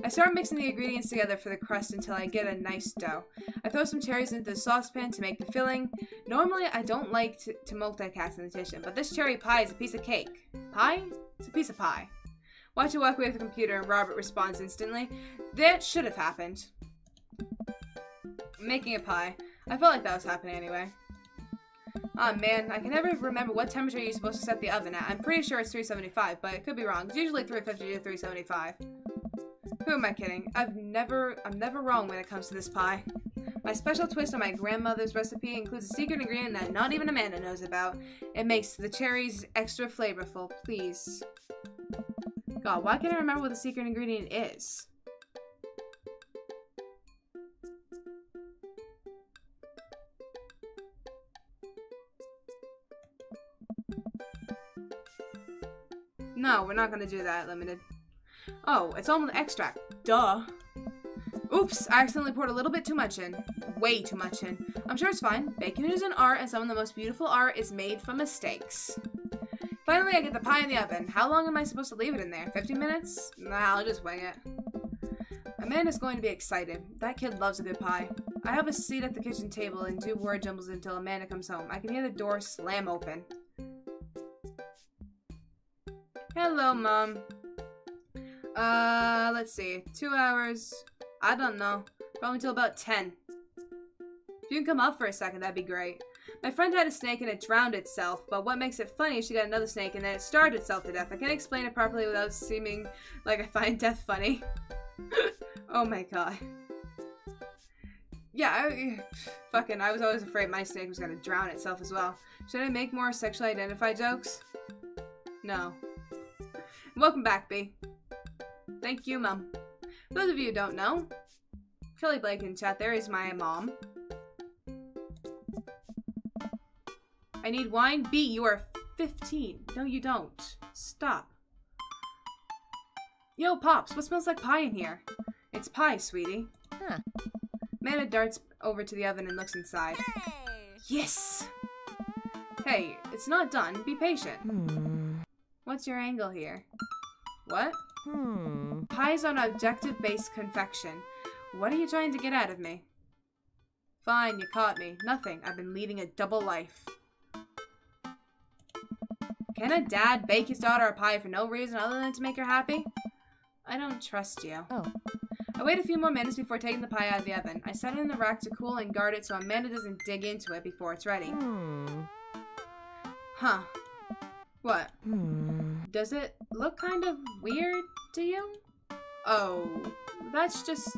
I start mixing the ingredients together for the crust until I get a nice dough. I throw some cherries into the saucepan to make the filling. Normally, I don't like to multitask in the kitchen, but this cherry pie is a piece of cake. Pie? It's a piece of pie. Watch it walk away with the computer and Robert responds instantly. That should have happened. I'm making a pie. I felt like that was happening anyway. Aw man, I can never remember what temperature you're supposed to set the oven at. I'm pretty sure it's 375, but it could be wrong. It's usually 350 to 375. Who am I kidding? I'm never wrong when it comes to this pie. My special twist on my grandmother's recipe includes a secret ingredient that not even Amanda knows about. It makes the cherries extra flavorful, please. God, why can't I remember what the secret ingredient is? No, we're not gonna do that, Limited. Oh, it's almond extract. Duh. Oops, I accidentally poured a little bit too much in. Way too much in. I'm sure it's fine. Baking is an art, and some of the most beautiful art is made from mistakes. Finally, I get the pie in the oven. How long am I supposed to leave it in there? 15 minutes? Nah, I'll just wing it. Amanda's going to be excited. That kid loves a good pie. I have a seat at the kitchen table and do word jumbles until Amanda comes home. I can hear the door slam open. Hello, Mom. Let's see. 2 hours. I don't know. Probably until about 10. If you can come up for a second, that'd be great. My friend had a snake and it drowned itself, but what makes it funny is she got another snake and then it starved itself to death. I can't explain it properly without seeming like I find death funny. Oh my god. Yeah, I was always afraid my snake was gonna drown itself as well. Should I make more sexually identified jokes? No. Welcome back, B. Thank you, Mom. For those of you who don't know, Kelly Blake in chat there is my mom. I need wine. B, you are 15. No, you don't. Stop. Yo, Pops, what smells like pie in here? It's pie, sweetie.
Huh.
Amanda darts over to the oven and looks inside.
Hey!
Yes! Hey, it's not done. Be patient. What's your angle here? What? Pie's on objective-based confection. What are you trying to get out of me? Fine, you caught me. Nothing. I've been leading a double life. Can a dad bake his daughter a pie for no reason other than to make her happy? I don't trust you.
Oh.
I wait a few more minutes before taking the pie out of the oven. I set it in the rack to cool and guard it so Amanda doesn't dig into it before it's ready. Huh. What? Does it look kind of weird to you? Oh, that's just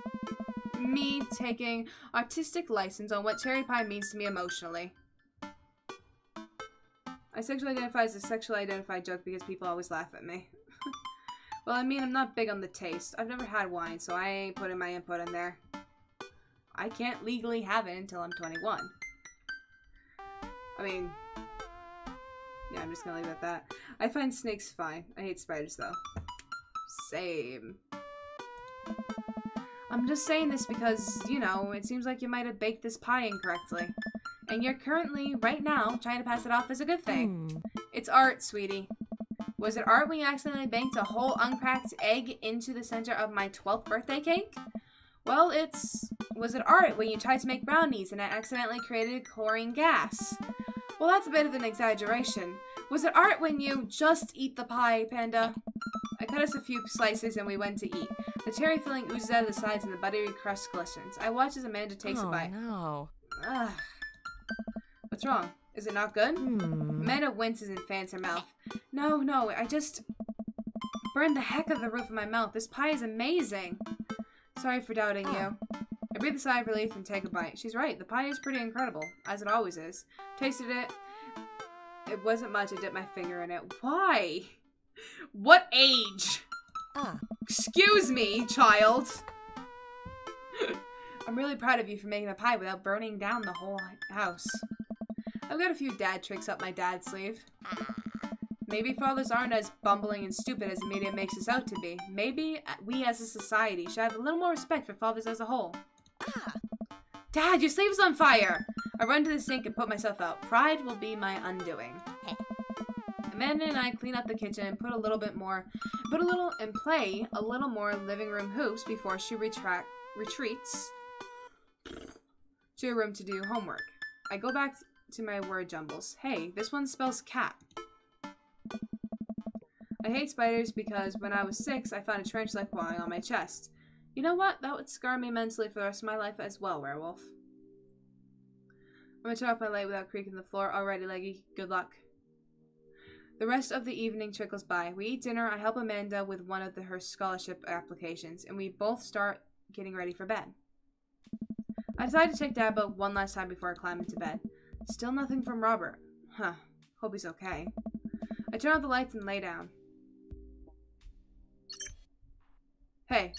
me taking artistic license on what cherry pie means to me emotionally. I sexually identify as a sexually identified joke because people always laugh at me. Well, I mean, I'm not big on the taste. I've never had wine, so I ain't putting my input in there. I can't legally have it until I'm 21. I mean, yeah, I'm just gonna leave it at that. I find snakes fine. I hate spiders, though. Same. I'm just saying this because, you know, it seems like you might have baked this pie incorrectly. And you're currently, right now, trying to pass it off as a good thing. It's art, sweetie. Was it art when you accidentally banked a whole uncracked egg into the center of my 12th birthday cake? Well, was it art when you tried to make brownies and I accidentally created chlorine gas? Well, that's a bit of an exaggeration. Was it art when you just eat the pie, Panda? I cut us a few slices and we went to eat. The cherry filling oozes out of the sides and the buttery crust glistens. I watch as Amanda takes a bite.
No.
Ugh. What's wrong? Is it not good? Amanda winces and fans her mouth. No, I just burned the heck out of the roof of my mouth. This pie is amazing. Sorry for doubting you. I breathe a sigh of relief and take a bite. She's right. The pie is pretty incredible, as it always is. Tasted it. It wasn't much. I dipped my finger in it. Why? What age? Excuse me, child. I'm really proud of you for making the pie without burning down the whole house. I've got a few dad tricks up my dad's sleeve. Maybe fathers aren't as bumbling and stupid as the media makes us out to be. Maybe we as a society should have a little more respect for fathers as a whole. Dad, your sleeve's on fire! I run to the sink and put myself out. Pride will be my undoing. Amanda and I clean up the kitchen and play a little more living room hoops before she retreats to her room to do homework. I go back to my word jumbles. Hey, this one spells cat. I hate spiders because when I was 6, I found a tarantula clawing on my chest. You know what? That would scar me mentally for the rest of my life as well, werewolf. I'm gonna turn off my light without creaking the floor. Alrighty, Leggy. Good luck. The rest of the evening trickles by. We eat dinner, I help Amanda with one of her scholarship applications, and we both start getting ready for bed. I decide to check Dabo one last time before I climb into bed. Still nothing from Robert. Huh. Hope he's okay. I turn off the lights and lay down. Hey.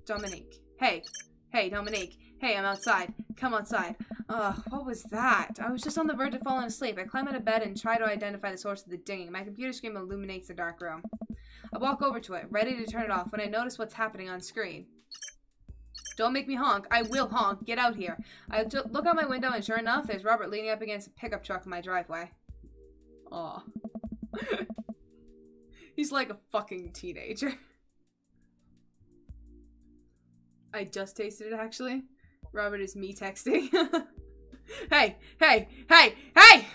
Dominique. Hey. Hey, Dominique. Hey, I'm outside. Come outside. Ugh, what was that? I was just on the verge of falling asleep. I climb out of bed and try to identify the source of the dinging. My computer screen illuminates the dark room. I walk over to it, ready to turn it off, when I notice what's happening on screen. Don't make me honk. I will honk. Get out here. I look out my window and sure enough, there's Robert leaning up against a pickup truck in my driveway. Aw. He's like a fucking teenager. I just tasted it, actually. Robert is me texting. Hey! Hey! Hey! Hey!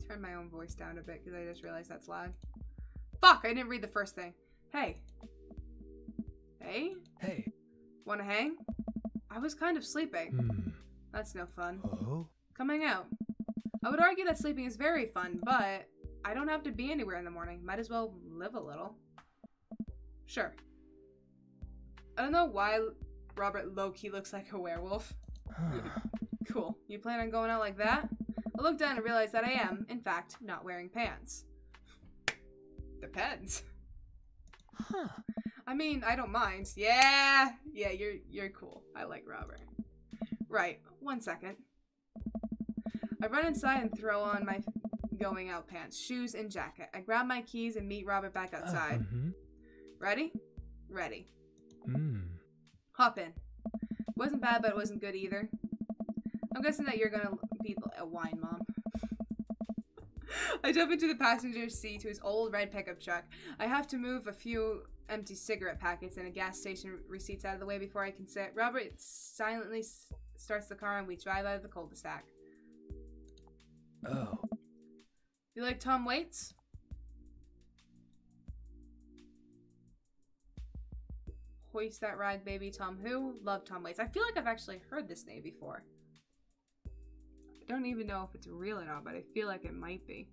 Turn my own voice down a bit because I just realized that's loud. Fuck! I didn't read the first thing. Hey. Hey?
Hey.
Wanna hang? I was kind of sleeping. That's no fun.
Oh?
Coming out. I would argue that sleeping is very fun, but I don't have to be anywhere in the morning. Might as well live a little. Sure. I don't know why Robert low-key looks like a werewolf. Cool. You plan on going out like that? I look down and realize that I am, in fact, not wearing pants. Depends.
Huh.
I mean, I don't mind. Yeah, you're cool. I like Robert. Right, 1 second. I run inside and throw on my going out pants, shoes, and jacket. I grab my keys and meet Robert back outside. Ready? Ready. Hop in. Wasn't bad, but it wasn't good either. I'm guessing that you're gonna be a wine mom. I jump into the passenger seat to his old red pickup truck. I have to move a few empty cigarette packets and a gas station receipts out of the way before I can sit. Robert silently starts the car and we drive out of the cul-de-sac.
Oh.
You like Tom Waits? Hoist that rag, baby. Tom who? Love Tom Waits. I feel like I've actually heard this name before. I don't even know if it's real or not, but I feel like it might be.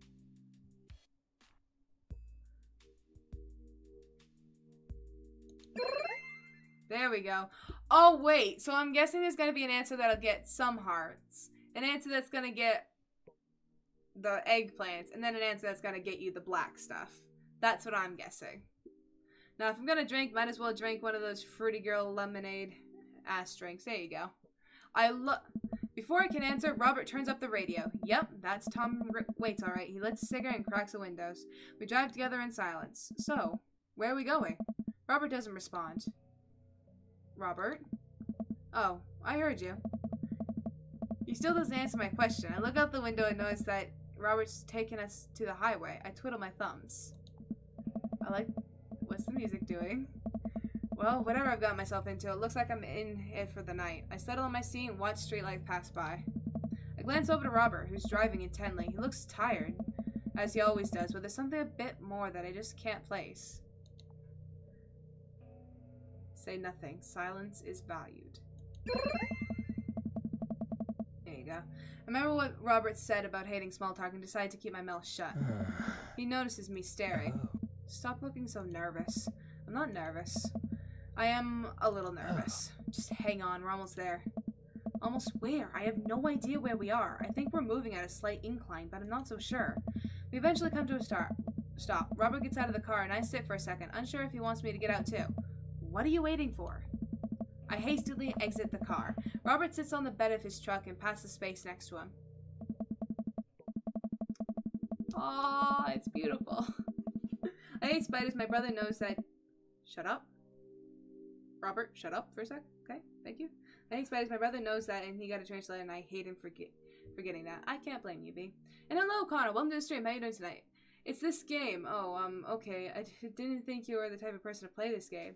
There we go. Oh, wait. So I'm guessing there's going to be an answer that'll get some hearts. An answer that's going to get the eggplants. And then an answer that's going to get you the black stuff. That's what I'm guessing. Now, if I'm going to drink, might as well drink one of those Fruity Girl lemonade ass drinks. There you go. Before I can answer, Robert turns up the radio. Yep, that's Tom Waits, all right. He lights a cigarette and cracks the windows. We drive together in silence. So, where are we going? Robert doesn't respond. Robert? Oh, I heard you. He still doesn't answer my question. I look out the window and notice that Robert's taking us to the highway. I twiddle my thumbs. What's the music doing? Well, whatever I've got myself into, it looks like I'm in it for the night. I settle on my seat and watch streetlights pass by. I glance over to Robert, who's driving intently. He looks tired, as he always does, but there's something a bit more that I just can't place. Say nothing. Silence is valued. There you go. I remember what Robert said about hating small talk and decided to keep my mouth shut. He notices me staring. Stop looking so nervous. I'm not nervous. I am a little nervous. Just hang on, we're almost there. Almost where? I have no idea where we are. I think we're moving at a slight incline, but I'm not so sure. We eventually come to a stop. Robert gets out of the car and I sit for a second, unsure if he wants me to get out too. What are you waiting for? I hastily exit the car. Robert sits on the bed of his truck and passes space next to him. Aww, it's beautiful. I hate spiders. My brother knows that. Shut up. Robert, shut up for a sec. Okay, thank you. I hate spiders. My brother knows that, and he got a translator, and I hate him for getting that. I can't blame you, B. And hello, Connor. Welcome to the stream. How you doing tonight? It's this game. Oh, okay. I didn't think you were the type of person to play this game.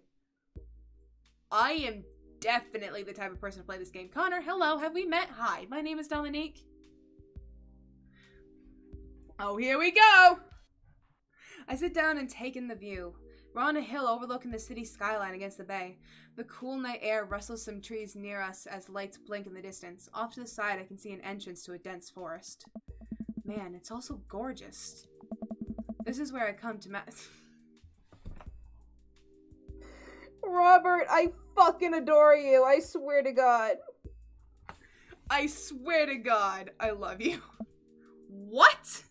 I am definitely the type of person to play this game. Connor, hello. Have we met? Hi. My name is Dominique. Oh, here we go. I sit down and take in the view. We're on a hill overlooking the city skyline against the bay. The cool night air rustles some trees near us as lights blink in the distance. Off to the side, I can see an entrance to a dense forest. Man, it's also gorgeous. This is where I come to Robert, I fucking adore you. I swear to God. I swear to God, I love you. What?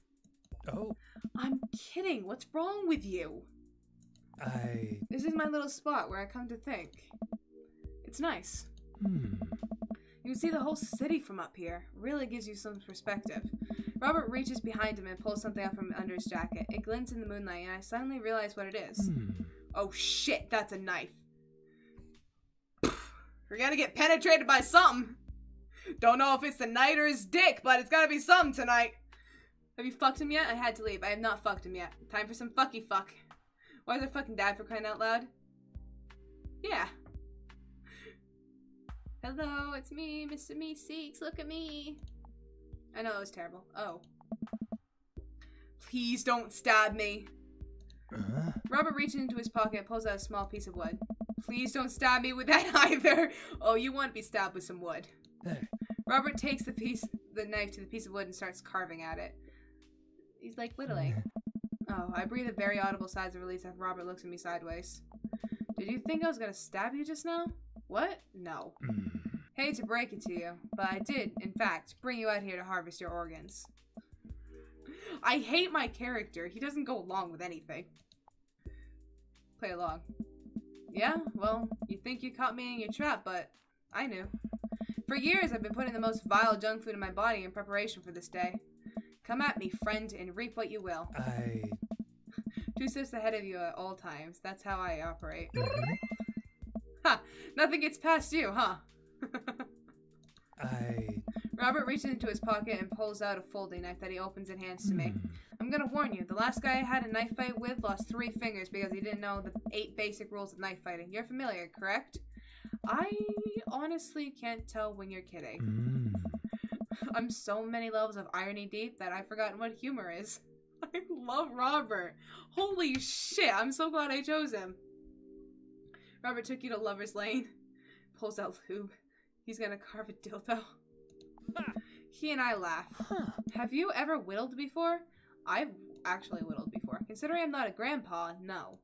Oh.
I'm kidding. What's wrong with you? This is my little spot where I come to think. It's nice. You can see the whole city from up here. Really gives you some perspective. Robert reaches behind him and pulls something out from under his jacket. It glints in the moonlight, and I suddenly realize what it is. Oh shit, that's a knife. We're gonna get penetrated by something. Don't know if it's the knight or his dick, but it's gotta be something tonight. Have you fucked him yet? I had to leave. I have not fucked him yet. Time for some fucky fuck. Why is there fucking dad for crying out loud? Yeah. Hello, it's me, Mr. Meeseeks. Look at me. I know it was terrible. Oh. Please don't stab me. Robert reaches into his pocket and pulls out a small piece of wood. Please don't stab me with that either. Oh, you want to be stabbed with some wood. Robert takes the knife to the piece of wood and starts carving at it. He's like whittling. Oh, I breathe a very audible sigh of release as Robert looks at me sideways. Did you think I was gonna stab you just now? What? No. Hate to break it to you, but I did, in fact, bring you out here to harvest your organs. I hate my character. He doesn't go along with anything. Play along. Yeah, well, you think you caught me in your trap, but I knew. For years, I've been putting the most vile junk food in my body in preparation for this day. Come at me, friend, and reap what you will. 2 steps ahead of you at all times. That's how I operate. Ha! Nothing gets past you, huh? Robert reaches into his pocket and pulls out a folding knife that he opens and hands to me. I'm gonna warn you, the last guy I had a knife fight with lost 3 fingers because he didn't know the 8 basic rules of knife fighting. You're familiar, correct? I honestly can't tell when you're kidding. I'm so many levels of irony deep that I've forgotten what humor is. I love Robert. Holy shit, I'm so glad I chose him. Robert took you to Lover's Lane. Pulls out lube. He's gonna carve a dildo. He and I laugh. Have you ever whittled before? I've actually whittled before. Considering I'm not a grandpa, no.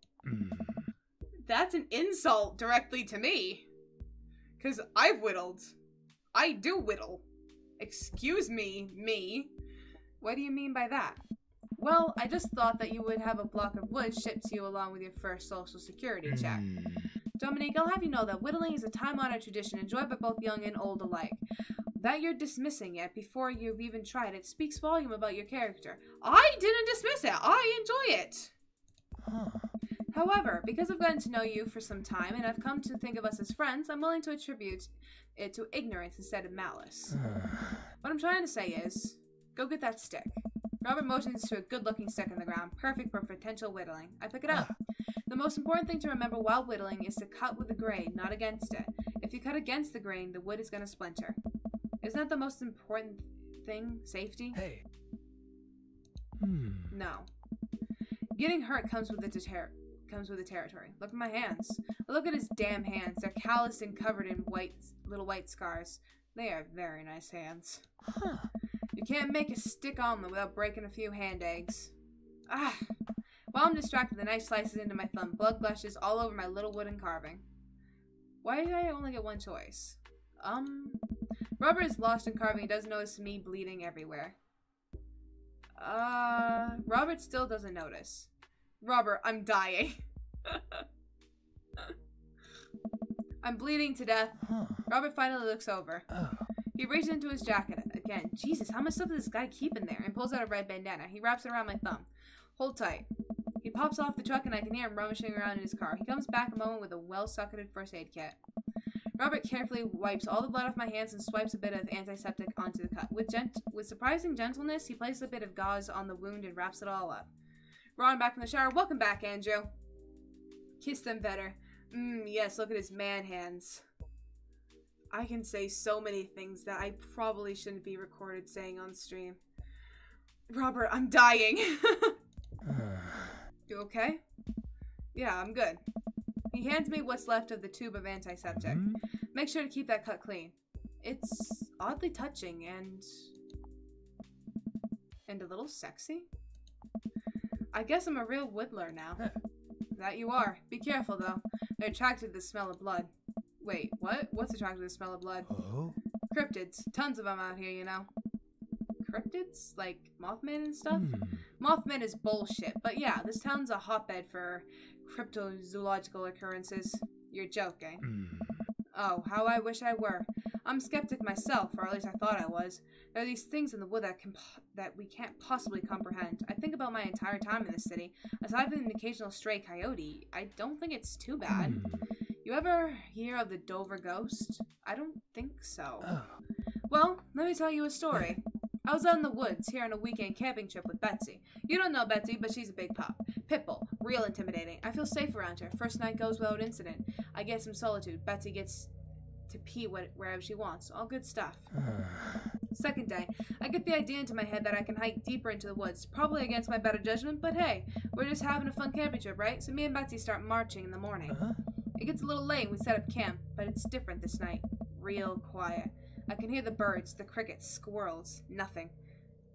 That's an insult directly to me. Because I've whittled. I do whittle. Excuse me, me. What do you mean by that? Well, I just thought that you would have a block of wood shipped to you along with your first social security check. Dominique, I'll have you know that whittling is a time-honored tradition enjoyed by both young and old alike. That you're dismissing it before you've even tried it speaks volume about your character. I didn't dismiss it. I enjoy it. However, because I've gotten to know you for some time and I've come to think of us as friends, I'm willing to attribute it to ignorance instead of malice. What I'm trying to say is, go get that stick. Robert motions to a good-looking stick on the ground, perfect for potential whittling. I pick it up. The most important thing to remember while whittling is to cut with the grain, not against it. If you cut against the grain, the wood is going to splinter. Isn't that the most important thing? Safety?
Hey.
No. Getting hurt comes with the territory. Look at my hands. Look at his damn hands. They're calloused and covered in little white scars. They are very nice hands. You can't make a stick on them without breaking a few hand eggs. While I'm distracted, the knife slices into my thumb. Blood gushes all over my little wooden carving. Why did I only get one choice? Robert is lost in carving and doesn't notice me bleeding everywhere. Robert still doesn't notice. Robert, I'm dying. I'm bleeding to death. Robert finally looks over. He reaches into his jacket again. Jesus, how much stuff does this guy keep in there? And pulls out a red bandana. He wraps it around my thumb. Hold tight. He pops off the truck and I can hear him rummaging around in his car. He comes back a moment with a well-socketed first aid kit. Robert carefully wipes all the blood off my hands and swipes a bit of antiseptic onto the cut. With surprising gentleness, he places a bit of gauze on the wound and wraps it all up. Ron back from the shower. Welcome back, Andrew. Kiss them better. Yes, look at his man hands. I can say so many things that I probably shouldn't be recorded saying on stream. Robert, I'm dying. You okay? Yeah, I'm good. He hands me what's left of the tube of antiseptic. Make sure to keep that cut clean. It's oddly touching and a little sexy. I guess I'm a real whittler now. That you are. Be careful though. They're attracted to the smell of blood. Wait, what? What's attracted to the smell of blood? Cryptids. Tons of them out here, you know. Cryptids? Like Mothman and stuff? Mothman is bullshit, but yeah, this town's a hotbed for cryptozoological occurrences. You're joking. Oh, how I wish I were. I'm skeptic myself, or at least I thought I was. There are these things in the wood that we can't possibly comprehend. I think about my entire time in this city. Aside from an occasional stray coyote, I don't think it's too bad. You ever hear of the Dover Ghost? I don't think so. Well, let me tell you a story. I was out in the woods here on a weekend camping trip with Betsy. You don't know Betsy, but she's a big pup. Pitbull. Real intimidating. I feel safe around her. First night goes without incident. I get some solitude. Betsy gets to pee wherever she wants. All good stuff. Second day, I get the idea into my head that I can hike deeper into the woods. Probably against my better judgment, but hey, we're just having a fun camping trip, right? So me and Betsy start marching in the morning. It gets a little late and we set up camp, but it's different this night. Real quiet. I can hear the birds, the crickets, squirrels. Nothing.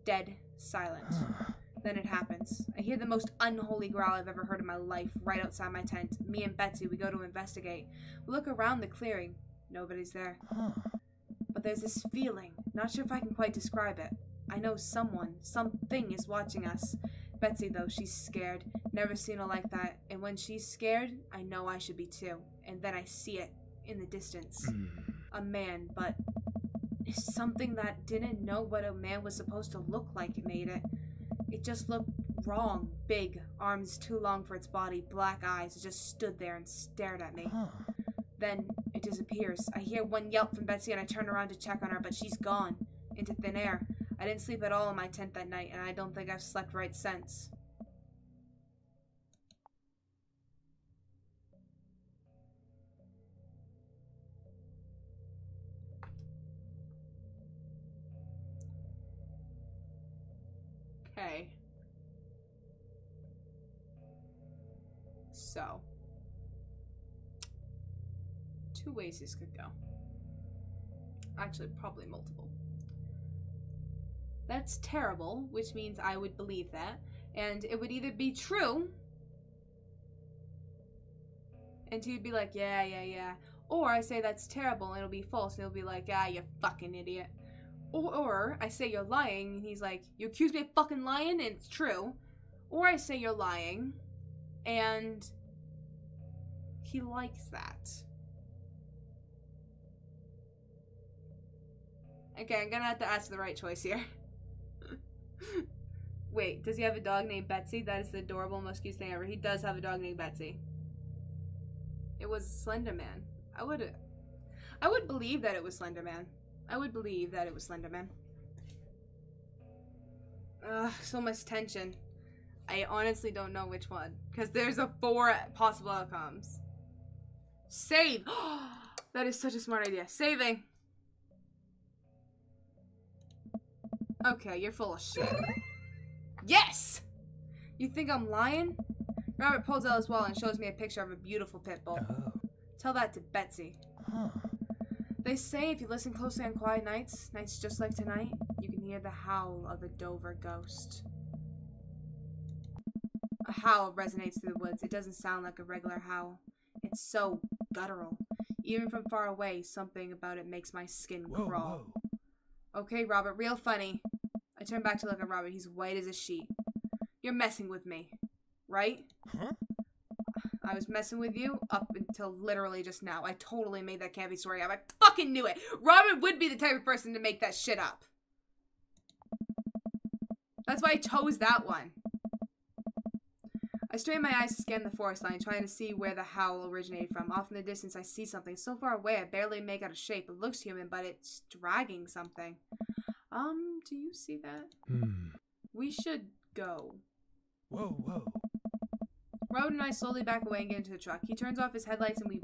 Dead silent. Then it happens. I hear the most unholy growl I've ever heard in my life right outside my tent. Me and Betsy, we go to investigate. We look around the clearing. Nobody's there.
Huh.
But there's this feeling. Not sure if I can quite describe it. I know someone, something is watching us. Betsy, though, she's scared. Never seen her like that. And when she's scared, I know I should be too. And then I see it in the distance. A man, but it's something that didn't know what a man was supposed to look like. It made it. It just looked wrong. Big, arms too long for its body, black eyes. It just stood there and stared at me.
Huh.
Then it disappears. I hear one yelp from Betsy and I turn around to check on her, but she's gone. Into thin air. I didn't sleep at all in my tent that night, and I don't think I've slept right since. Okay. So. 2 ways this could go. Actually, probably multiple. That's terrible, which means I would believe that. And it would either be true, and he'd be like, yeah. Or I say that's terrible, and it'll be false, and he'll be like, ah, you fucking idiot. Or I say you're lying, and he's like, you accuse me of fucking lying, and it's true. Or I say you're lying, and he likes that. Okay, I'm gonna have to ask the right choice here. Wait, does he have a dog named Betsy? That is the adorable, most cute thing ever. He does have a dog named Betsy. It was Slender Man. I would believe that it was Slender Man. I would believe that it was Slender Man. Ugh, so much tension. I honestly don't know which one. Because there's 4 possible outcomes. Save! That is such a smart idea. Saving! Okay, you're full of shit. Yes! You think I'm lying? Robert pulls out his wallet and shows me a picture of a beautiful pit bull.
Oh.
Tell that to Betsy.
Huh.
They say if you listen closely on quiet nights just like tonight, you can hear the howl of a Dover ghost. A howl resonates through the woods. It doesn't sound like a regular howl. It's so guttural. Even from far away, something about it makes my skin crawl.
Whoa.
Okay, Robert, real funny. I turn back to look at Robert. He's white as a sheet. You're messing with me, right?
Huh?
I was messing with you up until literally just now. I totally made that campy story up. I fucking knew it. Robert would be the type of person to make that shit up. That's why I chose that one. I strain my eyes to scan the forest line, trying to see where the howl originated from. Off in the distance, I see something so far away I barely make out a shape. It looks human, but it's dragging something. Do you see that? We should go.
Whoa.
Robert and I slowly back away and get into the truck. He turns off his headlights and we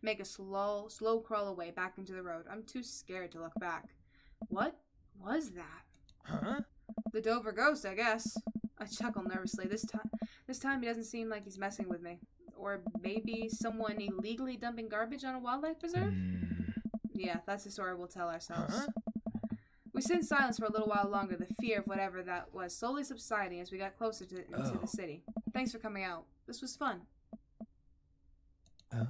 make a slow crawl away back into the road. I'm too scared to look back. What was that?
Huh?
The Dover ghost, I guess. I chuckle nervously. This time he doesn't seem like he's messing with me. Or maybe someone illegally dumping garbage on a wildlife preserve? Yeah, that's the story we'll tell ourselves.
Huh?
We sit in silence for a little while longer, the fear of whatever that was slowly subsiding as we got closer into the city. Thanks for coming out. This was fun.
Oh.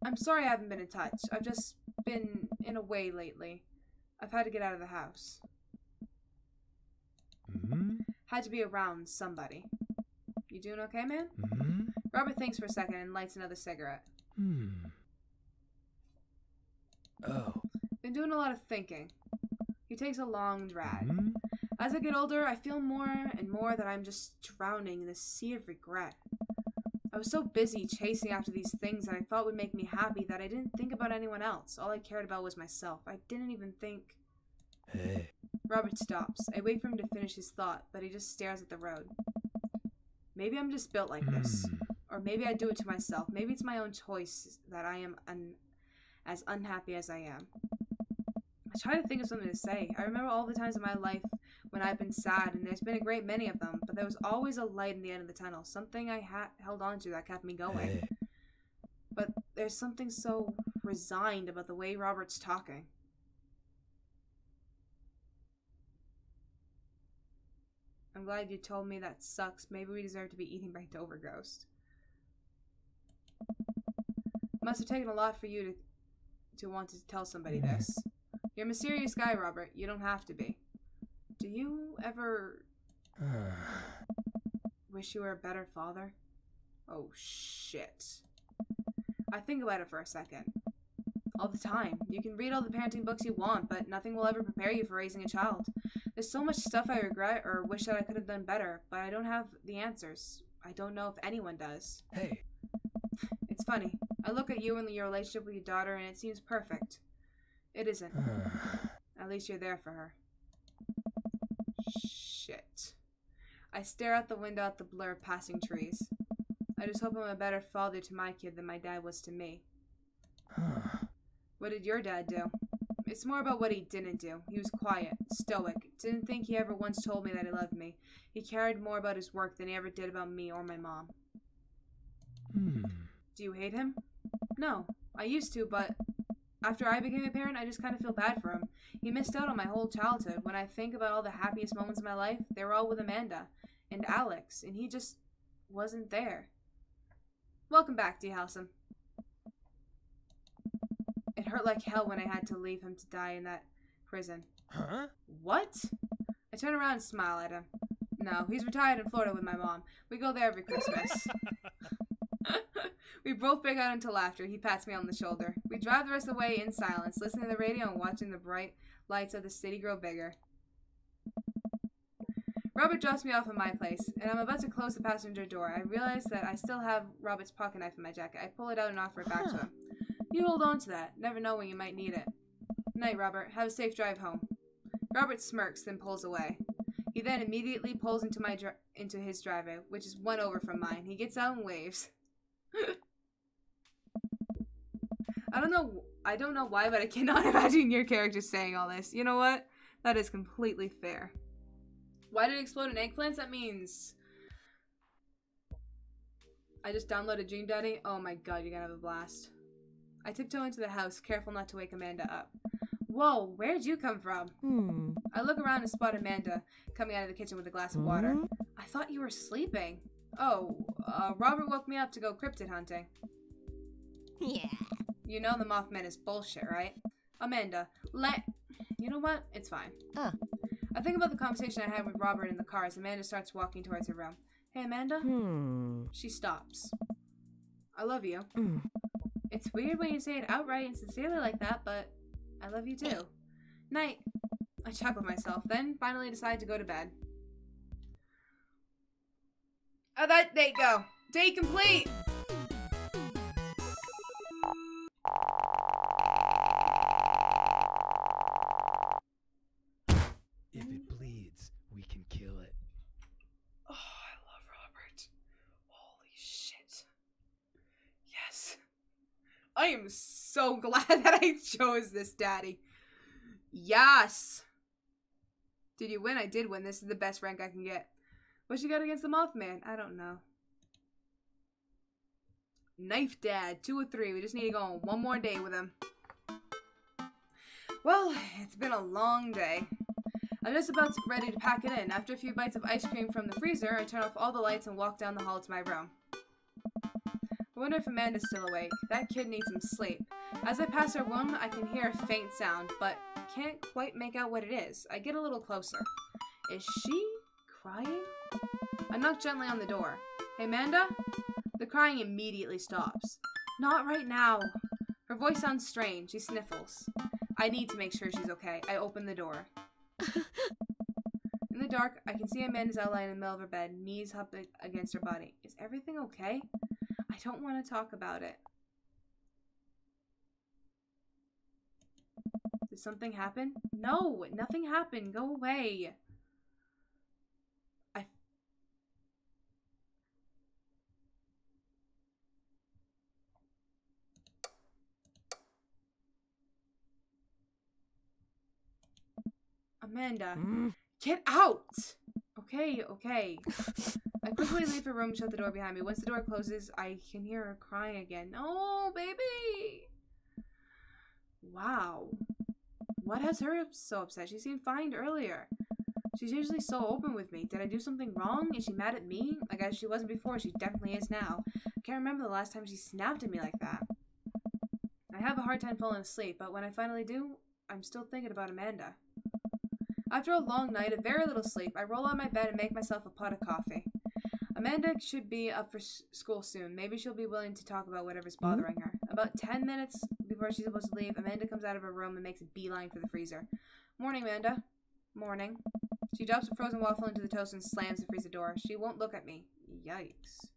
I'm sorry I haven't been in touch. I've just been in a way lately. I've had to get out of the house. Had to be around somebody. You doing okay, man? Robert thinks for a second and lights another cigarette.
Oh.
Been doing a lot of thinking. He takes a long drag. As I get older, I feel more and more that I'm just drowning in this sea of regret. I was so busy chasing after these things that I thought would make me happy that I didn't think about anyone else. All I cared about was myself. I didn't even think...
Hey.
Robert stops. I wait for him to finish his thought, but he just stares at the road. Maybe I'm just built like this. Or maybe I do it to myself. Maybe it's my own choice that I am as unhappy as I am. I try to think of something to say. I remember all the times in my life when I've been sad, and there's been a great many of them, but there was always a light in the end of the tunnel, something I held on to that kept me going.
Hey.
But there's something so resigned about the way Robert's talking. I'm glad you told me that sucks. Maybe we deserve to be eaten by Dover Ghost. Must have taken a lot for you to want to tell somebody this. You're a mysterious guy, Robert. You don't have to be. Do you ever wish you were a better father? Oh, shit. I think about it for a second. All the time. You can read all the parenting books you want, but nothing will ever prepare you for raising a child. There's so much stuff I regret or wish that I could have done better, but I don't have the answers. I don't know if anyone does.
Hey.
It's funny. I look at you and your relationship with your daughter and it seems perfect. It isn't. At least you're there for her. Shit. I stare out the window at the blur of passing trees. I just hope I'm a better father to my kid than my dad was to me. What did your dad do? It's more about what he didn't do. He was quiet, stoic, didn't think he ever once told me that he loved me. He cared more about his work than he ever did about me or my mom. Do you hate him? No, I used to, but after I became a parent, I just kind of feel bad for him. He missed out on my whole childhood. When I think about all the happiest moments of my life, they were all with Amanda and Alex, and he just wasn't there. Welcome back, D. Halsam. It hurt like hell when I had to leave him to die in that prison.
Huh?
What? I turn around and smile at him. No, he's retired in Florida with my mom. We go there every Christmas. We both break out into laughter. He pats me on the shoulder. We drive the rest of the way in silence, listening to the radio and watching the bright lights of the city grow bigger. Robert drops me off at my place, and I'm about to close the passenger door. I realize that I still have Robert's pocket knife in my jacket. I pull it out and offer it back to him. You hold on to that. Never know when you might need it. Night, Robert. Have a safe drive home. Robert smirks, then pulls away. He then immediately pulls into his driveway, which is one over from mine. He gets out and waves. I don't know why, but I cannot imagine your character saying all this. You know what? That is completely fair. Why did it explode in eggplants? That means I just downloaded Dream Daddy. Oh my god, you're gonna have a blast. I tiptoe into the house, careful not to wake Amanda up. Whoa, where'd you come from? I look around and spot Amanda coming out of the kitchen with a glass of water. I thought you were sleeping. Oh, Robert woke me up to go cryptid hunting.
Yeah.
You know the Mothman is bullshit, right? Amanda, you know what? It's fine. I think about the conversation I had with Robert in the car as Amanda starts walking towards her room. Hey, Amanda? She stops. I love you. It's weird when you say it outright and sincerely like that, but I love you too. Night. I chuckle myself, then finally decide to go to bed. Oh, that date go. Date complete!
If it bleeds, we can kill it.
Oh, I love Robert. Holy shit. Yes. I am so glad that I chose this daddy. Yes. Did you win? I did win. This is the best rank I can get. What you got against the Mothman? I don't know. Knife Dad, 2 or 3. We just need to go on one more day with him. Well, it's been a long day. I'm just about ready to pack it in. After a few bites of ice cream from the freezer, I turn off all the lights and walk down the hall to my room. I wonder if Amanda's still awake. That kid needs some sleep. As I pass her room, I can hear a faint sound, but can't quite make out what it is. I get a little closer. Is she crying? I knock gently on the door. Hey, Amanda? The crying immediately stops. Not right now. Her voice sounds strange. She sniffles. I need to make sure she's okay. I open the door. In the dark, I can see Amanda's outline in the middle of her bed, knees up against her body. Is everything okay? I don't want to talk about it. Did something happen? No, nothing happened. Go away. Amanda, get out! Okay, okay. I quickly leave her room and shut the door behind me. Once the door closes, I can hear her crying again. Oh, baby! Wow. What has her so upset? She seemed fine earlier. She's usually so open with me. Did I do something wrong? Is she mad at me? Like as she wasn't before, she definitely is now. I can't remember the last time she snapped at me like that. I have a hard time falling asleep, but when I finally do, I'm still thinking about Amanda. After a long night of very little sleep, I roll out of my bed and make myself a pot of coffee. Amanda should be up for school soon. Maybe she'll be willing to talk about whatever's bothering her. About 10 minutes before she's supposed to leave, Amanda comes out of her room and makes a beeline for the freezer. Morning, Amanda. Morning. She drops a frozen waffle into the toast and slams the freezer door. She won't look at me. Yikes.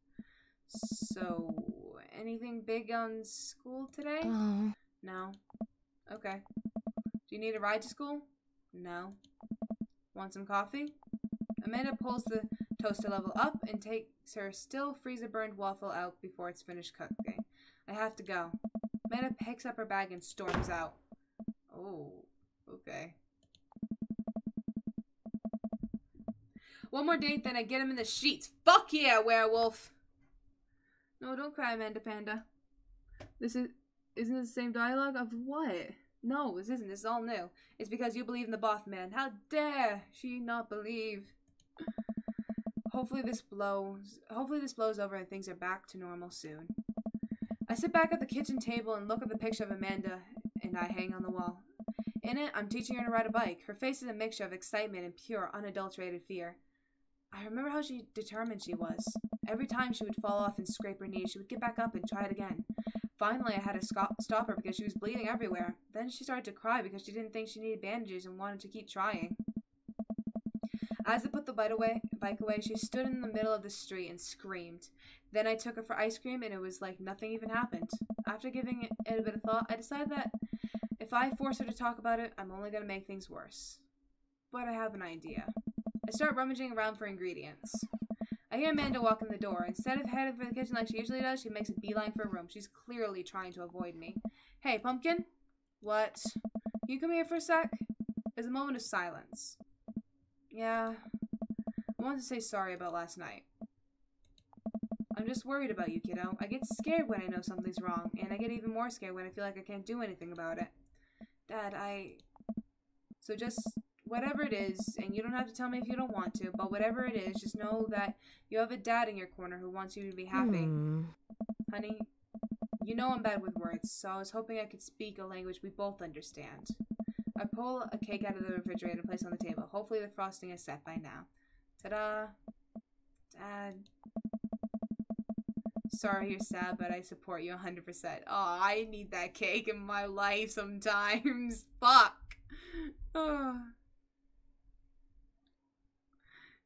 So, anything big on school today?
Oh.
No. Okay. Do you need a ride to school? No. Want some coffee? Amanda pulls the toaster level up and takes her still freezer-burned waffle out before it's finished cooking. I have to go. Amanda picks up her bag and storms out. Oh, okay. One more date, then I get him in the sheets. Fuck yeah, werewolf! No, don't cry, Amanda Panda. Isn't it the same dialogue of what? No, this isn't. This is all new. It's because you believe in the Bothman. How dare she not believe? Hopefully this blows over and things are back to normal soon. I sit back at the kitchen table and look at the picture of Amanda and I hang on the wall. In it, I'm teaching her to ride a bike. Her face is a mixture of excitement and pure, unadulterated fear. I remember how determined she was. Every time she would fall off and scrape her knees, she would get back up and try it again. Finally, I had to stop her because she was bleeding everywhere. Then she started to cry because she didn't think she needed bandages and wanted to keep trying. As I put the bike away, she stood in the middle of the street and screamed. Then I took her for ice cream and it was like nothing even happened. After giving it a bit of thought, I decided that if I force her to talk about it, I'm only going to make things worse. But I have an idea. I start rummaging around for ingredients. I hear Amanda walk in the door. Instead of heading for the kitchen like she usually does, she makes a beeline for her room. She's clearly trying to avoid me. Hey, Pumpkin? What? Can you come here for a sec? There's a moment of silence. Yeah. I wanted to say sorry about last night. I'm just worried about you, kiddo. I get scared when I know something's wrong, and I get even more scared when I feel like I can't do anything about it. Dad, So just whatever it is, and you don't have to tell me if you don't want to, but whatever it is, just know that you have a dad in your corner who wants you to be happy. Honey, you know I'm bad with words, so I was hoping I could speak a language we both understand. I pull a cake out of the refrigerator and place it on the table. Hopefully the frosting is set by now. Ta-da! Dad. Sorry you're sad, but I support you 100%. Oh, I need that cake in my life sometimes. Fuck! Oh.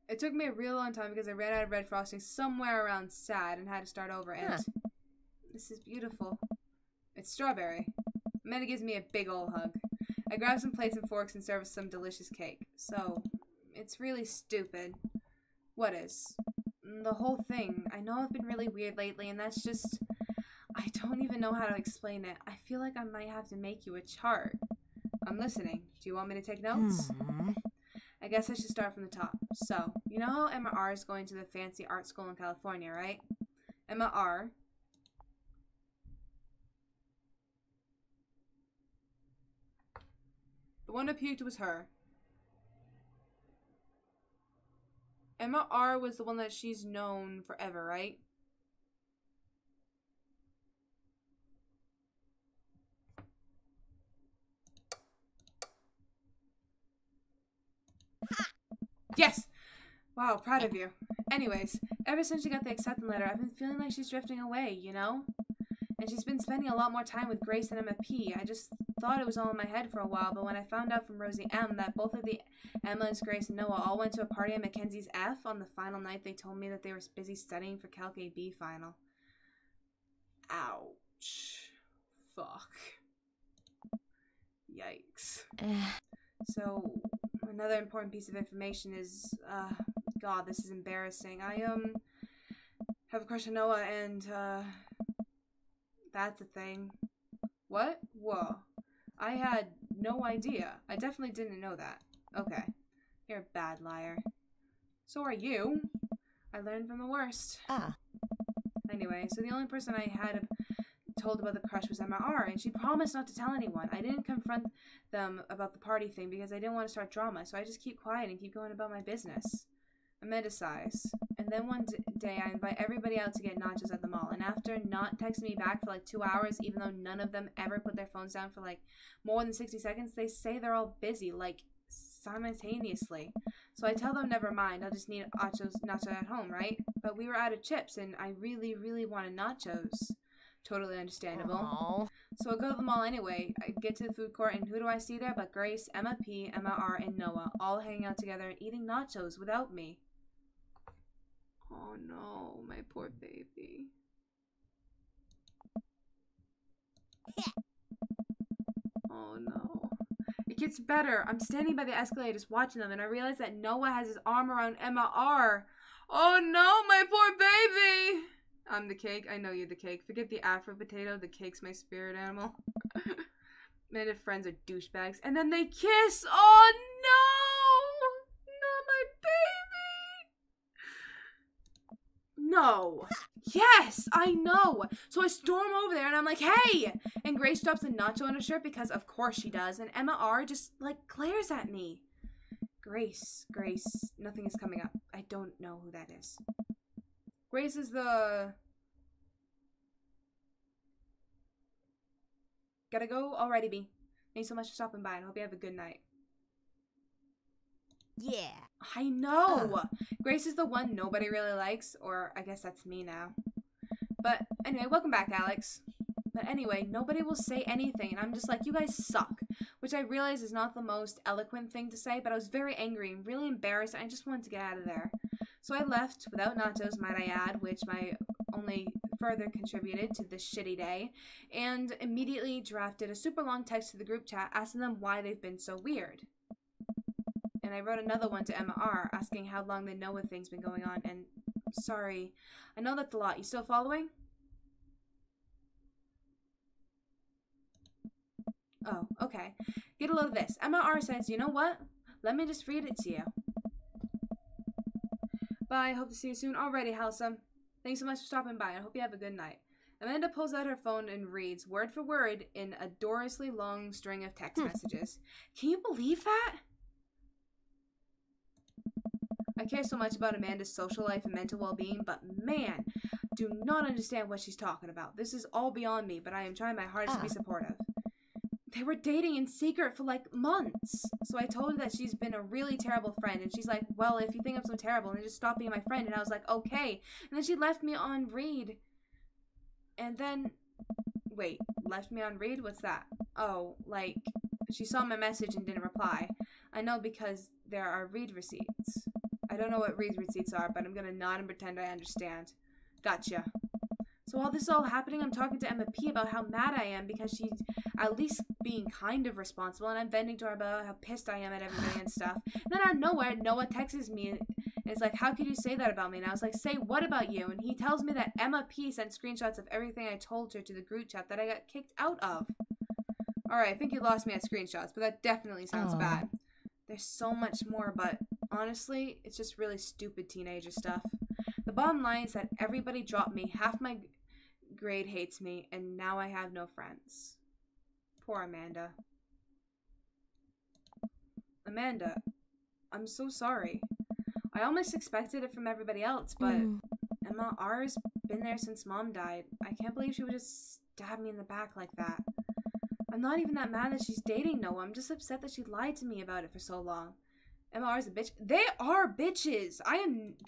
It took me a real long time because I ran out of red frosting somewhere around sad and had to start over, and this is beautiful. It's strawberry. Amanda gives me a big ol' hug. I grab some plates and forks and serve some delicious cake. So, it's really stupid. What is? The whole thing. I know I've been really weird lately, and that's just... I don't even know how to explain it. I feel like I might have to make you a chart. I'm listening. Do you want me to take notes? I guess I should start from the top. So, you know how Emma R is going to the fancy art school in California, right? Emma R. The one who puked was her. Emma R was the one that she's known forever, right? Yes! Wow, proud of you. Anyways, ever since she got the acceptance letter, I've been feeling like she's drifting away, you know? And she's been spending a lot more time with Grace and Emma P. I just thought it was all in my head for a while, but when I found out from Rosie M that both of the Emmas, Grace, and Noah all went to a party at Mackenzie's F on the final night, they told me that they were busy studying for Calc AB final. Ouch. Fuck. Yikes. So, another important piece of information is, God, this is embarrassing. I, have a crush on Noah and, that's a thing. What? Whoa. I had no idea. I definitely didn't know that. Okay. You're a bad liar. So are you. I learned from the worst. Anyway, so the only person I had told about the crush was MR, and she promised not to tell anyone. I didn't confront them about the party thing because I didn't want to start drama, so I just keep quiet and keep going about my business. Amanda sighs. And then one day I invite everybody out to get nachos at the mall, and after not texting me back for like 2 hours, even though none of them ever put their phones down for like more than 60 seconds, they say they're all busy, like simultaneously. So I tell them never mind, I'll just need nachos at home, right? But we were out of chips and I really, really wanted nachos. Totally understandable.
Aww.
So I go to the mall anyway. I get to the food court and who do I see there but Grace, Emma P, Emma R, and Noah, all hanging out together and eating nachos without me. Oh no, my poor baby. Oh no. It gets better. I'm standing by the escalators watching them and I realize that Noah has his arm around Emma R. Oh no, my poor baby! I'm the cake. I know you're the cake. Forget the Afro potato. The cake's my spirit animal. Man, if friends are douchebags. And then they kiss! Oh no! Not my baby! No. Yes, I know. So I storm over there and I'm like, hey! And Grace drops a nacho on her shirt because of course she does. And Emma R just like glares at me. Grace, nothing is coming up. I don't know who that is. Grace is the... Gotta go? Alrighty, B. Thanks so much for stopping by and hope you have a good night.
Yeah.
I know! Grace is the one nobody really likes, or I guess that's me now. But anyway, welcome back, Alex. But anyway, nobody will say anything, and I'm just like, you guys suck. Which I realize is not the most eloquent thing to say, but I was very angry and really embarrassed, and I just wanted to get out of there. So I left, without nachos, might I add, which my only further contributed to this shitty day, and immediately drafted a super long text to the group chat asking them why they've been so weird. And I wrote another one to Emma R, asking how long they know what thing's been going on, and sorry, I know that's a lot. You still following? Oh, okay. Get a load of this. Emma R says, you know what? Let me just read it to you. Bye. Hope to see you soon. Alrighty, Halsum. Thanks so much for stopping by. I hope you have a good night. Amanda pulls out her phone and reads, word for word, an adorously long string of text messages. Can you believe that? I care so much about Amanda's social life and mental well-being, but man, do not understand what she's talking about. This is all beyond me, but I am trying my hardest to be supportive. They were dating in secret for like months. So I told her that she's been a really terrible friend. And she's like, well, if you think I'm so terrible, then just stop being my friend. And I was like, okay. And then she left me on read. And then, wait, left me on read? What's that? Oh, like, she saw my message and didn't reply. I know because there are read receipts. I don't know what read receipts are, but I'm gonna nod and pretend I understand. Gotcha. So while this is all happening, I'm talking to Emma P about how mad I am because she's at least being kind of responsible, and I'm venting to her about how pissed I am at everybody and stuff. And then out of nowhere, Noah texts me and is like, how could you say that about me? And I was like, say what about you? And he tells me that Emma P sent screenshots of everything I told her to the group chat that I got kicked out of. Alright, I think you lost me at screenshots, but that definitely sounds bad. There's so much more, but honestly, it's just really stupid teenager stuff. The bottom line is that everybody dropped me, half my grade hates me, and now I have no friends. Poor Amanda. Amanda, I'm so sorry. I almost expected it from everybody else, but Emma R's been there since Mom died. I can't believe she would just stab me in the back like that. I'm not even that mad that she's dating Noah. I'm just upset that she lied to me about it for so long. Emma R's a bitch. They are bitches.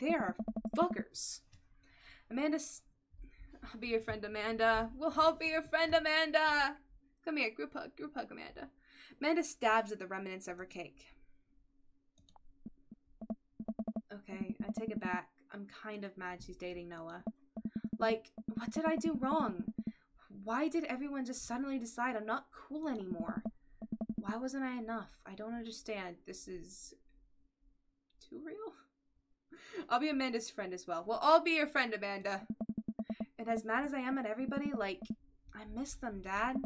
They are fuckers. Amanda, I'll be your friend, Amanda. We'll all be your friend, Amanda. Come here, group hug, Amanda. Amanda stabs at the remnants of her cake. Okay, I take it back. I'm kind of mad she's dating Noah. Like, what did I do wrong? Why did everyone just suddenly decide I'm not cool anymore? Why wasn't I enough? I don't understand. This is too real. I'll be Amanda's friend as well. We'll all be your friend, Amanda. And as mad as I am at everybody, like, I miss them, Dad.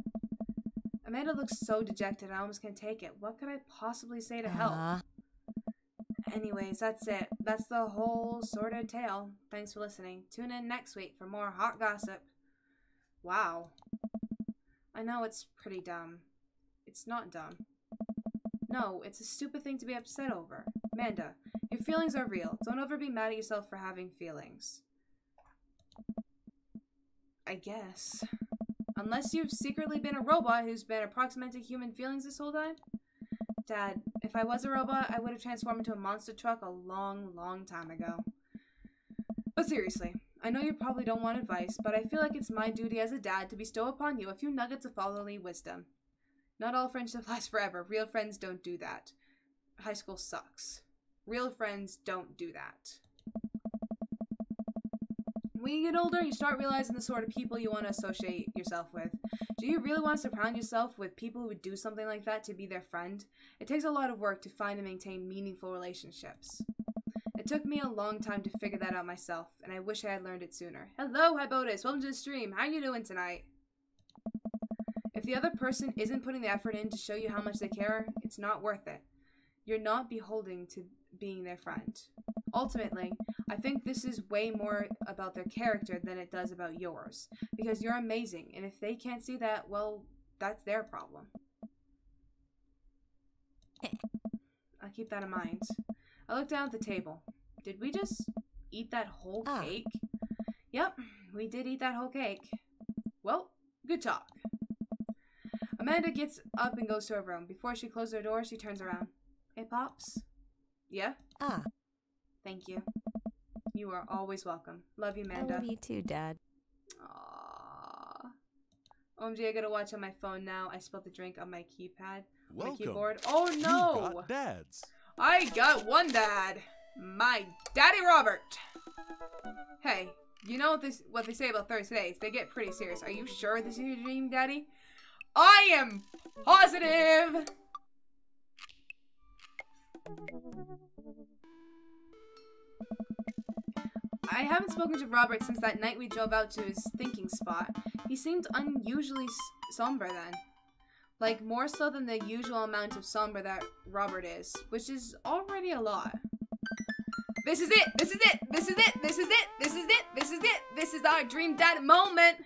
Amanda looks so dejected, I almost can't take it. What could I possibly say to help? Anyways, that's it. That's the whole sordid tale. Thanks for listening. Tune in next week for more hot gossip. Wow. I know it's pretty dumb. It's not dumb. No, it's a stupid thing to be upset over. Amanda, your feelings are real. Don't ever be mad at yourself for having feelings. I guess. Unless you've secretly been a robot who's been approximating human feelings this whole time? Dad, if I was a robot, I would have transformed into a monster truck a long, long time ago. But seriously, I know you probably don't want advice, but I feel like it's my duty as a dad to bestow upon you a few nuggets of fatherly wisdom. Not all friendships last forever. Real friends don't do that. High school sucks. Real friends don't do that. When you get older, you start realizing the sort of people you want to associate yourself with. Do you really want to surround yourself with people who would do something like that to be their friend? It takes a lot of work to find and maintain meaningful relationships. It took me a long time to figure that out myself, and I wish I had learned it sooner. Hello, Hibotus. Welcome to the stream. How are you doing tonight? If the other person isn't putting the effort in to show you how much they care, it's not worth it. You're not beholden to being their friend. Ultimately, I think this is way more about their character than it does about yours. Because you're amazing, and if they can't see that, well, that's their problem. I'll keep that in mind. I looked down at the table. Did we just eat that whole cake? Yep, we did eat that whole cake. Well, good talk. Amanda gets up and goes to her room. Before she closes her door, she turns around. Hey, Pops? Yeah? Thank you. You are always welcome. Love you, Amanda.
I love you too, Dad.
Aww. OMG, I gotta watch on my phone now. I spilled the drink on my keypad.
Welcome.
My keyboard. Oh no!
You got dads.
I got one dad. My daddy Robert. Hey, you know what they say about Thursdays? They get pretty serious. Are you sure this is your dream, Daddy? I am positive. I haven't spoken to Robert since that night we drove out to his thinking spot. He seemed unusually somber then. Like, more so than the usual amount of somber that Robert is, which is already a lot. This is it! This is it! This is it! This is it! This is it! This is it! This is our dream dad moment!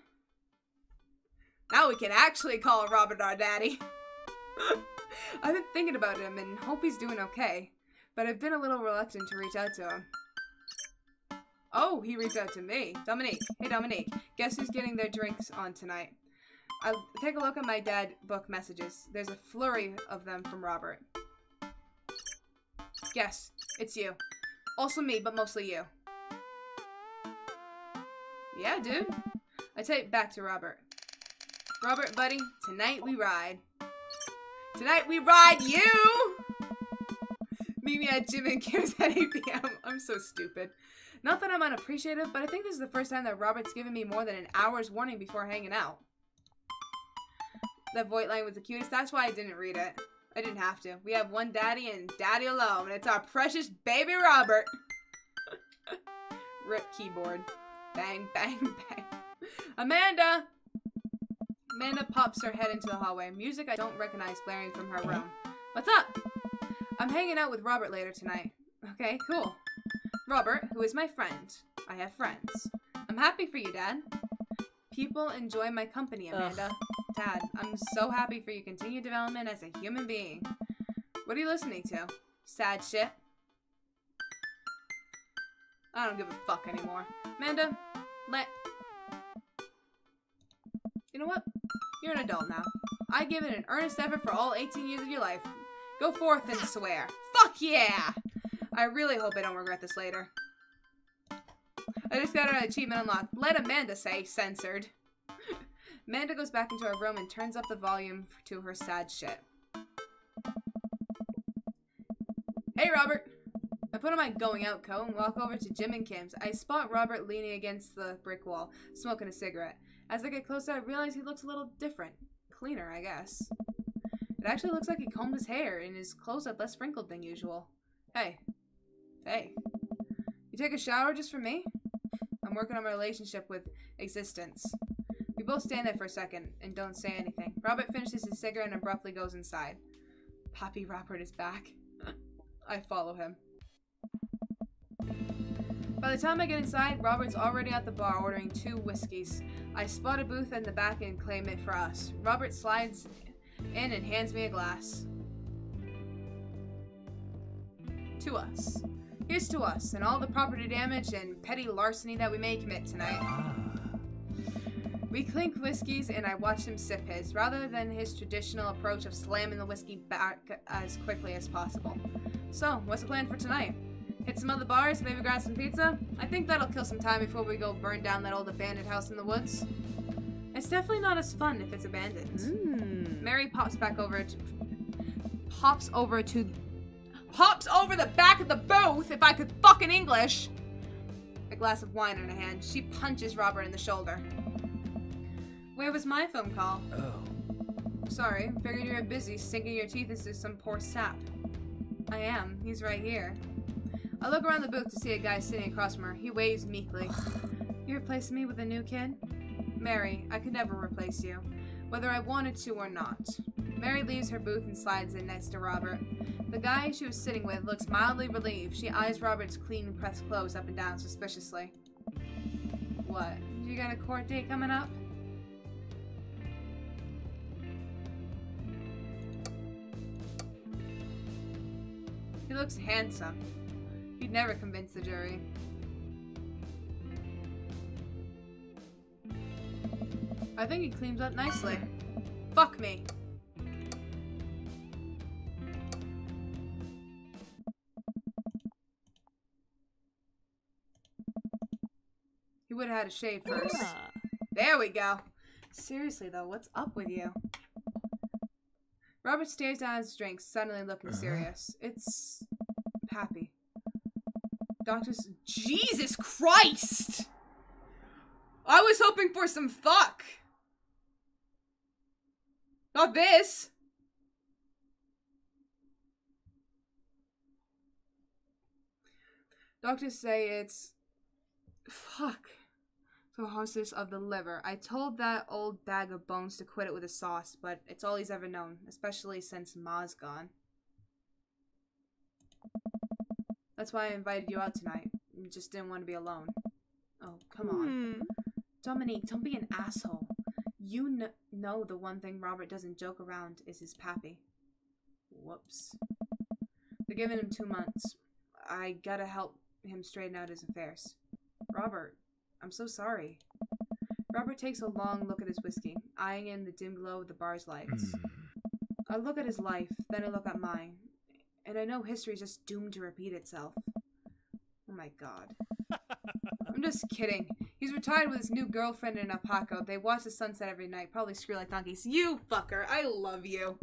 Now we can actually call Robert our daddy. I've been thinking about him and hope he's doing okay, but I've been a little reluctant to reach out to him. Oh, he reached out to me. Dominique. Hey, Dominique. Guess who's getting their drinks on tonight? I'll take a look at my dad book messages. There's a flurry of them from Robert. Guess. It's you. Also me, but mostly you. Yeah, dude. I tape back to Robert. Robert, buddy, tonight we ride. Tonight we ride you! Meet me at Jim and Kim's at 8 p.m. I'm so stupid. Not that I'm unappreciative, but I think this is the first time that Robert's given me more than an hour's warning before hanging out. That voice line was the cutest. That's why I didn't read it. I didn't have to. We have one daddy and daddy alone, and it's our precious baby Robert. Rip keyboard. Bang, bang, bang. Amanda! Amanda pops her head into the hallway. Music I don't recognize blaring from her room. What's up? I'm hanging out with Robert later tonight. Okay, cool. Robert, who is my friend. I have friends. I'm happy for you, Dad. People enjoy my company, Amanda. Dad, I'm so happy for your continued development as a human being. What are you listening to? Sad shit? I don't give a fuck anymore. Amanda, You know what? You're an adult now. I give it an earnest effort for all 18 years of your life. Go forth and swear. Fuck yeah! I really hope I don't regret this later. I just got an achievement unlocked. Let Amanda say censored. Amanda goes back into her room and turns up the volume to her sad shit. Hey, Robert! I put on my going out coat and walk over to Jim and Kim's. I spot Robert leaning against the brick wall, smoking a cigarette. As I get closer, I realize he looks a little different. Cleaner, I guess. It actually looks like he combed his hair and his clothes are less wrinkled than usual. Hey. Hey. You take a shower just for me? I'm working on my relationship with existence. We both stand there for a second and don't say anything. Robert finishes his cigarette and abruptly goes inside. Papi Robert is back. I follow him. By the time I get inside, Robert's already at the bar ordering 2 whiskeys. I spot a booth in the back and claim it for us. Robert slides in and hands me a glass. To us. Here's to us and all the property damage and petty larceny that we may commit tonight. We clink whiskeys and I watch him sip his, rather than his traditional approach of slamming the whiskey back as quickly as possible. So, what's the plan for tonight? Hit some other bars, maybe grab some pizza? I think that'll kill some time before we go burn down that old abandoned house in the woods. It's definitely not as fun if it's abandoned. Mary pops over the back of the booth, if I could fucking English! A glass of wine in her hand. She punches Robert in the shoulder. Where was my phone call?
Oh.
Sorry, figured you were busy sinking your teeth into some poor sap. I am. He's right here. I look around the booth to see a guy sitting across from her. He waves meekly. You replacing me with a new kid? Mary, I could never replace you, whether I wanted to or not. Mary leaves her booth and slides in next to Robert. The guy she was sitting with looks mildly relieved. She eyes Robert's clean, pressed clothes up and down suspiciously. What? You got a court date coming up? He looks handsome. He'd never convince the jury. I think he cleans up nicely. Fuck me. He would have had a shave first. There we go. Seriously though, what's up with you? Robert stares down his drink, suddenly looking serious. It's Pappy. Doctor's... Jesus Christ! I was hoping for some fuck! Not this! Doctors say it's... Fuck. Cirrhosis of the liver. I told that old bag of bones to quit it with a sauce, but it's all he's ever known, especially since Ma's gone. That's why I invited you out tonight. You just didn't want to be alone. Oh, come on. Dominique, don't be an asshole. You know the one thing Robert doesn't joke around is his pappy. Whoops. They're giving him 2 months. I gotta help him straighten out his affairs. Robert, I'm so sorry. Robert takes a long look at his whiskey, eyeing in the dim glow of the bar's lights. I look at his life, then I look at mine. And I know history is just doomed to repeat itself. Oh my god. I'm just kidding. He's retired with his new girlfriend in Apaco. They watch the sunset every night, probably screw like donkeys. You fucker, I love you.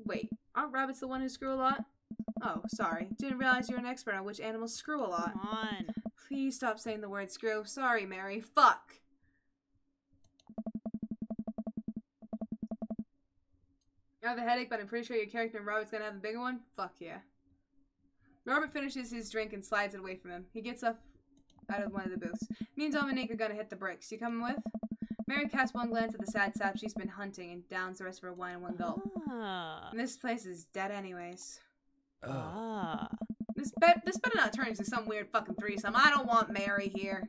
Wait, aren't rabbits the one who screw a lot? Oh, sorry. Didn't realize you're an expert on which animals screw a lot.
Come on.
Please stop saying the word screw. Sorry, Mary. Fuck. I have a headache, but I'm pretty sure your character in Robert's gonna have a bigger one. Fuck yeah. Robert finishes his drink and slides it away from him. He gets up out of one of the booths. Me and Dominique are gonna hit the bricks. You coming with? Mary casts one glance at the sad sap she's been hunting and downs the rest of her wine in one gulp. And this place is dead anyways. This better not turn into some weird fucking threesome. I don't want Mary here.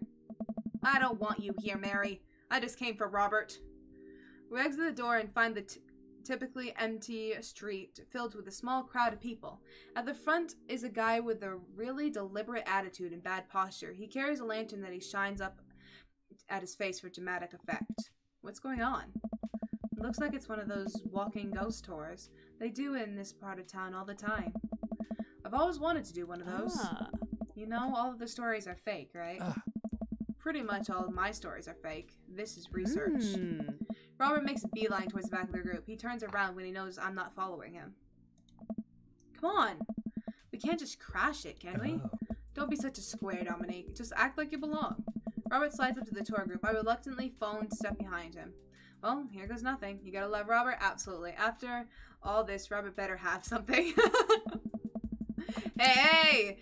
I don't want you here, Mary. I just came for Robert. We exit the door and find the typically empty street filled with a small crowd of people. At the front is a guy with a really deliberate attitude and bad posture. He carries a lantern that he shines up at his face for dramatic effect. What's going on? It looks like it's one of those walking ghost tours. They do in this part of town all the time. I've always wanted to do one of those. You know, all of the stories are fake, right? Pretty much all of my stories are fake. This is research. Robert makes a beeline towards the back of the group. He turns around when he knows I'm not following him. Come on. We can't just crash it, can we? Don't be such a square, Dominique. Just act like you belong. Robert slides up to the tour group. I reluctantly follow and step behind him. Well, here goes nothing. You gotta love Robert? Absolutely. After all this, Robert better have something. Hey!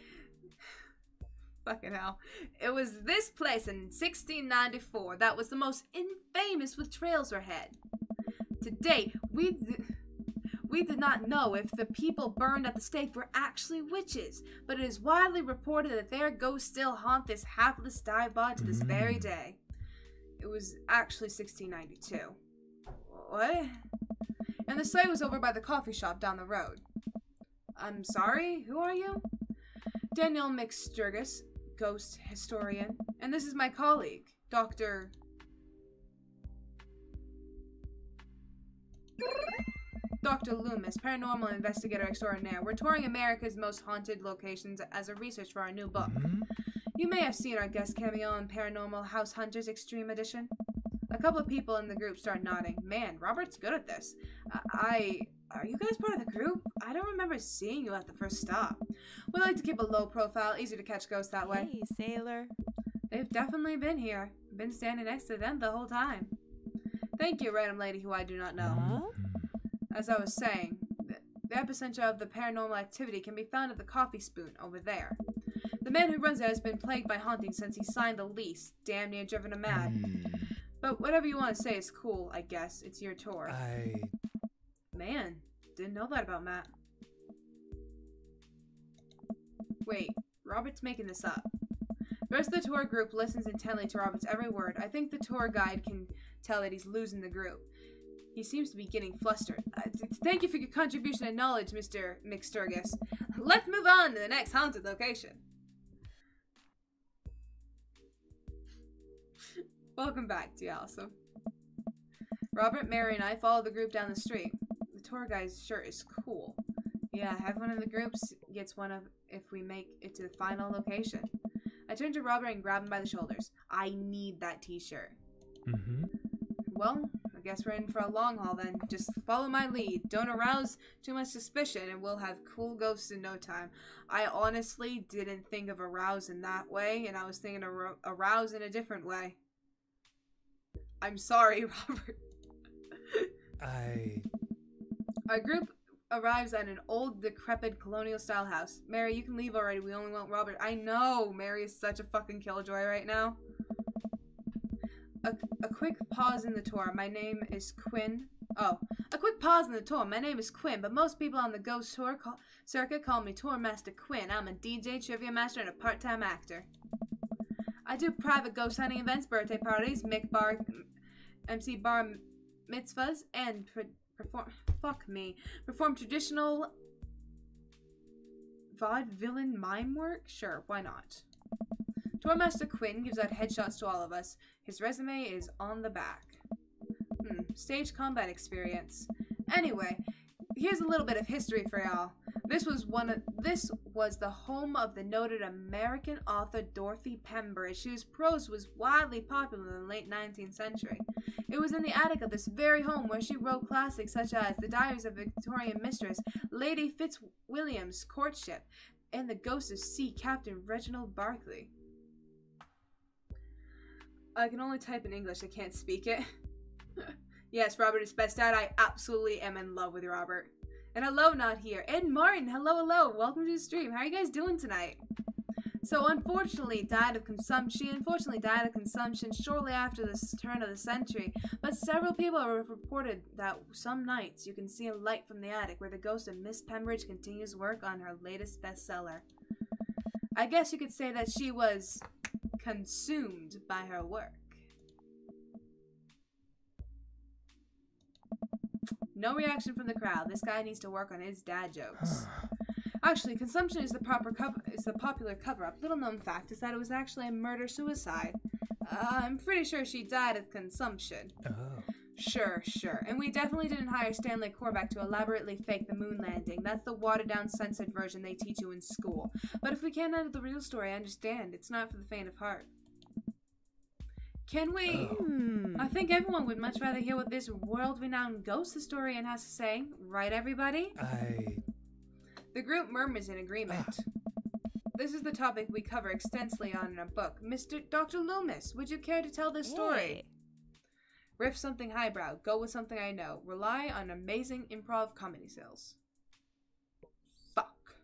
Fucking hell. It was this place in 1694 that was the most infamous with trails ahead. To date, we We did not know if the people burned at the stake were actually witches, but it is widely reported that their ghosts still haunt this hapless dive bar to this very day. It was actually 1692. What? And the site was over by the coffee shop down the road. I'm sorry, who are you? Daniel McSturgis, ghost historian, and this is my colleague, Dr. Loomis, paranormal investigator extraordinaire. We're touring America's most haunted locations as a research for our new book. You may have seen our guest cameo in Paranormal House Hunters Extreme Edition. A couple of people in the group start nodding. Man, Robert's good at this. Are you guys part of the group? I don't remember seeing you at the first stop. We like to keep a low profile, easy to catch ghosts that way.
Hey, sailor.
They've definitely been here. Been standing next to them the whole time. Thank you, random lady who I do not know.
Huh?
As I was saying, the epicenter of the paranormal activity can be found at the Coffee Spoon over there. The man who runs it has been plagued by haunting since he signed the lease, damn near driven him mad. But whatever you want to say is cool, I guess. It's your tour. Man, didn't know that about Matt. Wait, Robert's making this up. The rest of the tour group listens intently to Robert's every word. I think the tour guide can tell that he's losing the group. He seems to be getting flustered. Thank you for your contribution and knowledge, Mr. McSturgis. Let's move on to the next haunted location. Welcome back, Allison. Robert, Mary, and I follow the group down the street. The tour guide's shirt is cool. Yeah, everyone in the group gets one of if we make it to the final location. I turn to Robert and grab him by the shoulders. I need that t-shirt. Well, I guess we're in for a long haul then. Just follow my lead. Don't arouse too much suspicion and we'll have cool ghosts in no time. I honestly didn't think of arouse in that way, and I was thinking arouse in a different way. I'm sorry, Robert. Our group arrives at an old, decrepit, colonial-style house. Mary, you can leave already. We only want Robert. I know! Mary is such a fucking killjoy right now. A quick pause in the tour. My name is Quinn. Oh. A quick pause in the tour. My name is Quinn, but most people on the ghost tour circuit call me Tour Master Quinn. I'm a DJ, trivia master, and a part-time actor. I do private ghost hunting events, birthday parties, MC bar mitzvahs, and perform traditional vaudevillain mime work? Sure, why not? Tour Master Quinn gives out headshots to all of us. His resume is on the back. Stage combat experience. Anyway, here's a little bit of history for y'all. This was the home of the noted American author Dorothy Pembridge, whose prose was widely popular in the late 19th century. It was in the attic of this very home where she wrote classics such as The Diaries of a Victorian Mistress, Lady Fitzwilliam's Courtship, and The Ghost of Sea Captain Reginald Barclay. I can only type in English, I can't speak it. Yes, Robert is best dad. I absolutely am in love with Robert. And hello, not here. And Martin, hello. Welcome to the stream. How are you guys doing tonight? So, unfortunately, died of consumption shortly after the turn of the century. But several people have reported that some nights you can see a light from the attic where the ghost of Miss Pembridge continues work on her latest bestseller. I guess you could say that she was consumed by her work. No reaction from the crowd. This guy needs to work on his dad jokes. Actually, consumption is the popular cover-up. Little known fact is that it was actually a murder-suicide. I'm pretty sure she died of consumption. Sure. And we definitely didn't hire Stanley Korvac to elaborately fake the moon landing. That's the watered-down, censored version they teach you in school. But if we can't handle the real story, I understand. It's not for the faint of heart. Can we? I think everyone would much rather hear what this world-renowned ghost historian has to say. Right, everybody? The group murmurs in agreement. This is the topic we cover extensively on in our book. Dr. Loomis, would you care to tell this story? Riff something highbrow. Go with something I know. Rely on amazing improv comedy skills. Fuck.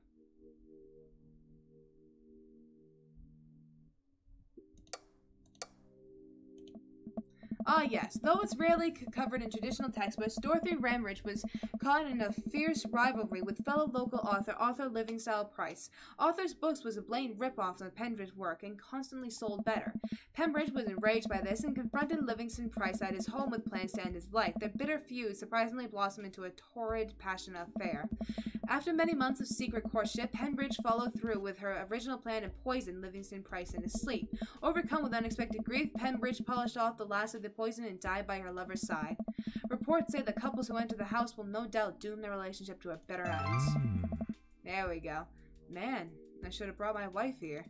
Ah, yes. Though it's rarely covered in traditional textbooks, Dorothy Ramridge was caught in a fierce rivalry with fellow local author Arthur Livingstone Price. Arthur's books was a blatant rip-off of Pembridge's work and constantly sold better. Pembridge was enraged by this and confronted Livingstone Price at his home with plans to end his life. Their bitter feud surprisingly blossomed into a torrid, passionate affair. After many months of secret courtship, Pembridge followed through with her original plan and poisoned Livingstone Price in his sleep. Overcome with unexpected grief, Pembridge polished off the last of the poison and died by her lover's side. Reports say the couples who enter the house will no doubt doom their relationship to a bitter end. There we go. Man, I should have brought my wife here.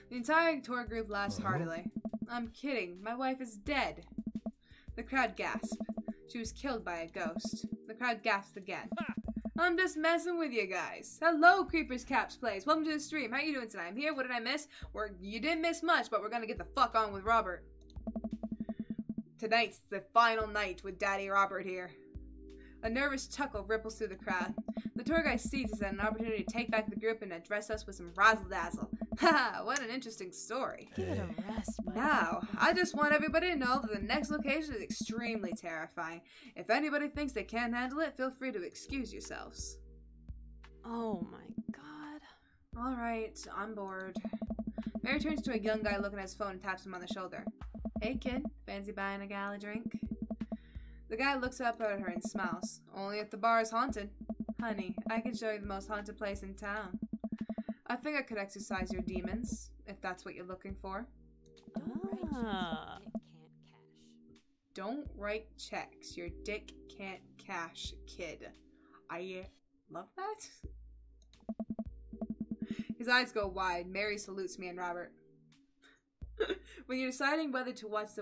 The entire tour group laughs heartily. I'm kidding. My wife is dead. The crowd gasped. She was killed by a ghost. The crowd gasped again. I'm just messing with you guys. Hello, Creepers Caps Plays. Welcome to the stream. How you doing tonight? I'm here. What did I miss? You didn't miss much, but we're gonna get the fuck on with Robert. Tonight's the final night with Daddy Robert here. A nervous chuckle ripples through the crowd. The tour guide seizes an opportunity to take back the group and address us with some razzle-dazzle. Haha, what an interesting story.
Give it a rest, buddy.
Now, I just want everybody to know that the next location is extremely terrifying. If anybody thinks they can't handle it, feel free to excuse yourselves.
Oh my god.
Alright, I'm bored. Mary turns to a young guy looking at his phone and taps him on the shoulder. Hey kid, fancy buying a gal a drink? The guy looks up at her and smiles. Only if the bar is haunted. Honey, I can show you the most haunted place in town. I think I could exorcise your demons, if that's what you're looking for.
Ah.
Don't write checks your dick can't cash, kid. I love that. His eyes go wide. Mary salutes me and Robert. When you're deciding whether to watch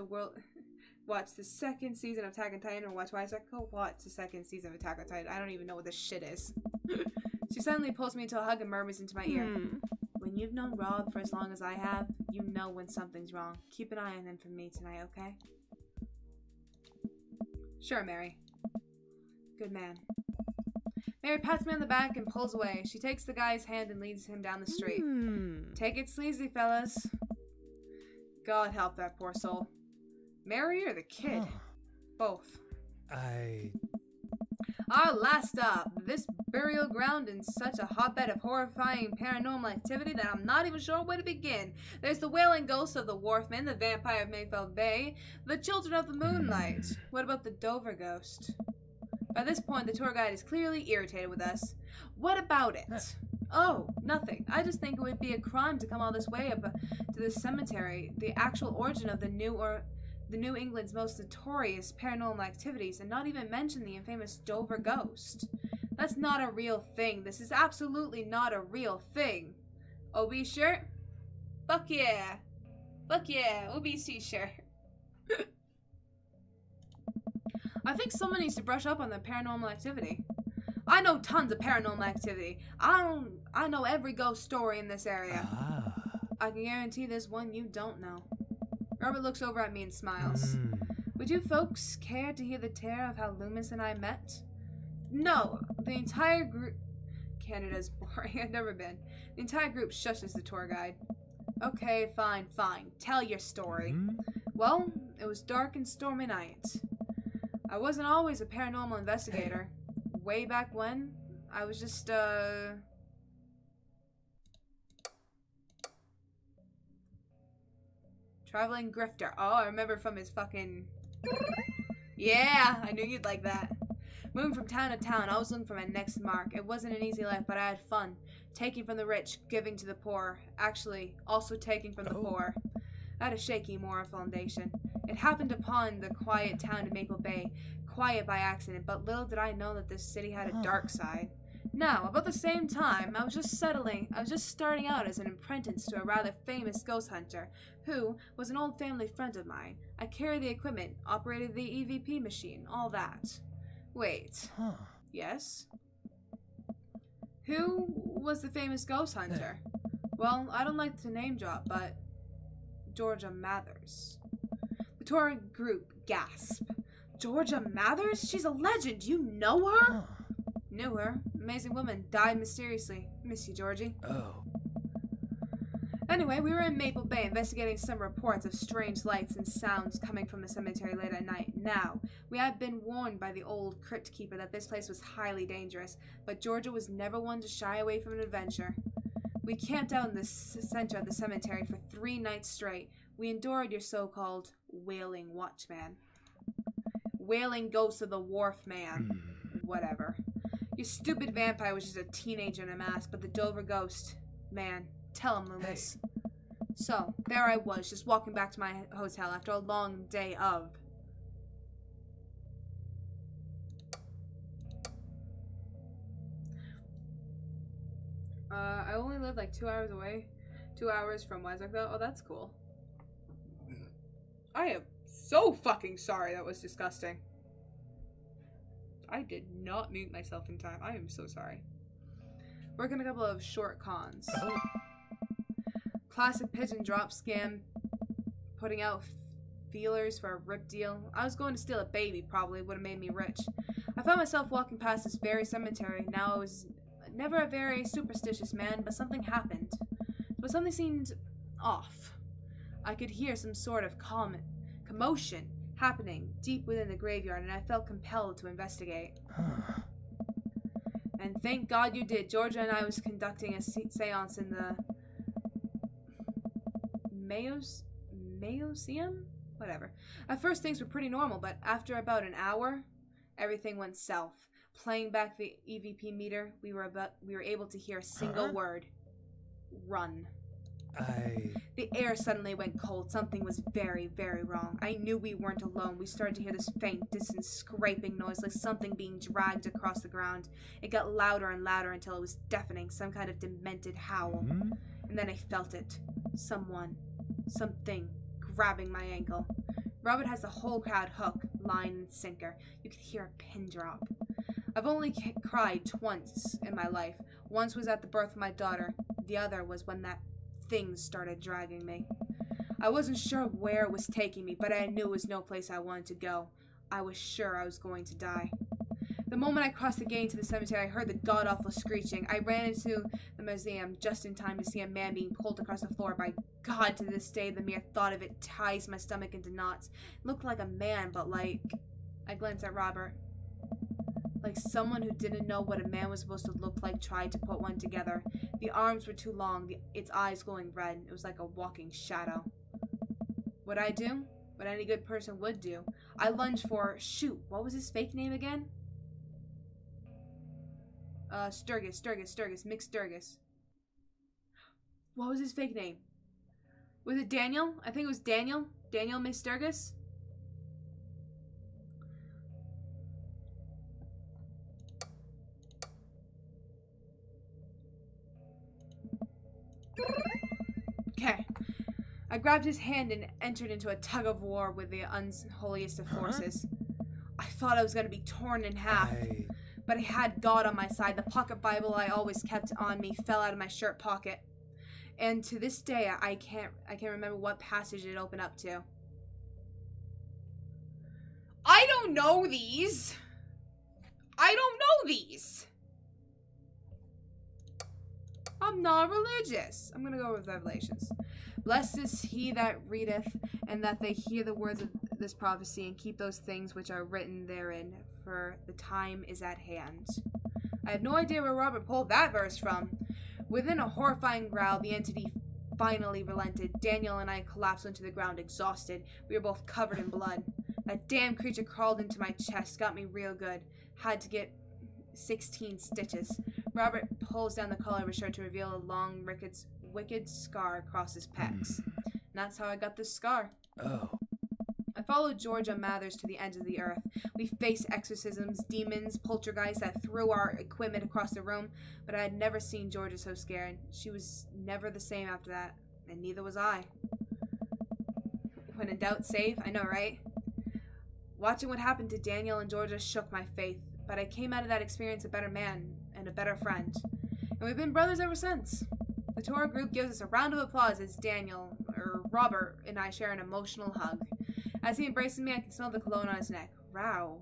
the second season of Attack on Titan or watch the second season of Attack on Titan. I don't even know what this shit is. She suddenly pulls me into a hug and murmurs into my ear. When you've known Rob for as long as I have, you know when something's wrong. Keep an eye on him for me tonight, okay? Sure, Mary. Good man. Mary pats me on the back and pulls away. She takes the guy's hand and leads him down the street. Take it sleazy, fellas. God help that poor soul. Mary or the kid? Both. Our last stop. This burial ground in such a hotbed of horrifying paranormal activity that I'm not even sure where to begin. There's the wailing ghosts of the Wharfman, the vampire of Mayfield Bay, the children of the moonlight. What about the Dover ghost? By this point, the tour guide is clearly irritated with us. What about it? Oh, nothing. I just think it would be a crime to come all this way up to this cemetery, the actual origin of the New England's most notorious paranormal activities, and not even mention the infamous Dover ghost. That's not a real thing. This is absolutely not a real thing. OB shirt? Fuck yeah. Fuck yeah. OBC shirt. I think someone needs to brush up on the paranormal activity. I know tons of paranormal activity. I know every ghost story in this area. I can guarantee there's one you don't know. Robert looks over at me and smiles. Would you folks care to hear the tale of how Loomis and I met? No, the entire group... Canada's boring. I've never been. The entire group shushes the tour guide. Okay, fine. Tell your story. Well, it was dark and stormy night. I wasn't always a paranormal investigator. Way back when, I was just, traveling grifter. Oh, I remember from his fucking... Yeah, I knew you'd like that. Moving from town to town, I was looking for my next mark. It wasn't an easy life, but I had fun. Taking from the rich, giving to the poor. Actually, also taking from the poor. I had a shaky moral foundation. It happened upon the quiet town of Maple Bay. Quiet by accident, but little did I know that this city had a dark side. Now, about the same time, I was just starting out as an apprentice to a rather famous ghost hunter, who was an old family friend of mine. I carried the equipment, operated the EVP machine, all that. Wait. Yes? Who was the famous ghost hunter? Well, I don't like to name drop, but Georgia Mathers. The tour group gasped. Georgia Mathers? She's a legend. You know her? Knew her. Amazing woman. Died mysteriously. Miss you, Georgie.
Oh.
Anyway, we were in Maple Bay investigating some reports of strange lights and sounds coming from the cemetery late at night. Now, we had been warned by the old crypt keeper that this place was highly dangerous, but Georgia was never one to shy away from an adventure. We camped out in the center of the cemetery for 3 nights straight. We endured your so-called wailing watchman. Wailing ghost of the wharf man. Whatever. Your stupid vampire was just a teenager in a mask, but the Dover ghost, man, tell him, Loomis. Hey. So, there I was, just walking back to my hotel after a long day of... I only live like 2 hours away. 2 hours from Weswick, though. Oh, that's cool. I am so fucking sorry. That was disgusting. I did not mute myself in time. I am so sorry. Working a couple of short cons. Oh. Classic pigeon drop scam. Putting out feelers for a rip deal. I was going to steal a baby, probably. Would have made me rich. I found myself walking past this very cemetery. Now I was never a very superstitious man, but something happened. But something seemed off. I could hear some sort of commotion happening deep within the graveyard, and I felt compelled to investigate. And thank God you did. Georgia and I was conducting a seance in the Mayoseum? Whatever. At first things were pretty normal, but after about an hour, everything went south. Playing back the EVP meter, we were able to hear a single word. Run. The air suddenly went cold. Something was very, very wrong. I knew we weren't alone. We started to hear this faint, distant scraping noise, like something being dragged across the ground. It got louder and louder until it was deafening, some kind of demented howl. And then I felt it. Something grabbing my ankle. Robert has the whole crowd hook, line, and sinker. You could hear a pin drop. I've only cried twice in my life. Once was at the birth of my daughter. The other was when that thing started dragging me. I wasn't sure where it was taking me, but I knew it was no place I wanted to go. I was sure I was going to die. The moment I crossed the gate into the cemetery, I heard the god-awful screeching. I ran into the museum just in time to see a man being pulled across the floor. By God, to this day, the mere thought of it ties my stomach into knots. It looked like a man, but like... I glanced at Robert. Like someone who didn't know what a man was supposed to look like tried to put one together. The arms were too long, its eyes glowing red. It was like a walking shadow. What'd I do? What any good person would do. I lunged for... Shoot, what was his fake name again? Sturgis, Mick Sturgis. What was his fake name? Was it Daniel? I think it was Daniel. Daniel Mick Sturgis? Okay. I grabbed his hand and entered into a tug of war with the unholiest of forces. I thought I was going to be torn in half. But I had God on my side. The pocket Bible I always kept on me fell out of my shirt pocket. And to this day, I can't remember what passage it opened up to. I don't know these. I'm not religious. I'm going to go with Revelations. Blessed is he that readeth, and that they hear the words of this prophecy, and keep those things which are written therein, for the time is at hand. I have no idea where Robert pulled that verse from. Within a horrifying growl, the entity finally relented. Daniel and I collapsed onto the ground, exhausted. We were both covered in blood. That damn creature crawled into my chest, got me real good. Had to get 16 stitches. Robert pulls down the collar of his shirt to reveal a long, wicked scar across his pecs. And that's how I got this scar.
Oh.
I followed Georgia Mathers to the end of the earth. We faced exorcisms, demons, poltergeists that threw our equipment across the room, but I had never seen Georgia so scared. She was never the same after that, and neither was I. When in doubt, save. I know, right? Watching what happened to Daniel and Georgia shook my faith, but I came out of that experience a better man and a better friend. And we've been brothers ever since. The tour group gives us a round of applause as Robert and I share an emotional hug. As he embraces me, I can smell the cologne on his neck. Wow.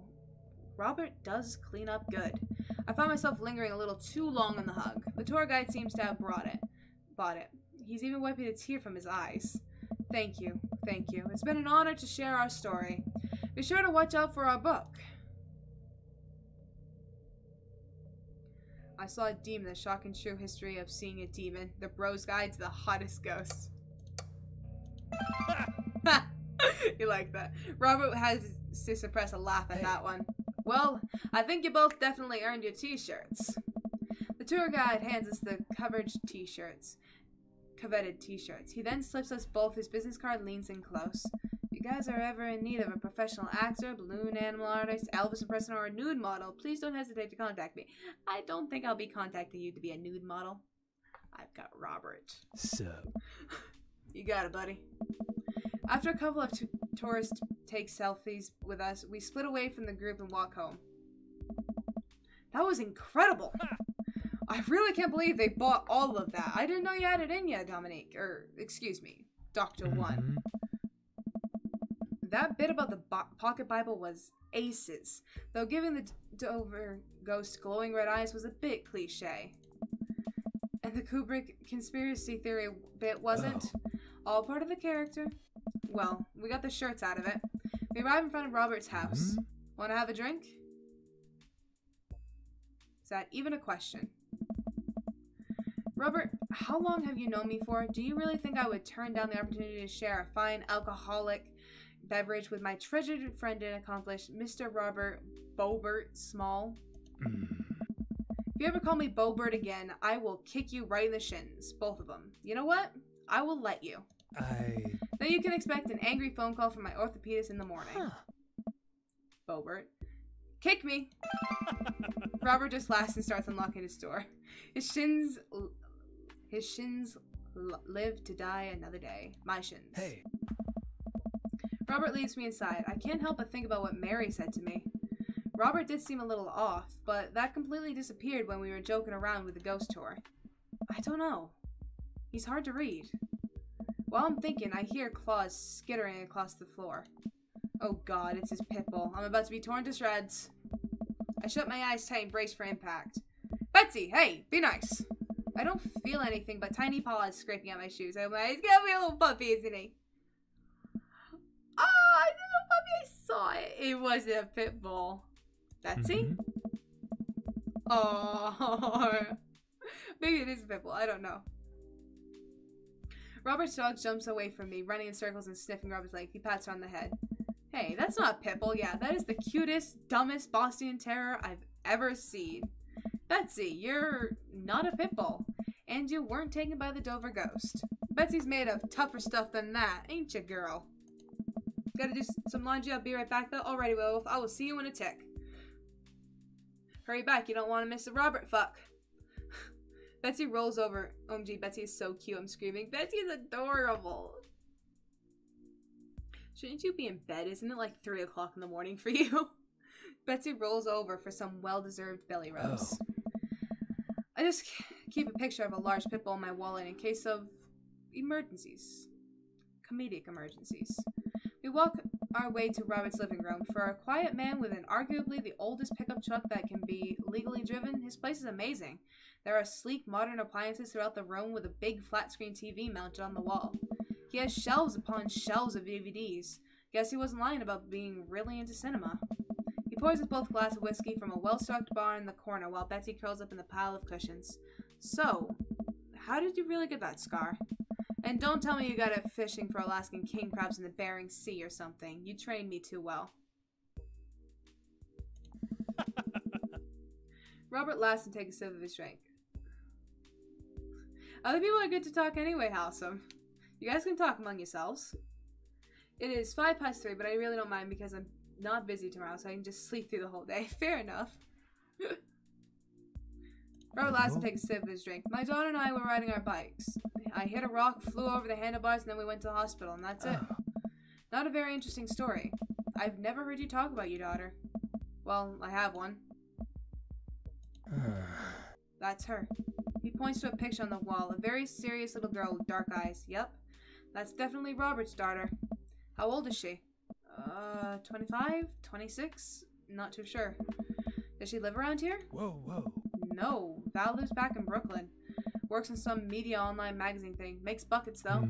Robert does clean up good. I found myself lingering a little too long on the hug. The tour guide seems to have bought it. He's even wiping a tear from his eyes. Thank you. Thank you. It's been an honor to share our story. Be sure to watch out for our book. I saw a demon, the shock and true history of seeing a demon. The bro's guide to the hottest ghosts. You like that. Robert has to suppress a laugh at that one. Well, I think you both definitely earned your t-shirts. The tour guide hands us the coveted t-shirts. He then slips us both his business card and leans in close. If you guys are ever in need of a professional actor, balloon animal artist, Elvis impersonator, or a nude model, please don't hesitate to contact me. I don't think I'll be contacting you to be a nude model. I've got Robert.
Sup?
You got it, buddy. After a couple of tourists take selfies with us, we split away from the group and walk home. That was incredible! I really can't believe they bought all of that. I didn't know you had it in you, Dominique. Or, excuse me, Dr. One. That bit about the pocket Bible was aces, though giving the Dover ghost glowing red eyes was a bit cliche. And the Kubrick conspiracy theory bit wasn't. All part of the character. Well, we got the shirts out of it. We arrive in front of Robert's house. Want to have a drink? Is that even a question? Robert, how long have you known me for? Do you really think I would turn down the opportunity to share a fine alcoholic beverage with my treasured friend and accomplished Mr. Robert Bobert Small? If you ever call me Bobert again, I will kick you right in the shins. Both of them. You know what? I will let you. Then you can expect an angry phone call from my orthopedist in the morning. Bobert. Kick me! Robert just laughs and starts unlocking his door. His shins live to die another day. My shins.
Hey.
Robert leads me inside. I can't help but think about what Mary said to me. Robert did seem a little off, but that completely disappeared when we were joking around with the ghost tour. I don't know. He's hard to read. While I'm thinking, I hear claws skittering across the floor. Oh god, it's his pit bull. I'm about to be torn to shreds. I shut my eyes tight and brace for impact. Betsy, hey, be nice. I don't feel anything but tiny paws scraping at my shoes. Oh my, he's gonna be a little puppy, isn't he? Oh, it's a little puppy. I saw it. It wasn't a pit bull. Betsy? Oh, maybe it is a pit bull. I don't know. Robert's dog jumps away from me, running in circles and sniffing Robert's leg. He pats her on the head. Hey, that's not a pit bull. Yeah, that is the cutest, dumbest Boston Terrier I've ever seen. Betsy, you're not a pit bull. And you weren't taken by the Dover ghost. Betsy's made of tougher stuff than that, ain't ya, girl? Gotta do some laundry. I'll be right back, though. Alrighty, Wolf. I will see you in a tick. Hurry back. You don't want to miss the Robert fuck. Betsy rolls over. OMG, Betsy is so cute. I'm screaming. Betsy is adorable. Shouldn't you be in bed? Isn't it like 3 o'clock in the morning for you? Betsy rolls over for some well-deserved belly rubs. I just keep a picture of a large pit bull in my wallet in case of emergencies. Comedic emergencies. We walk our way to Robert's living room. For a quiet man with an arguably the oldest pickup truck that can be legally driven, his place is amazing. There are sleek, modern appliances throughout the room with a big flat-screen TV mounted on the wall. He has shelves upon shelves of DVDs. Guess he wasn't lying about being really into cinema. He pours us both a glass of whiskey from a well-stocked bar in the corner while Betsy curls up in the pile of cushions. So, how did you really get that scar? And don't tell me you got it fishing for Alaskan king crabs in the Bering Sea or something. You trained me too well. Robert laughs and takes a sip of his drink. Other people are good to talk anyway, Halsum. You guys can talk among yourselves. It is 3:05, but I really don't mind because I'm not busy tomorrow, so I can just sleep through the whole day. Fair enough. Robert laughs and takes a sip of his drink. My daughter and I were riding our bikes. I hit a rock, flew over the handlebars, and then we went to the hospital, and that's it. Not a very interesting story. I've never heard you talk about your daughter. Well, I have one. That's her. He points to a picture on the wall. A very serious little girl with dark eyes. Yep. That's definitely Robert's daughter. How old is she? 25? 26? Not too sure. Does she live around here?
Whoa.
No. Val lives back in Brooklyn. Works in some media online magazine thing. Makes buckets, though.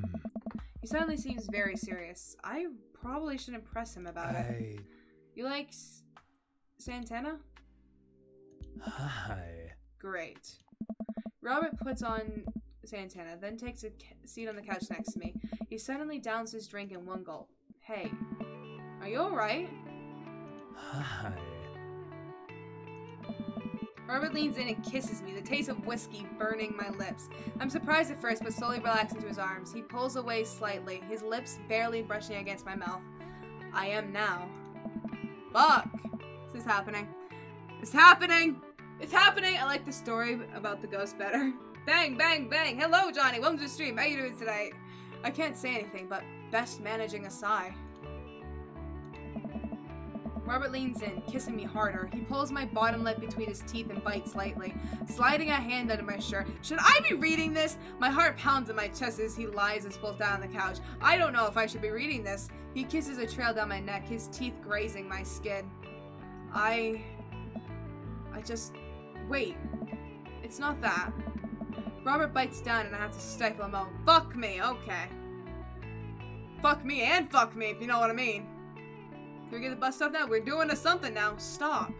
He suddenly seems very serious. I probably shouldn't press him about it. You like Santana?
Hi.
Great. Robert puts on Santana, then takes a seat on the couch next to me. He suddenly downs his drink in one gulp. Hey, are you alright?
Hi.
Robert leans in and kisses me, the taste of whiskey burning my lips. I'm surprised at first, but slowly relax into his arms. He pulls away slightly, his lips barely brushing against my mouth. I am now. Fuck! This is happening. It's happening! It's happening! I like the story about the ghost better. Bang, bang, bang! Hello, Johnny! Welcome to the stream. How you doing tonight? I can't say anything, but best managing a sigh. Robert leans in, kissing me harder. He pulls my bottom lip between his teeth and bites lightly, sliding a hand under my shirt. Should I be reading this? My heart pounds in my chest as he lies and spills down on the couch. I don't know if I should be reading this. He kisses a trail down my neck, his teeth grazing my skin. I just... Wait. It's not that. Robert bites down and I have to stifle him out. Fuck me, okay. Fuck me and fuck me, if you know what I mean. Can we get the bus stop now? We're doing something now. Stop.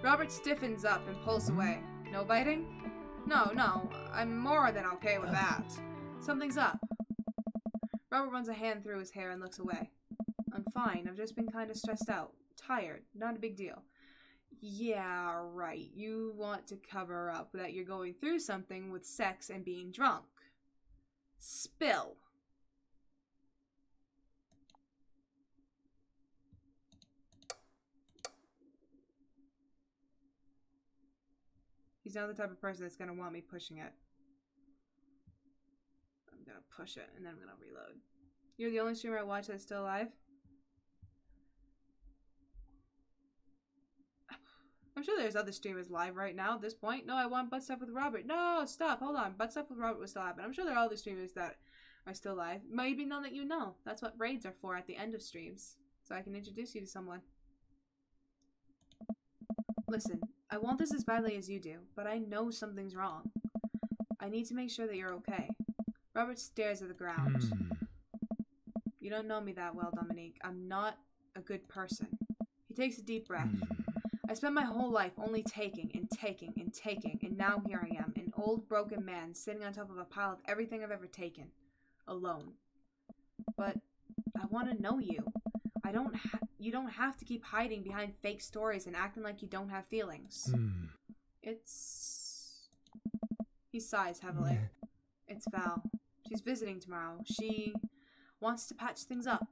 Robert stiffens up and pulls away. No biting? No. I'm more than okay with that. Something's up. Robert runs a hand through his hair and looks away. I'm fine. I've just been kind of stressed out. Tired. Not a big deal. Yeah, right. You want to cover up that you're going through something with sex and being drunk. Spill. He's not the type of person that's gonna want me pushing it. I'm gonna push it, and then I'm gonna reload. You're the only streamer I watch that's still alive? I'm sure there's other streamers live right now at this point. No, I want Butt Stuff with Robert. No, stop, hold on. Butt Stuff with Robert was still happening. I'm sure there are other streamers that are still live. Maybe none that you know. That's what raids are for at the end of streams. So I can introduce you to someone. Listen, I want this as badly as you do, but I know something's wrong. I need to make sure that you're okay. Robert stares at the ground. You don't know me that well, Dominique. I'm not a good person. He takes a deep breath. I spent my whole life only taking and taking and taking, and now here I am, an old broken man sitting on top of a pile of everything I've ever taken. Alone. But I want to know you. You don't have to keep hiding behind fake stories and acting like you don't have feelings. It's... He sighs heavily. It's Val. She's visiting tomorrow. She wants to patch things up.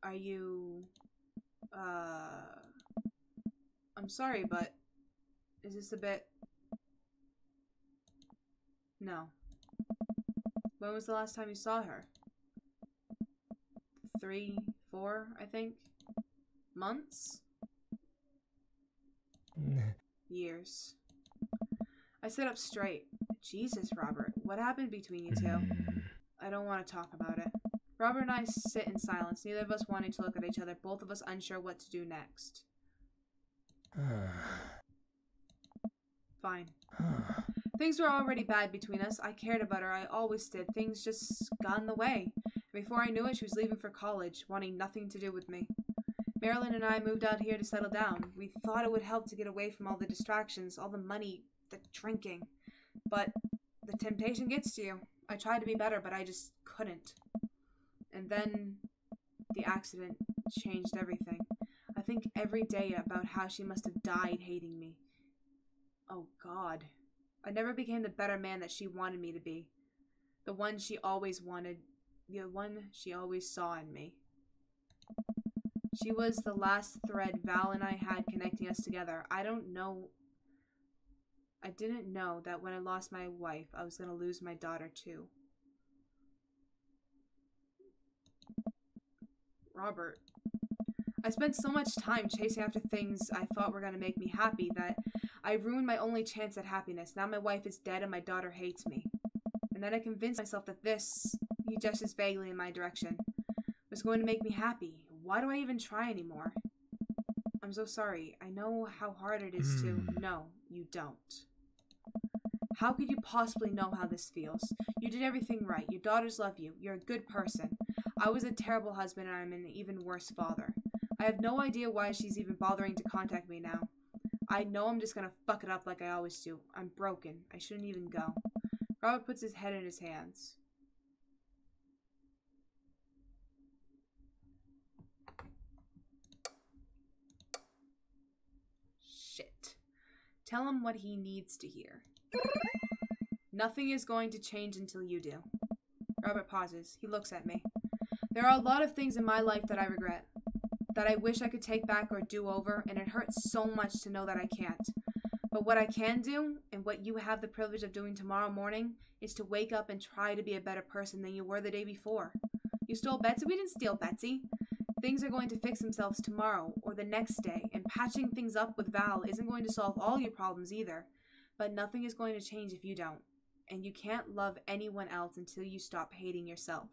Are you... I'm sorry, but... Is this a bit... No. When was the last time you saw her? 3, 4, I think? Months? Years. I sit up straight. Jesus, Robert. What happened between you two? I don't want to talk about it. Robert and I sit in silence, neither of us wanting to look at each other, both of us unsure what to do next. Fine. Things were already bad between us. I cared about her. I always did. Things just got in the way. Before I knew it, she was leaving for college, wanting nothing to do with me. Marilyn and I moved out here to settle down. We thought it would help to get away from all the distractions, all the money, the drinking. But the temptation gets to you. I tried to be better, but I just couldn't. And then the accident changed everything. I think every day about how she must have died hating me. Oh, God. I never became the better man that she wanted me to be. The one she always wanted. The one she always saw in me. She was the last thread Val and I had connecting us together. I didn't know that when I lost my wife, I was going to lose my daughter too. Robert. I spent so much time chasing after things I thought were going to make me happy that I ruined my only chance at happiness. Now my wife is dead and my daughter hates me. And then I convinced myself that this, he gestures vaguely in my direction, was going to make me happy. Why do I even try anymore? I'm so sorry. I know how hard it is to... No, you don't. How could you possibly know how this feels? You did everything right. Your daughters love you. You're a good person. I was a terrible husband and I'm an even worse father. I have no idea why she's even bothering to contact me now. I know I'm just gonna fuck it up like I always do. I'm broken. I shouldn't even go. Robert puts his head in his hands. Shit. Tell him what he needs to hear. Nothing is going to change until you do. Robert pauses. He looks at me. There are a lot of things in my life that I regret. That I wish I could take back or do over, and it hurts so much to know that I can't. But what I can do, and what you have the privilege of doing tomorrow morning, is to wake up and try to be a better person than you were the day before. You stole Betsy? We didn't steal Betsy. Things are going to fix themselves tomorrow, or the next day, and patching things up with Val isn't going to solve all your problems either. But nothing is going to change if you don't. And you can't love anyone else until you stop hating yourself.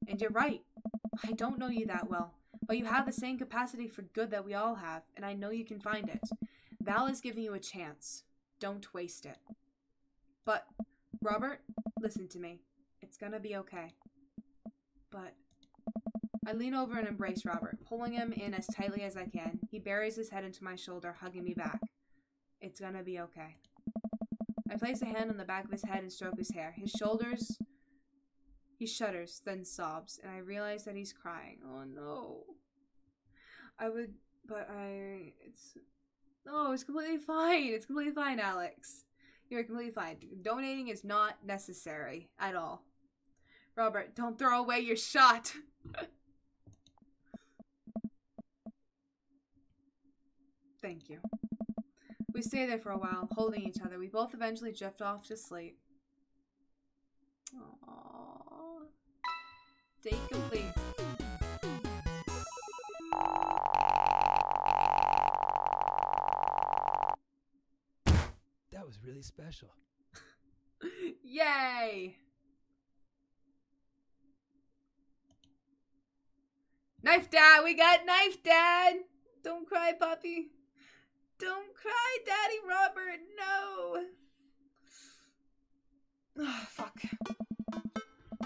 And you're right. I don't know you that well, but you have the same capacity for good that we all have, and I know you can find it. Val is giving you a chance. Don't waste it. But, Robert, listen to me. It's gonna be okay. But... I lean over and embrace Robert, pulling him in as tightly as I can. He buries his head into my shoulder, hugging me back. It's gonna be okay. I place a hand on the back of his head and stroke his hair. His shoulders... He shudders, then sobs, and I realize that he's crying. Oh no. No, it's completely fine. It's completely fine, Alex. You're completely fine. Donating is not necessary at all. Robert, don't throw away your shot. Thank you. We stay there for a while, holding each other. We both eventually drift off to sleep. Aww. Date complete.
That was really special.
Yay! Knife Dad! We got Knife Dad! Don't cry, puppy. Don't cry, Daddy Robert! No! Oh, fuck.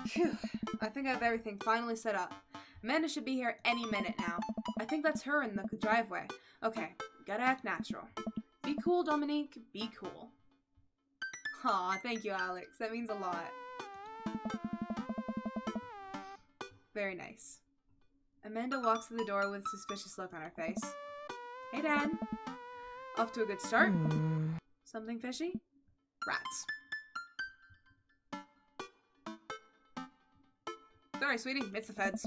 Phew. I think I have everything finally set up. Amanda should be here any minute now. I think that's her in the driveway. Okay, gotta act natural. Be cool, Dominique. Be cool. Aw, thank you, Alex. That means a lot. Very nice. Amanda walks to the door with a suspicious look on her face. Hey, Dad. Off to a good start? Something fishy? Rats. Sorry, sweetie. It's the feds.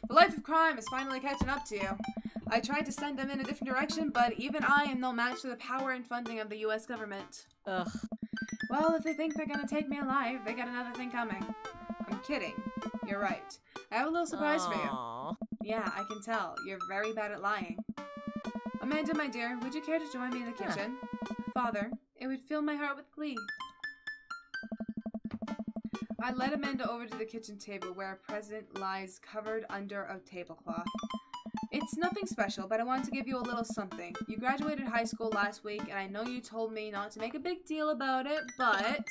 The life of crime is finally catching up to you. I tried to send them in a different direction, but even I am no match for the power and funding of the U.S. government.
Ugh.
Well, if they think they're gonna take me alive, they got another thing coming. I'm kidding. You're right. I have a little surprise for you. Yeah, I can tell. You're very bad at lying. Amanda, my dear, would you care to join me in the kitchen? Father, it would fill my heart with glee. I led Amanda over to the kitchen table where a present lies covered under a tablecloth. It's nothing special, but I wanted to give you a little something. You graduated high school last week, and I know you told me not to make a big deal about it, but...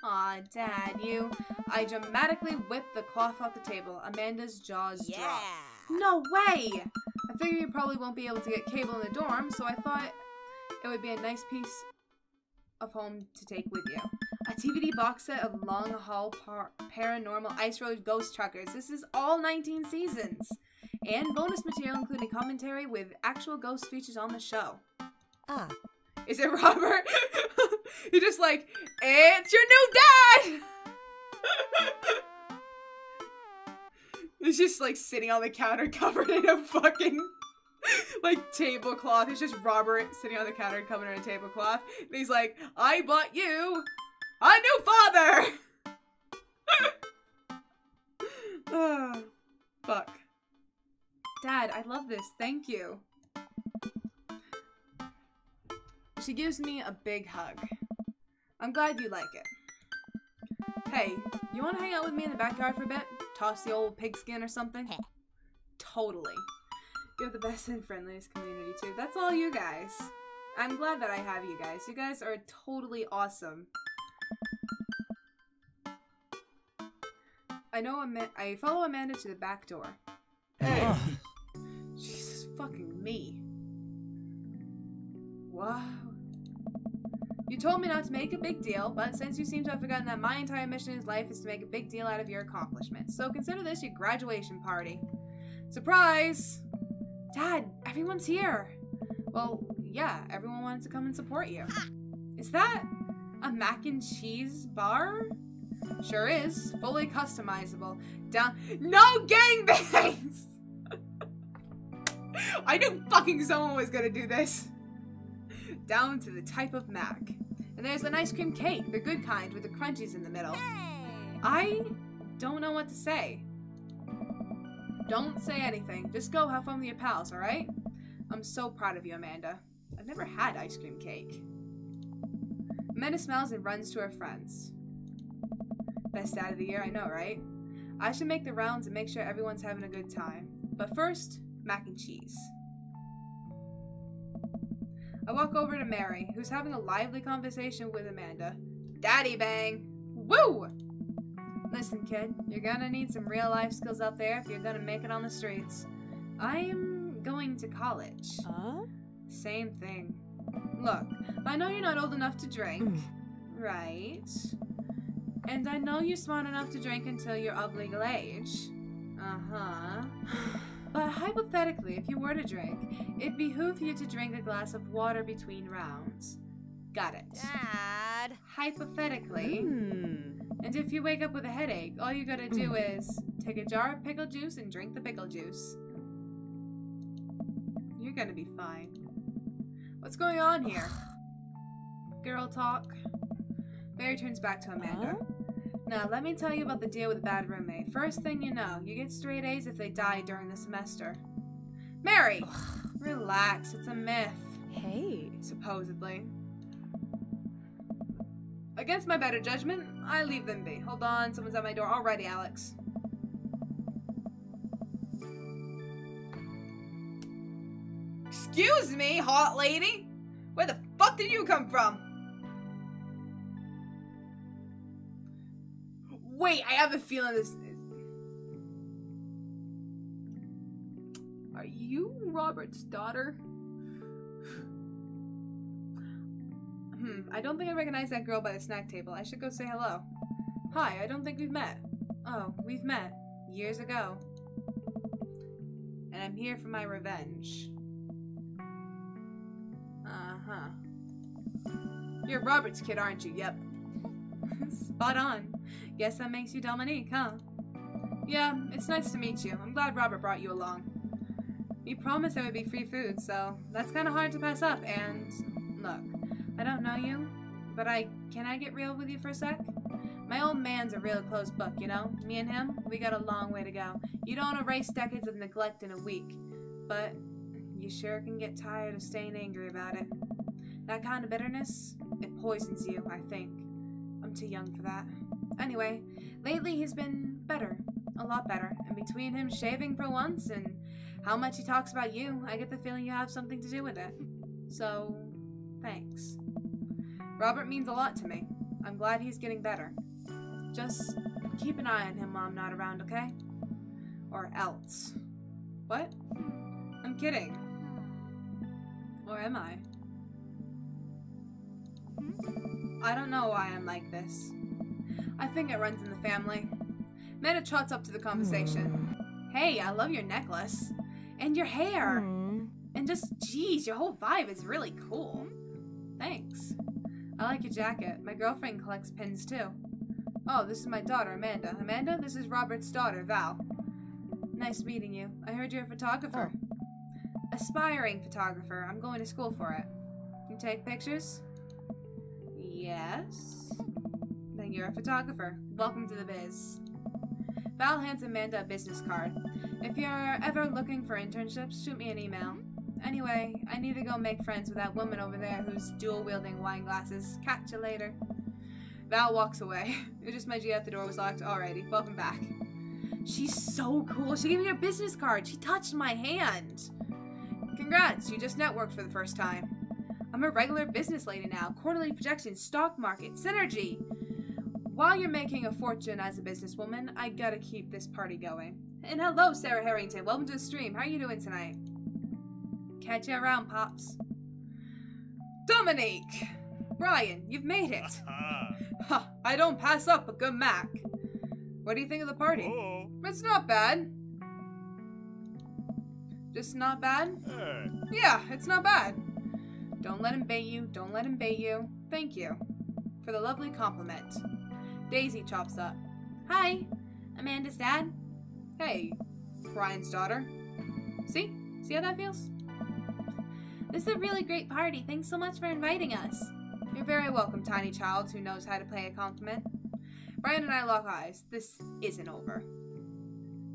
Aw, Dad, you... I dramatically whipped the cloth off the table. Amanda's jaws dropped. No way! I figure you probably won't be able to get cable in the dorm, so I thought it would be a nice piece of home to take with you. A DVD box set of Long Haul Paranormal Ice Road Ghost Truckers. This is all 19 seasons. And bonus material including commentary with actual ghost features on the show. Is it Robert? You're just like, it's your new dad! It's just like sitting on the counter covered in a fucking like tablecloth. It's just Robert sitting on the counter covered in a tablecloth. And he's like, I bought you a new father! Oh, fuck. Dad, I love this. Thank you. She gives me a big hug. I'm glad you like it. Hey, you want to hang out with me in the backyard for a bit? Toss the old pigskin or something? Totally. You have the best and friendliest community too. That's all you guys. I'm glad that I have you guys. You guys are totally awesome. I follow Amanda to the back door.
Hey!
Jesus fucking me. Wow. You told me not to make a big deal, but since you seem to have forgotten that my entire mission in life is to make a big deal out of your accomplishments, so consider this your graduation party. Surprise! Dad, everyone's here. Well, yeah, everyone wanted to come and support you. Is that a mac and cheese bar? Sure is. Fully customizable. Down. No gangbangs! I knew fucking someone was gonna do this. Down to the type of mac. And there's an ice cream cake, the good kind with the crunchies in the middle. I don't know what to say. Don't say anything. Just go have fun with your pals, alright? I'm so proud of you, Amanda. I've never had ice cream cake. Amanda smiles and runs to her friends. Best dad of the year, I know, right? I should make the rounds and make sure everyone's having a good time. But first, mac and cheese. I walk over to Mary, who's having a lively conversation with Amanda. Daddy bang! Woo! Listen, kid, you're gonna need some real life skills out there if you're gonna make it on the streets. I am going to college.
Huh?
Same thing. Look, I know you're not old enough to drink, right? And I know you're smart enough to drink until you're of legal age. Uh-huh. But hypothetically, if you were to drink, it'd behoove you to drink a glass of water between rounds. Got it.
Dad.
Hypothetically. And if you wake up with a headache, all you gotta do is take a jar of pickle juice and drink the pickle juice. You're gonna be fine. What's going on here? Girl talk. Mary turns back to Amanda. Now, let me tell you about the deal with a bad roommate. First thing you know, you get straight A's if they die during the semester. Mary! Relax, it's a myth.
Hey.
Supposedly. Against my better judgment, I leave them be. Hold on, someone's at my door. Alrighty, Alex. Excuse me, hot lady? Where the fuck did you come from? Wait, I have a feeling this... Are you Robert's daughter? I don't think I recognize that girl by the snack table. I should go say hello. Hi, I don't think we've met. Oh, we've met. Years ago. And I'm here for my revenge. Uh-huh. You're Robert's kid, aren't you? Yep. Spot on. Guess that makes you Dominique, huh? Yeah, it's nice to meet you. I'm glad Robert brought you along. You promised there would be free food, so that's kind of hard to pass up, and... Look, I don't know you, but can I get real with you for a sec? My old man's a real closed book, you know? Me and him, we got a long way to go. You don't erase decades of neglect in a week, but you sure can get tired of staying angry about it. That kind of bitterness, it poisons you, I think. I'm too young for that. Anyway, lately he's been better. A lot better. And between him shaving for once and how much he talks about you, I get the feeling you have something to do with it. So, thanks. Robert means a lot to me. I'm glad he's getting better. Just keep an eye on him while I'm not around, okay? Or else. What? I'm kidding. Or am I? I don't know why I'm like this. I think it runs in the family. Amanda trots up to the conversation. Hey, I love your necklace. And your hair. And just, geez, your whole vibe is really cool. Thanks. I like your jacket. My girlfriend collects pins too. Oh, this is my daughter, Amanda. Amanda, this is Robert's daughter, Val. Nice meeting you. I heard you're a photographer. Aspiring photographer. I'm going to school for it. You take pictures? Yes. Then you're a photographer. Welcome to the biz. Val hands Amanda a business card. If you're ever looking for internships, shoot me an email. Anyway, I need to go make friends with that woman over there who's dual-wielding wine glasses. Catch you later. Val walks away. It just met you at the door was locked. Alrighty, welcome back. She's so cool. She gave me her business card. She touched my hand. Congrats, you just networked for the first time. I'm a regular business lady now. Quarterly projections, stock market, synergy. While you're making a fortune as a businesswoman, I gotta keep this party going. And hello, Sarah Harrington. Welcome to the stream. How are you doing tonight? Catch you around, Pops. Dominique! Brian, you've made it. Ha, I don't pass up a good Mac. What do you think of the party?
Oh.
It's not bad. Just not bad?
Hey.
Yeah, it's not bad. Don't let him bait you. Don't let him bait you. Thank you for the lovely compliment. Daisy chops up. Hi, Amanda's dad. Hey, Brian's daughter. See? See how that feels? This is a really great party. Thanks so much for inviting us. You're very welcome, tiny child who knows how to play a compliment. Brian and I lock eyes. This isn't over.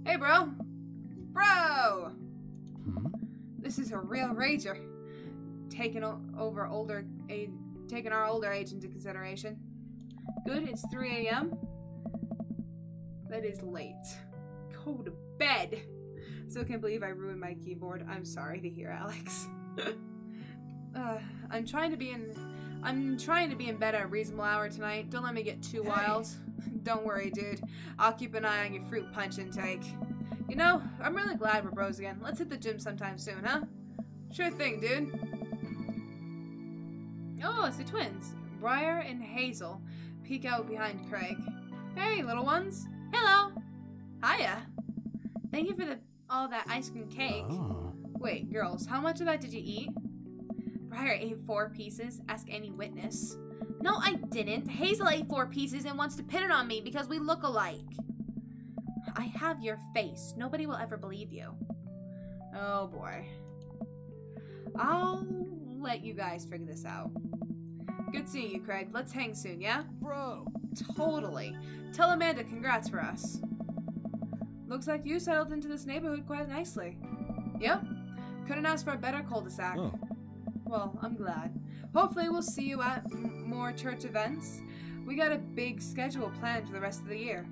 Hey, bro. Bro! This is a real rager. Taking our older age into consideration. Good, it's 3 a.m. That is late. Go to bed. Still can't believe I ruined my keyboard. I'm sorry to hear, Alex. I'm trying to be in bed at a reasonable hour tonight. Don't let me get too wild. Don't worry, dude. I'll keep an eye on your fruit punch intake. You know, I'm really glad we're bros again. Let's hit the gym sometime soon, huh? Sure thing, dude. Oh, it's the twins. Briar and Hazel peek out behind Craig. Hey, little ones. Hello. Hiya. Thank you for all that ice cream cake.
Oh.
Wait, girls, how much of that did you eat? Briar ate 4 pieces. Ask any witness. No, I didn't. Hazel ate 4 pieces and wants to pin it on me because we look alike. I have your face. Nobody will ever believe you. Oh, boy. I'll let you guys figure this out. Good seeing you, Craig. Let's hang soon, yeah?
Bro.
Totally. Tell Amanda congrats for us. Looks like you settled into this neighborhood quite nicely. Yep. Couldn't ask for a better cul-de-sac.
Oh.
Well, I'm glad. Hopefully we'll see you at more church events. We got a big schedule planned for the rest of the year.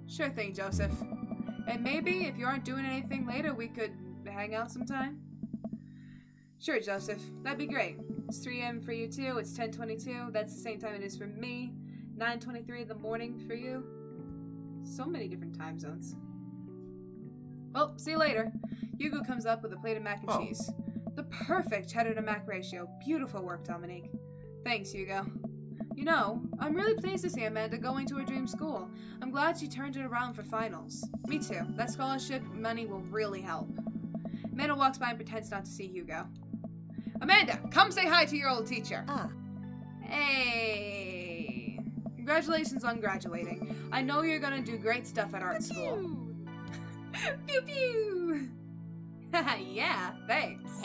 Sure thing, Joseph. And maybe if you aren't doing anything later, we could hang out sometime? Sure, Joseph. That'd be great. It's 3 a.m. for you too. It's 10:22. That's the same time it is for me. 9:23 in the morning for you. So many different time zones. Well, see you later. Hugo comes up with a plate of mac and cheese. The perfect cheddar to mac ratio. Beautiful work, Dominique. Thanks, Hugo. You know, I'm really pleased to see Amanda going to her dream school. I'm glad she turned it around for finals. Me too. That scholarship money will really help. Amanda walks by and pretends not to see Hugo. Amanda, come say hi to your old teacher. Hey. Congratulations on graduating. I know you're gonna do great stuff at art school. Pew pew! Yeah, thanks.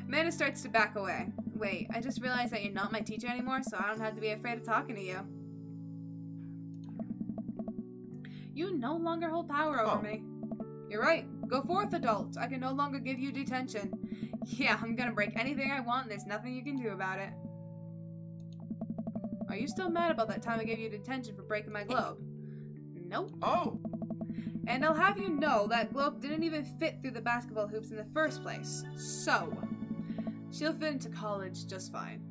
Amanda starts to back away. Wait, I just realized that you're not my teacher anymore, so I don't have to be afraid of talking to you. You no longer hold power over me. You're right. Go forth, adult. I can no longer give you detention. Yeah, I'm gonna break anything I want and there's nothing you can do about it. Are you still mad about that time I gave you detention for breaking my globe? Nope.
Oh!
And I'll have you know that globe didn't even fit through the basketball hoops in the first place. So, she'll fit into college just fine.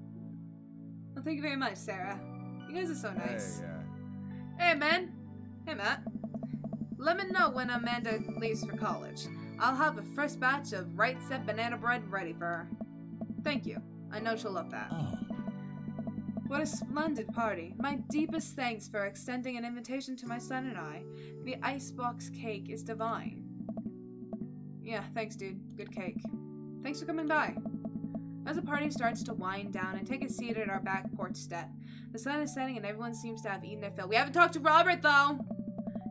Well, thank you very much, Sarah. You guys are so nice. Hey, man. Hey, Matt. Let me know when Amanda leaves for college. I'll have a fresh batch of right set banana bread ready for her. Thank you. I know she'll love that.
Oh.
What a splendid party. My deepest thanks for extending an invitation to my son and I. The icebox cake is divine. Yeah, thanks, dude. Good cake. Thanks for coming by. As the party starts to wind down and take a seat at our back porch step, the sun is setting and everyone seems to have eaten their fill. We haven't talked to Robert, though!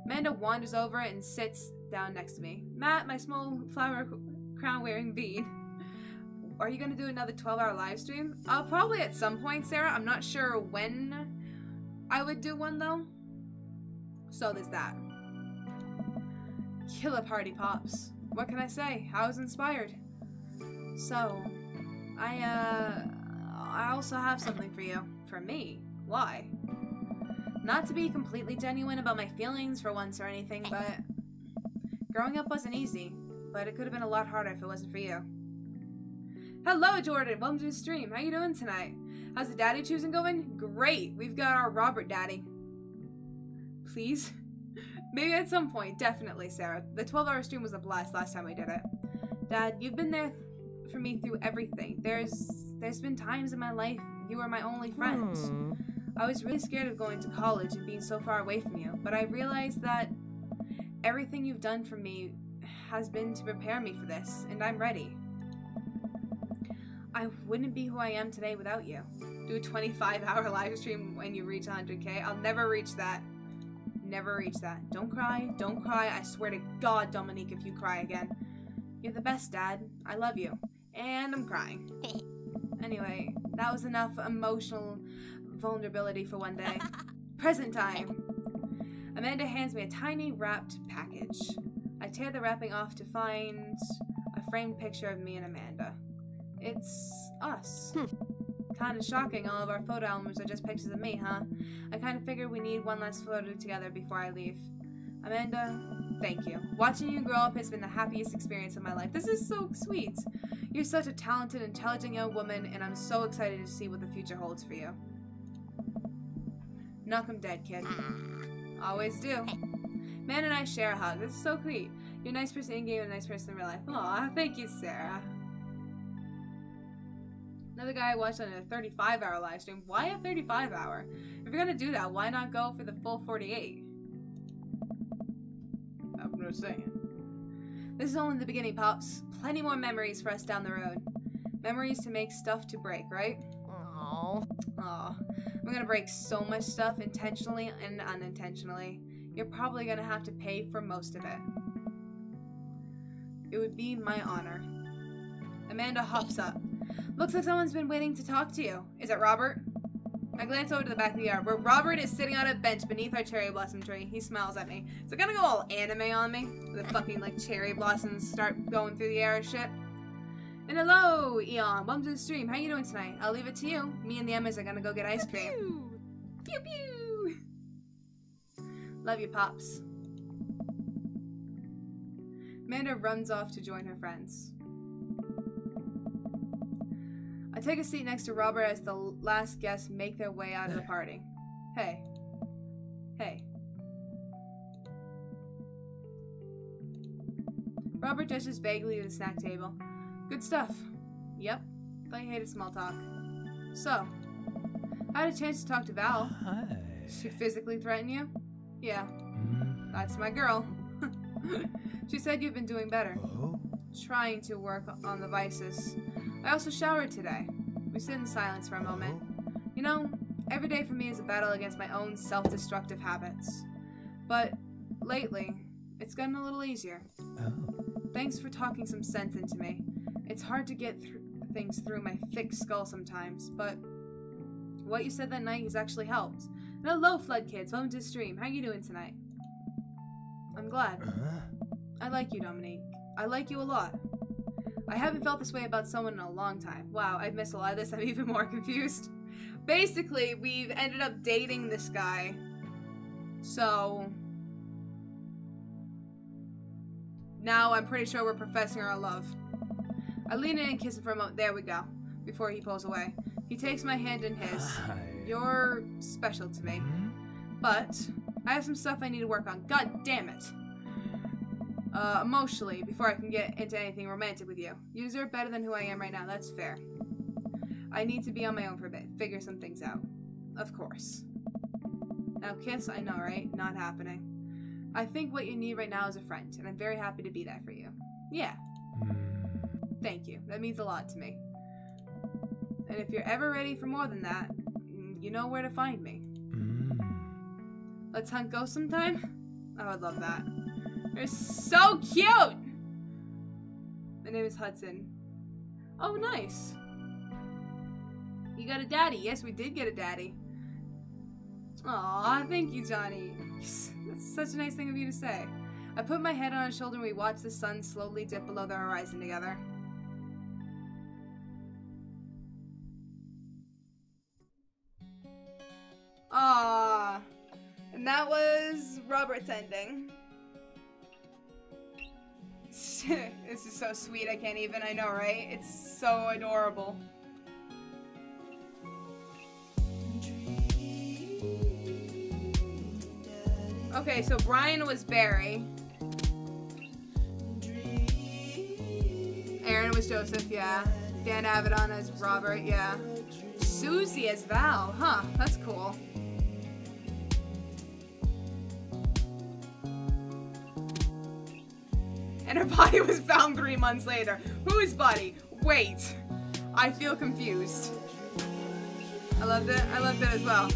Amanda wanders over and sits down next to me. Matt, my small flower crown-wearing bead. Are you going to do another 12-hour live stream? Probably at some point, Sarah. I'm not sure when I would do one, though. So there's that. Killer party, Pops. What can I say? I was inspired. So, I also have something for you. For me? Why? Not to be completely genuine about my feelings for once or anything, but growing up wasn't easy. But it could have been a lot harder if it wasn't for you. Hello, Jordan. Welcome to the stream. How you doing tonight? How's the daddy choosing going? Great. We've got our Robert daddy. Please? Maybe at some point. Definitely, Sarah. The 12-hour stream was a blast last time we did it. Dad, you've been there for me through everything. There's been times in my life you were my only friend. I was really scared of going to college and being so far away from you, but I realized that everything you've done for me has been to prepare me for this, and I'm ready. I wouldn't be who I am today without you. Do a 25-hour live stream when you reach 100k. I'll never reach that. Never reach that. Don't cry. Don't cry. I swear to God, Dominique, if you cry again. You're the best, Dad. I love you. And I'm crying. Anyway, that was enough emotional vulnerability for one day. Present time. Amanda hands me a tiny wrapped package. I tear the wrapping off to find a framed picture of me and Amanda. It's us. Kinda shocking, all of our photo albums are just pictures of me, huh? I kinda figured we need one last photo together before I leave. Amanda, thank you. Watching you grow up has been the happiest experience of my life. This is so sweet. You're such a talented, intelligent young woman, and I'm so excited to see what the future holds for you. Knock 'em dead, kid. Always do. Man and I share a hug. This is so sweet. You're a nice person in-game and a nice person in real life. Aw, thank you, Sarah. Another guy I watched on a 35-hour live stream. Why a 35-hour? If you're gonna do that, why not go for the full 48? I'm just saying. This is only the beginning, Pops. Plenty more memories for us down the road. Memories to make stuff to break, right?
Aww.
Aw. I'm gonna break so much stuff intentionally and unintentionally. You're probably gonna have to pay for most of it. It would be my honor. Amanda hops up. Looks like someone's been waiting to talk to you. Is it Robert? I glance over to the back of the yard, where Robert is sitting on a bench beneath our cherry blossom tree. He smiles at me. Is it gonna go all anime on me? The fucking, like, cherry blossoms start going through the air and shit? And hello, Eon. Welcome to the stream. How you doing tonight? I'll leave it to you. Me and the Emmas are gonna go get ice cream. Pew pew! Love you, Pops. Amanda runs off to join her friends. I take a seat next to Robert as the last guests make their way out of the party. Hey. Hey. Robert gestures vaguely to the snack table. Good stuff. Yep. Thought you hated small talk. So, I had a chance to talk to Val.
Hi.
She physically threaten you? Yeah. That's my girl. She said you've been doing better.
Oh?
Trying to work on the vices. I also showered today. We sit in silence for a moment. You know, every day for me is a battle against my own self-destructive habits. But lately, it's gotten a little easier.
Oh.
Thanks for talking some sense into me. It's hard to get things through my thick skull sometimes, but what you said that night has actually helped. And hello, Flood Kids. Welcome to the stream. How you doing tonight? I'm glad. I like you, Dominique. I like you a lot. I haven't felt this way about someone in a long time. Wow, I've missed a lot of this. I'm even more confused. Basically, we've ended up dating this guy. So now I'm pretty sure we're professing our love. I lean in and kiss him for a moment. There we go. Before he pulls away. He takes my hand in his.
Hi.
You're special to me. But I have some stuff I need to work on. God damn it. Emotionally, before I can get into anything romantic with you. You deserve better than who I am right now, that's fair. I need to be on my own for a bit, figure some things out. Of course. Now kiss, I know, right? Not happening. I think what you need right now is a friend, and I'm very happy to be that for you. Yeah. Thank you, that means a lot to me. And if you're ever ready for more than that, you know where to find me. Let's hunt ghosts sometime? I would love that. They're so cute! My name is Hudson. Oh, nice. You got a daddy. Yes, we did get a daddy. Aw, thank you, Johnny. That's such a nice thing of you to say. I put my head on his shoulder and we watch the sun slowly dip below the horizon together. Aww. And that was Robert's ending. This is so sweet, I can't even, I know, right? It's so adorable. Okay, so Brian was Barry. Aaron was Joseph, yeah. Dan Avedon as Robert, yeah. Susie as Val, huh, that's cool. And her body was found 3 months later. Whose body? Wait. I feel confused. I loved it. I loved it as well.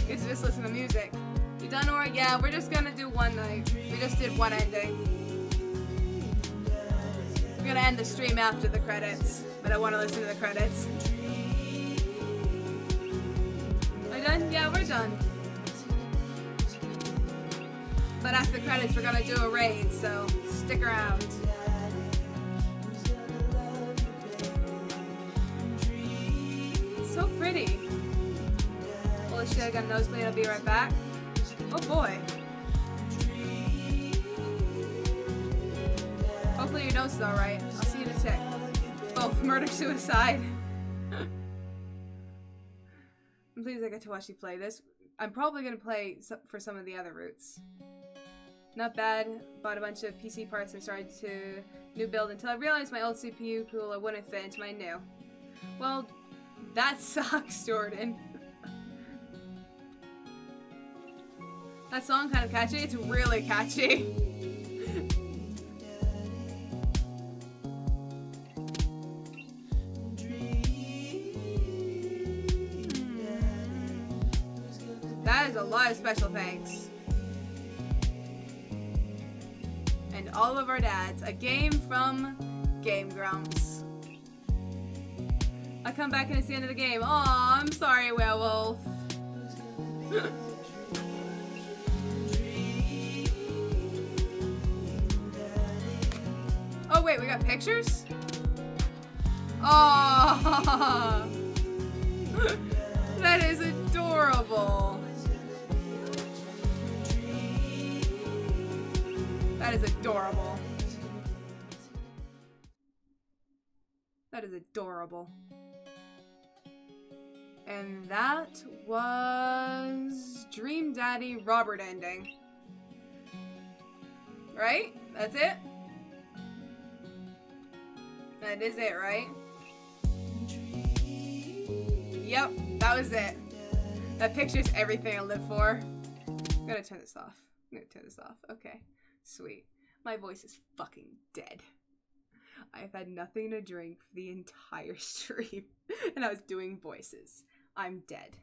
Get to just listen to music. You done, Nora? Yeah, we're just gonna do one night. We just did one ending. We're gonna end the stream after the credits, but I want to listen to the credits. Are we done? Yeah, we're done. But after the credits, we're gonna do a raid, so stick around. It's so pretty. Holy shit, I got a nosebleed, I'll be right back. Oh boy. Hopefully your nose is alright. I'll see you in a tick. Both murder-suicide. I'm pleased I get to watch you play this. I'm probably gonna play for some of the other routes. Not bad. Bought a bunch of PC parts and started to new build until I realized my old CPU cooler wouldn't fit into my new. Well, that sucks, Jordan. That song kind of catchy. It's really catchy. That is a lot of special thanks. And all of our dads. A game from Game Grumps. I come back and it's the end of the game. Aw, I'm sorry, Werewolf. Oh wait, we got pictures? Oh, that is adorable. That is adorable. That is adorable. And that was Dream Daddy Robert ending. Right? That's it? That is it, right? Yep, that was it. That picture's everything I live for. I'm gonna turn this off. I'm gonna turn this off. Okay. Sweet. My voice is fucking dead. I've had nothing to drink for the entire stream. And I was doing voices. I'm dead.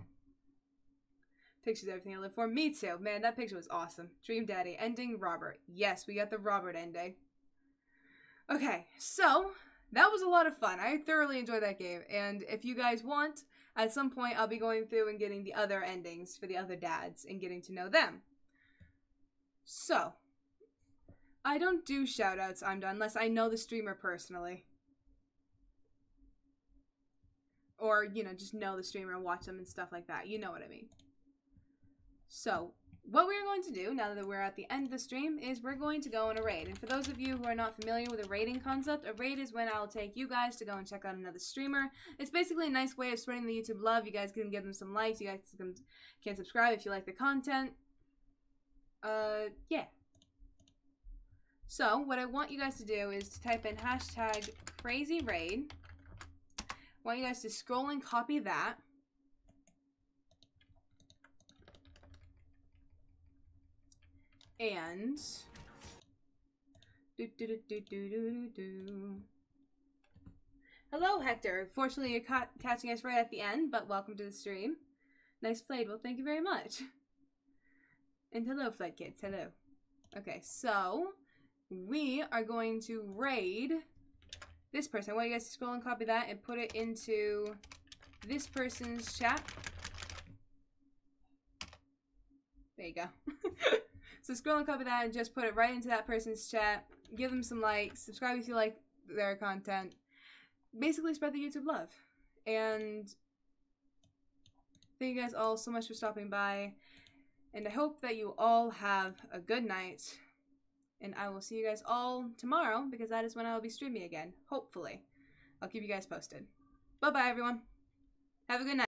Picture's everything I live for. Me too. Man, that picture was awesome. Dream Daddy. Ending Robert. Yes, we got the Robert ending. Okay, so that was a lot of fun. I thoroughly enjoyed that game. And if you guys want, at some point I'll be going through and getting the other endings for the other dads and getting to know them. So, I don't do shoutouts, I'm done, unless I know the streamer personally. Or, you know, just know the streamer and watch them and stuff like that. You know what I mean. So, what we're going to do, now that we're at the end of the stream, is we're going to go on a raid. And for those of you who are not familiar with a raiding concept, a raid is when I'll take you guys to go and check out another streamer. It's basically a nice way of spreading the YouTube love. You guys can give them some likes. You guys can subscribe if you like the content. Yeah. So, what I want you guys to do is to type in hashtag crazyraid. I want you guys to scroll and copy that. And hello, Hector. Fortunately, you're catching us right at the end, but welcome to the stream. Nice played. Well, thank you very much. And hello, Flight Kids. Hello. Okay, so we are going to raid this person. I want you guys to scroll and copy that and put it into this person's chat. There you go. So scroll and copy that and just put it right into that person's chat. Give them some likes. Subscribe if you like their content. Basically spread the YouTube love. And thank you guys all so much for stopping by. And I hope that you all have a good night. And I will see you guys all tomorrow, because that is when I will be streaming again. Hopefully. I'll keep you guys posted. Bye-bye, everyone. Have a good night.